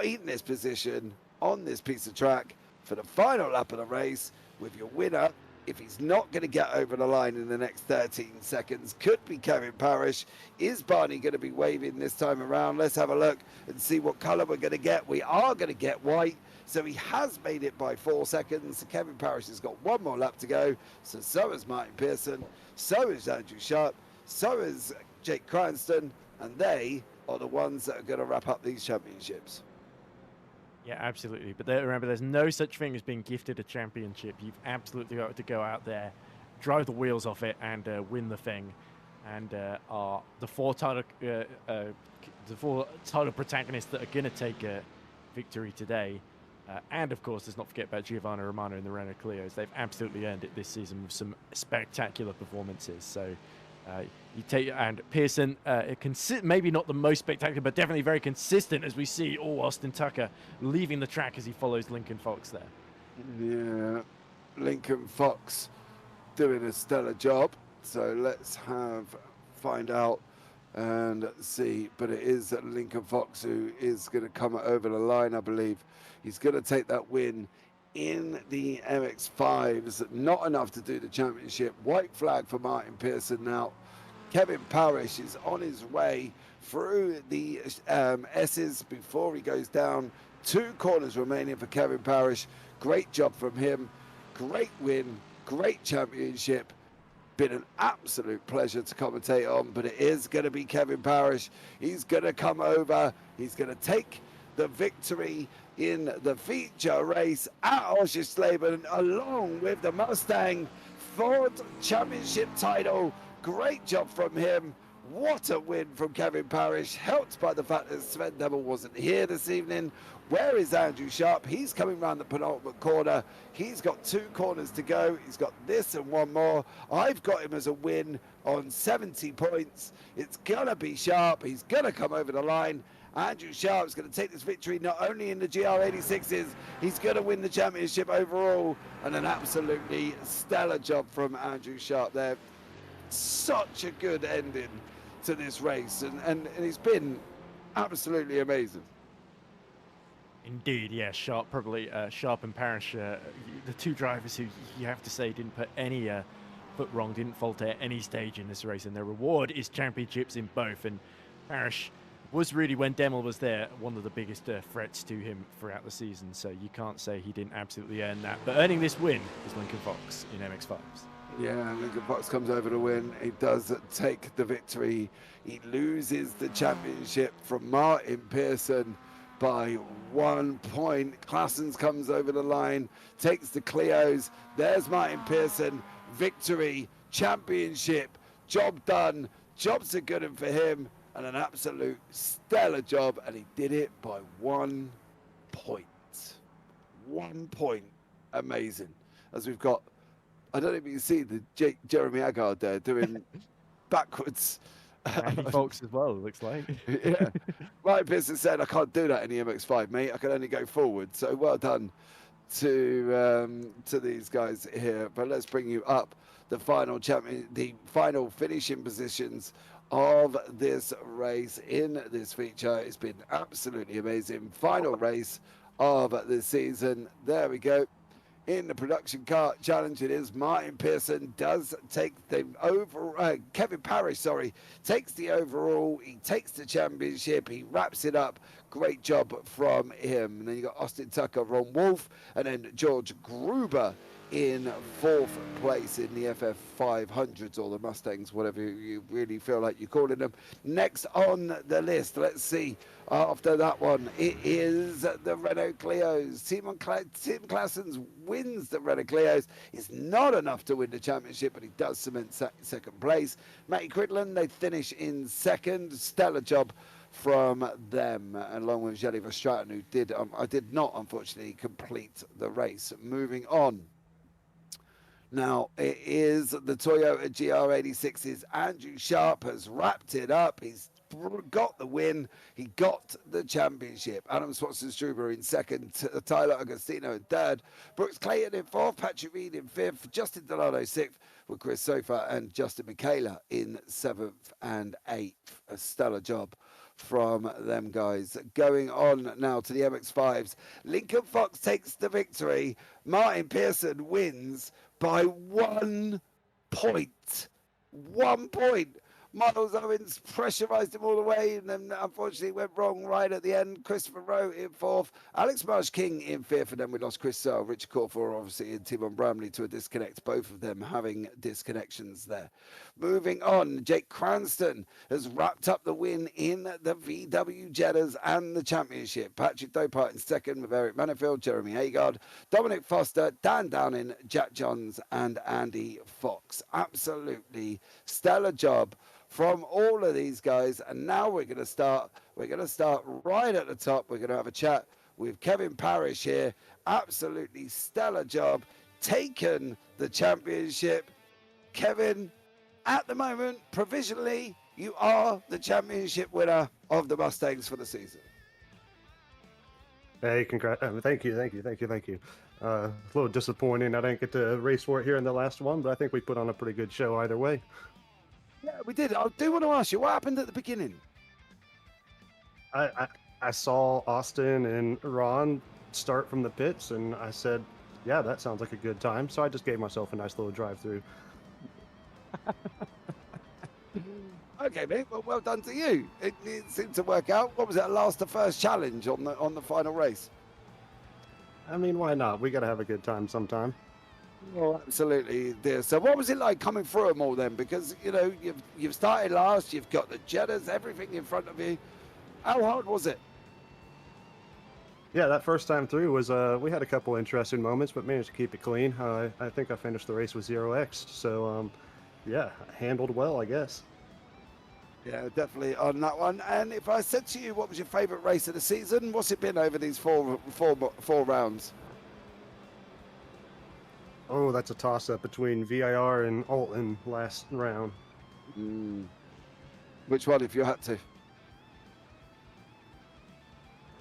in this position on this piece of track for the final lap of the race, with your winner, if he's not going to get over the line in the next 13 seconds, could be Kevin Parrish. Is Barney going to be waving this time around? Let's have a look and see what colour we're going to get. We are going to get white, so he has made it by 4 seconds. Kevin Parrish has got 1 more lap to go, so is Martin Pearson, so is Andrew Sharp, so is Jake Cranston, and they are the ones that are going to wrap up these championships. Yeah, absolutely. But remember, there's no such thing as being gifted a championship. You've absolutely got to go out there, drive the wheels off it, and win the thing. And the four title protagonists that are going to take a victory today. And of course, let's not forget about Giovanni Romano and the Renault Clios. They've absolutely earned it this season with some spectacular performances. So you take, and Pearson, maybe not the most spectacular, but definitely very consistent, as we see Austin Tucker leaving the track as he follows Lincoln Fox there. Yeah, Lincoln Fox doing a stellar job. So let's find out and see. But it is Lincoln Fox who is going to come over the line, I believe. He's going to take that win in the MX-5s. Not enough to do the championship. White flag for Martin Pearson now. Kevin Parrish is on his way through the S's before he goes down. 2 corners remaining for Kevin Parrish. Great job from him. Great win. Great championship. Been an absolute pleasure to commentate on, but it is going to be Kevin Parrish. He's going to come over. He's going to take the victory in the feature race at Oschersleben, along with the Mustang Ford Championship title. Great job from him. What a win from Kevin Parrish, helped by the fact that Sven Devil wasn't here this evening. Where is Andrew Sharp? He's coming around the penultimate corner. He's got 2 corners to go. He's got this and 1 more. I've got him as a win on 70 points. It's going to be Sharp. He's going to come over the line. Andrew Sharp's going to take this victory not only in the GR86s, he's going to win the championship overall. And an absolutely stellar job from Andrew Sharp there. Such a good ending to this race, and he's been absolutely amazing. Indeed, yeah. Sharp and Parrish, the 2 drivers who you have to say didn't put any foot wrong, didn't falter at any stage in this race, and their reward is championships in both. And Parrish was really, when Demel was there, one of the biggest threats to him throughout the season, so you can't say he didn't absolutely earn that. But earning this win is Lincoln Fox in MX-5s. Yeah, Lincoln Fox comes over to win. He does take the victory. He loses the championship from Martin Pearson by 1 point. Claessens comes over the line, takes the Clios. There's Martin Pearson. Victory, championship, job done. Jobs are good for him, and an absolute stellar job. And he did it by 1 point. 1 point. Amazing. As we've got, I don't know if you can see the Jeremy Agard there doing backwards. Andy Fox as well, it looks like. Yeah. Martin Pearson said, I can't do that in the MX-5, mate. I can only go forward. So well done to these guys here. But let's bring you up the final finishing positions of this race in this feature. It's been absolutely amazing. Final race of the season. There we go. In the production car challenge, it is Martin Pearson does take the Kevin Parrish, takes the overall. He takes the championship. He wraps it up. Great job from him. And then you got Austin Tucker, Ron Wolf, and then George Gruber in 4th place in the FF500s, or the Mustangs, whatever you really feel like you're calling them. Next on the list, let's see, after that one, it is the Renault Clios. Tim Claessens wins the Renault Clios. It's not enough to win the championship, but he does cement second place. Matty Cridland, they finish in 2nd. Stellar job from them, along with Jelly Verstraeten, who did not, unfortunately, complete the race. Moving on. Now, it is the Toyota GR86's Andrew Sharp has wrapped it up. He's got the win. He got the championship. Adam Swanson-Struber in second, Tyler Agostino in third, Brooks Clayton in fourth, Patrick Reed in fifth, Justin Delano sixth, with Chris Sofa and Justin Michaela in seventh and eighth. A stellar job from them guys. Going on now to the MX-5s. Lincoln Fox takes the victory. Martin Pearson wins by 1 point. 1 point. Miles Owens pressurised him all the way and then unfortunately went wrong right at the end. Christopher Rowe in fourth, Alex Marsh King in fifth, and then we lost Chris Searle, Richard Corfor obviously and Tiemen Bramley to a disconnect, both of them having disconnections there. Moving on, Jake Cranston has wrapped up the win in the VW Jettas and the championship. Patrick Dopart in second with Eric Manifield, Jeremy Agard, Dominic Foster, Dan Downing, Jack Johns and Andy Fox. Absolutely stellar job from all of these guys. And now we're going to start right at the top. We're going to have a chat with Kevin Parrish here. Absolutely stellar job, taken the championship. Kevin, at the moment, provisionally, you are the championship winner of the Mustangs for the season. Hey, congrats. Thank you. A little disappointing I didn't get to race for it here in the last one, but I think we put on a pretty good show either way. Yeah, we did. I do want to ask you, what happened at the beginning? I saw Austin and Ron start from the pits, and I said, yeah, that sounds like a good time. So I just gave myself a nice little drive-through. Okay, mate. Well done to you. It seemed to work out. What was it? Last to first challenge on the final race. I mean, why not? We got to have a good time sometime. Well, absolutely, dear. So, what was it like coming through them all then? Because you've started last. You've got the Jettas, everything in front of you. How hard was it? Yeah, that first time through was we had a couple interesting moments, but managed to keep it clean. I think I finished the race with 0x. So, yeah, handled well, I guess. Yeah, definitely on that one. And if I said to you, what was your favourite race of the season? What's it been over these four rounds? Oh, that's a toss-up between VIR and Alton last round. Which one, if you had to?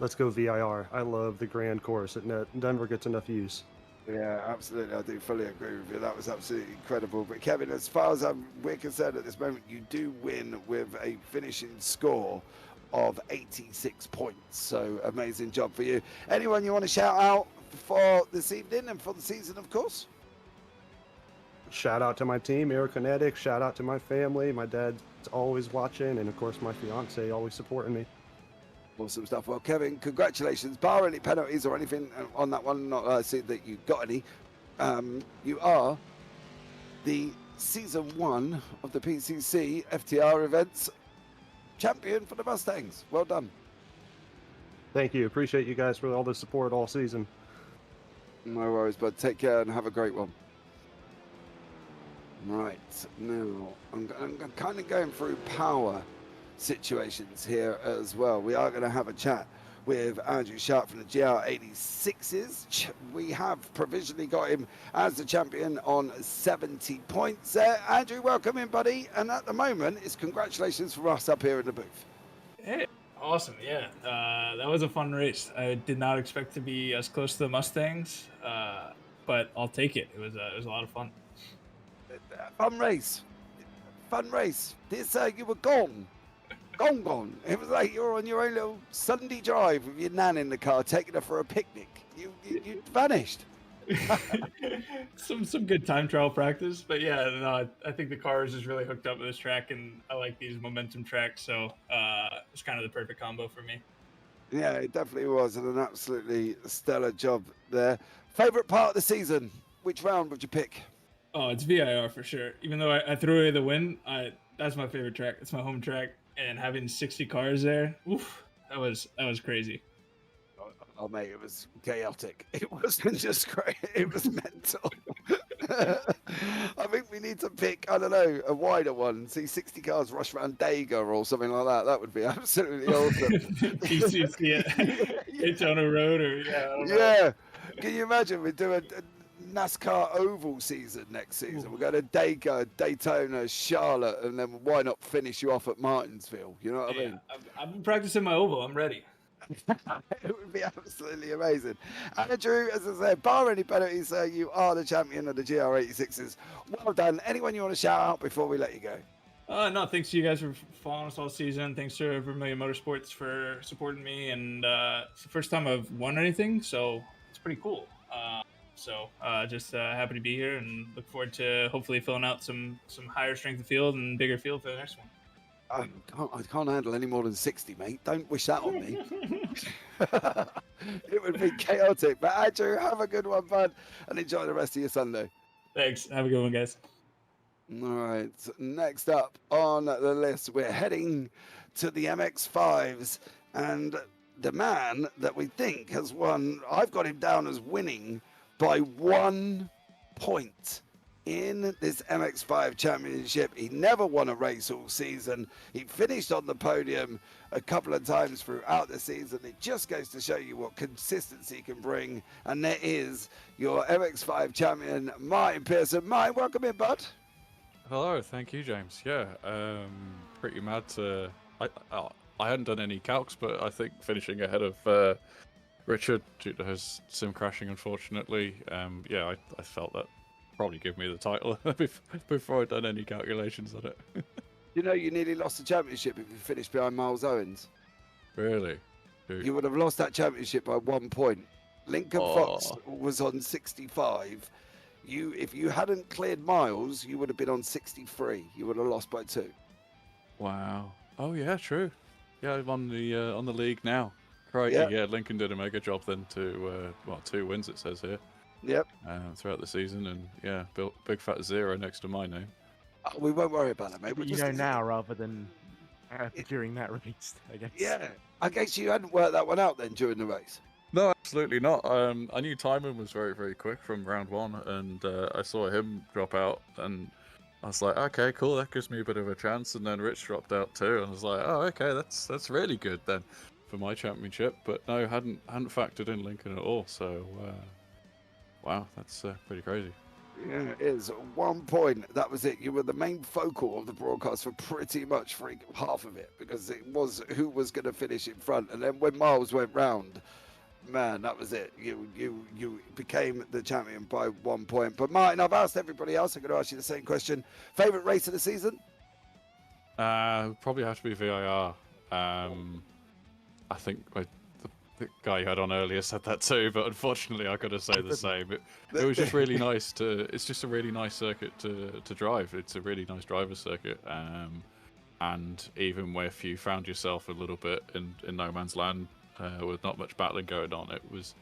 Let's go VIR. I love the Grand Course. It never gets enough use. Yeah, absolutely. I do fully agree with you. That was absolutely incredible. But Kevin, as far as we're concerned at this moment, you do win with a finishing score of 86 points. So amazing job for you. Anyone you want to shout out for this evening and for the season, of course? Shout out to my team, Aerokinetic. Shout out to my family. My dad's always watching, and of course my fiance always supporting me. Awesome stuff. Well, Kevin, congratulations. Bar any penalties or anything on that one, not I see that you got any. You are the season 1 of the PCC FTR Events champion for the Mustangs. Well done. Thank you. Appreciate you guys for all the support all season. No worries, bud. Take care and have a great one. Right, now I'm kind of going through power situations here as well. We are going to have a chat with Andrew Sharp from the GR86s. We have provisionally got him as the champion on 70 points there. Andrew, welcome in, buddy. And at the moment, it's congratulations from us up here in the booth. Hey, awesome. Yeah, that was a fun race. I did not expect to be as close to the Mustangs, but I'll take it. It was a lot of fun. Fun race. This you were gone. It was like you were on your own little Sunday drive with your nan in the car, taking her for a picnic. You vanished. some good time trial practice, but yeah, no, I think the car is just really hooked up with this track, and I like these momentum tracks, so it's kind of the perfect combo for me. Yeah, it definitely was, and an absolutely stellar job there. Favorite part of the season? Which round would you pick? Oh, it's VIR for sure. Even though I threw away the win, that's my favorite track. It's my home track, and having 60 cars there, oof, that was crazy. Oh, mate, it was chaotic. It wasn't just great. It was mental. I think we need to pick, I don't know, a wider one. See 60 cars rush around Dega or something like that. That would be absolutely awesome. PCC at Daytona Road or, yeah. Yeah. Can you imagine we do a NASCAR Oval season next season. We're going to Daytona, Charlotte, and then why not finish you off at Martinsville? You know what I mean? I've been practicing my oval. I'm ready. It would be absolutely amazing. Andrew, as I said, bar any penalties, you are the champion of the GR86s. Well done. Anyone you want to shout out before we let you go? No, thanks to you guys for following us all season. Thanks to Vermilion Motorsports for supporting me. And it's the first time I've won anything, so it's pretty cool. Just happy to be here and look forward to hopefully filling out some higher strength of field and bigger field for the next one. I can't handle any more than 60, mate. Don't wish that on me. It would be chaotic. But Andrew, have a good one, bud, and enjoy the rest of your Sunday. Thanks. Have a good one, guys. All right, next up on the list, we're heading to the MX-5s, and the man that we think has won, I've got him down as winning by 1 point in this MX-5 championship. He never won a race all season. He finished on the podium a couple of times throughout the season. It just goes to show you what consistency can bring, and there is your MX-5 champion, Martin Pearson. Martin, welcome in, bud. Hello, thank you, James. Yeah, pretty mad to... I hadn't done any calcs, but I think finishing ahead of Richard due to his sim crashing, unfortunately, I felt that probably give me the title before I'd done any calculations on it. You know, you nearly lost the championship if you finished behind Miles Owens. Really? You would have lost that championship by 1 point. Lincoln Fox was on 65. If you hadn't cleared Miles, you would have been on 63. You would have lost by 2. Wow. Oh yeah, true. Yeah, I'm on the league now. Right. Yeah, Lincoln did a mega job then to 2 wins it says here. Yep. Throughout the season, and yeah, built big fat 0 next to my name. We won't worry about it, mate. But you know now rather than during that race, I guess. Yeah. I guess you hadn't worked that one out then during the race. No, absolutely not. I knew Tiemen was very, very quick from round 1, and I saw him drop out, and I was like, okay, cool, that gives me a bit of a chance. And then Rich dropped out too, and I was like, oh, okay, that's really good then for my championship. But no, hadn't factored in Lincoln at all. So, wow, that's pretty crazy. Yeah, it is. 1 point. That was it. You were the main focal of the broadcast for pretty much half of it, because it was who was going to finish in front. And then when Miles went round, man, that was it. You became the champion by 1 point. But Martin, I've asked everybody else. I'm going to ask you the same question. Favorite race of the season? Probably have to be VIR. I think the guy you had on earlier said that too, but unfortunately I got to say the same. It was just really nice it's just a really nice circuit to drive. It's a really nice driver's circuit. And even if you found yourself a little bit in no man's land, with not much battling going on, it was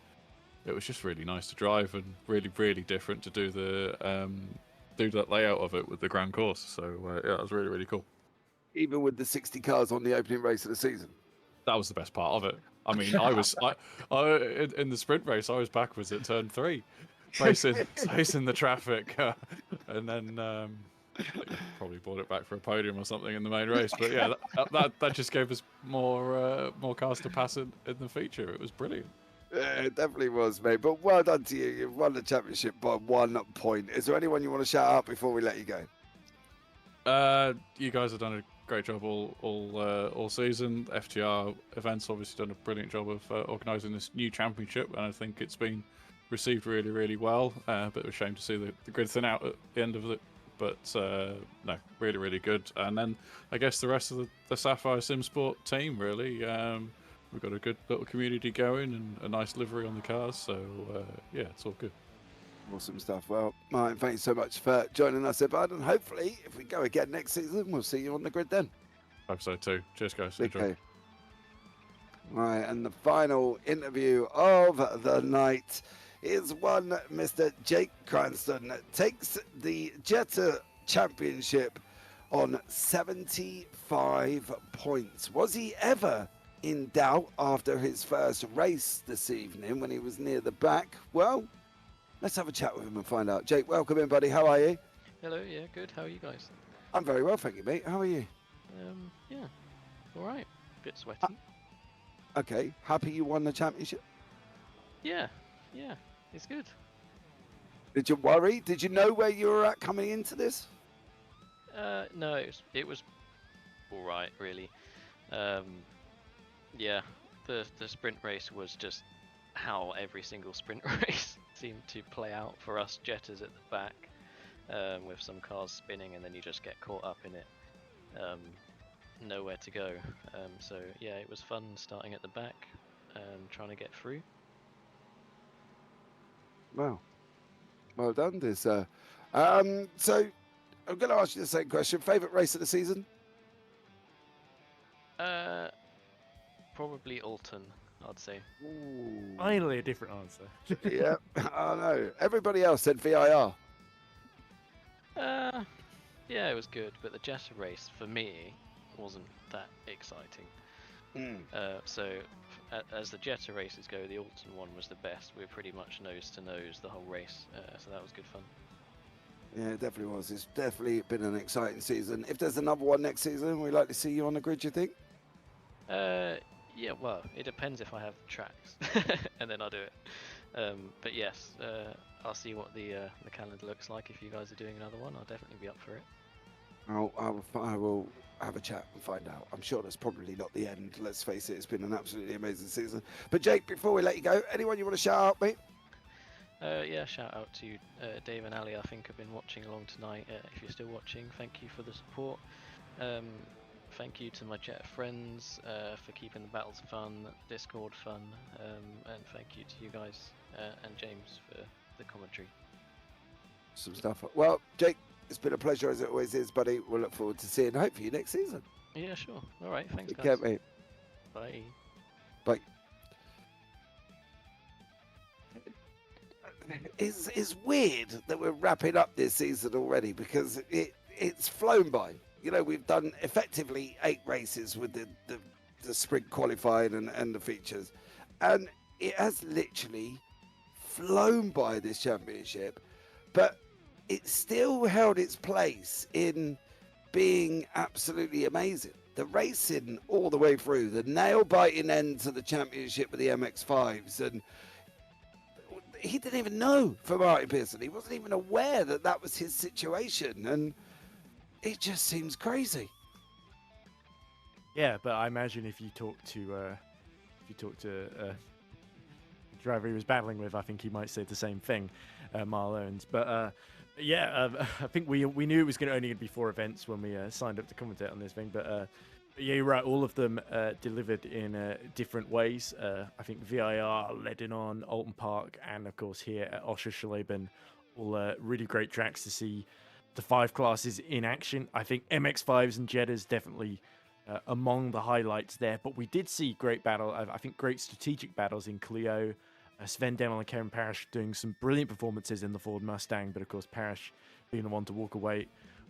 just really nice to drive, and really, really different to do that layout of it with the grand course. So yeah, it was really, really cool. Even with the 60 cars on the opening race of the season. That was the best part of it. I mean, in the sprint race, I was backwards at turn 3, facing the traffic, and then probably brought it back for a podium or something in the main race. But yeah, that just gave us more cars to pass in the feature. It was brilliant. Yeah, it definitely was, mate. But well done to you. You've won the championship by 1 point. Is there anyone you want to shout out before we let you go? You guys have done a great job all season. FTR Events obviously done a brilliant job of organising this new championship, and I think it's been received really, really well. Bit of a shame to see the grid thin out at the end of it, but no, really, really good. And then I guess the rest of the Sapphire Sim Sport team, really. We've got a good little community going and a nice livery on the cars, so yeah, it's all good. Awesome stuff. Well, Martin, thank you so much for joining us, bud, and hopefully, if we go again next season, we'll see you on the grid then. Hope so too. Cheers, guys. Enjoy. Okay. Right, and the final interview of the night is one Mr. Jake Cranston takes the Jetta Championship on 75 points. Was he ever in doubt after his first race this evening when he was near the back? Well, let's have a chat with him and find out. Jake, welcome in, buddy. How are you? Hello, yeah, good. How are you guys? I'm very well, thank you, mate. How are you? Yeah, all right. Bit sweaty. Okay, happy you won the championship? Yeah, it's good. Did you worry? Did you know where you were at coming into this? No, it was all right, really. Yeah, the sprint race was just how every single sprint race seemed to play out for us Jettas at the back, with some cars spinning, and then you just get caught up in it. Nowhere to go. So yeah, it was fun starting at the back, trying to get through. Wow. Well done, this. So I'm going to ask you the same question. Favourite race of the season? Probably Alton, I'd say. Ooh. Finally, a different answer. Yeah, I know. Everybody else said VIR. Yeah, it was good, but the Jetta race for me wasn't that exciting. So as the Jetta races go, the Alton one was the best. We were pretty much nose to nose the whole race, so that was good fun. Yeah, it definitely was. It's definitely been an exciting season. If there's another one next season, we'd like to see you on the grid, you think? Yeah, well, it depends if I have the tracks, and then I'll do it. But yes, I'll see what the calendar looks like. If you guys are doing another one, I'll definitely be up for it. I will have a chat and find out. I'm sure that's probably not the end. Let's face it, it's been an absolutely amazing season. But Jake, before we let you go, anyone you want to shout out, mate? Yeah, shout out to Dave and Ali. I think have been watching along tonight. If you're still watching, thank you for the support. Thank you to my Jetta friends for keeping the battles fun, Discord fun, and thank you to you guys and James for the commentary. Some stuff. Well, Jake, it's been a pleasure as it always is, buddy. We'll look forward to seeing hopefully you next season. Yeah, sure. All right, thanks, Take guys. care, mate. Bye. Bye. It's weird that we're wrapping up this season already because it's flown by. You know, we've done effectively 8 races with the sprint qualifying and the features. And it has literally flown by, this championship. But it still held its place in being absolutely amazing. The racing all the way through, the nail-biting end to the championship with the MX-5s. And he didn't even know for Martin Pearson. He wasn't even aware that that was his situation. And it just seems crazy. Yeah, but I imagine if you talk to a driver he was battling with, I think he might say the same thing, Marl Owens. But yeah, I think we knew it was only going to be 4 events when we signed up to commentate on this thing. But yeah, you're right. All of them delivered in different ways. I think VIR, leading on Alton Park, and of course here at Oschersleben, all really great tracks to see the 5 classes in action. I think MX-5s and Jettas definitely among the highlights there. But we did see great battle. I think great strategic battles in Clio. Sven Demel and Kevin Parrish doing some brilliant performances in the Ford Mustang, but of course Parrish being the one to walk away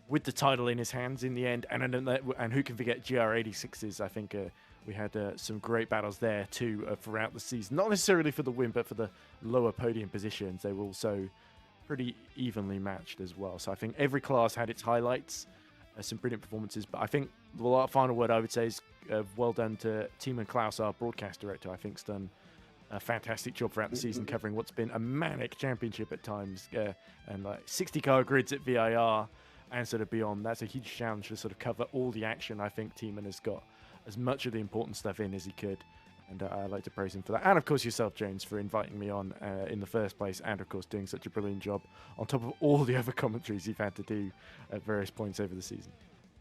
with the title in his hands in the end. And who can forget GR86s? I think we had some great battles there too throughout the season. Not necessarily for the win, but for the lower podium positions. They were also pretty evenly matched as well. So I think every class had its highlights, some brilliant performances. But I think the final word I would say is well done to Tiemen Claus, our broadcast director. I think's done a fantastic job throughout the season covering what's been a manic championship at times, and like 60-car grids at VIR and sort of beyond. That's a huge challenge to sort of cover all the action. I think Tiemen has got as much of the important stuff in as he could, and I'd like to praise him for that. And of course yourself, James, for inviting me on in the first place, and of course doing such a brilliant job on top of all the other commentaries you've had to do at various points over the season.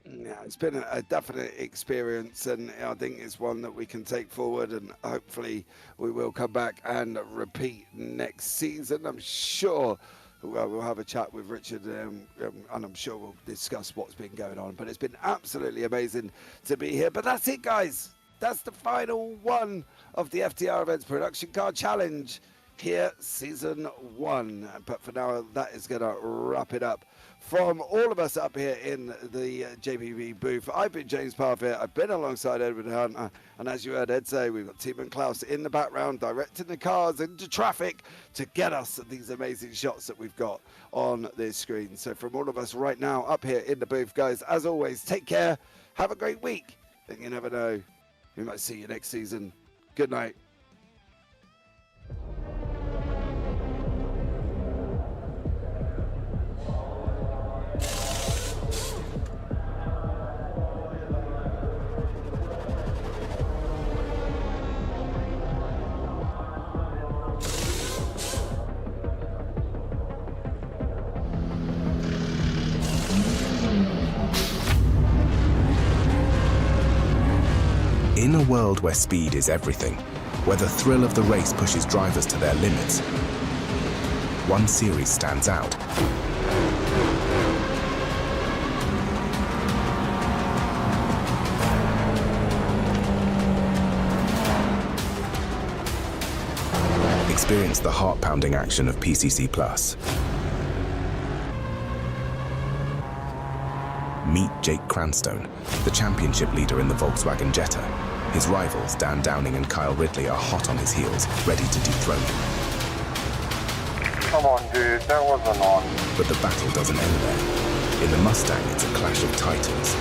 Yeah, it's been a definite experience, and I think it's one that we can take forward, and hopefully we will come back and repeat next season. I'm sure we'll have a chat with Richard, and I'm sure we'll discuss what's been going on. But it's been absolutely amazing to be here. But that's it, guys. That's the final one of the FTR Events Production Car Challenge here, Season 1. But for now, that is going to wrap it up. From all of us up here in the JPB booth, I've been James Parfitt. I've been alongside Edward Hunt. And as you heard Ed say, we've got Tiemen Claus in the background, directing the cars into traffic to get us these amazing shots that we've got on this screen. So from all of us right now up here in the booth, guys, as always, take care. Have a great week. And you never know, we might see you next season. Good night. world where speed is everything, where the thrill of the race pushes drivers to their limits, one series stands out. Experience the heart-pounding action of PCC Plus. Meet Jake Cranstone, the championship leader in the Volkswagen Jetta. His rivals, Dan Downing and Kyle Ridley, are hot on his heels, ready to dethrone him. Come on, dude, that wasn't on. But the battle doesn't end there. In the Mustang, it's a clash of titans.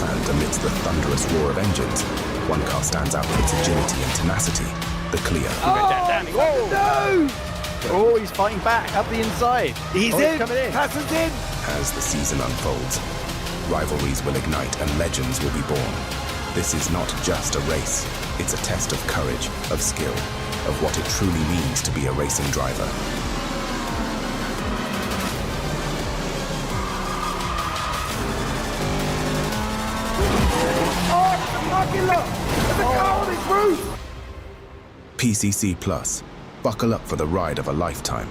And amidst the thunderous roar of engines, one car stands out with its agility and tenacity, the Clio. Oh, No! oh, he's fighting back up the inside. He's Oh, in! coming in. Passes in! As the season unfolds, rivalries will ignite and legends will be born. This is not just a race, it's a test of courage, of skill, of what it truly means to be a racing driver. PCC Plus. Buckle up for the ride of a lifetime.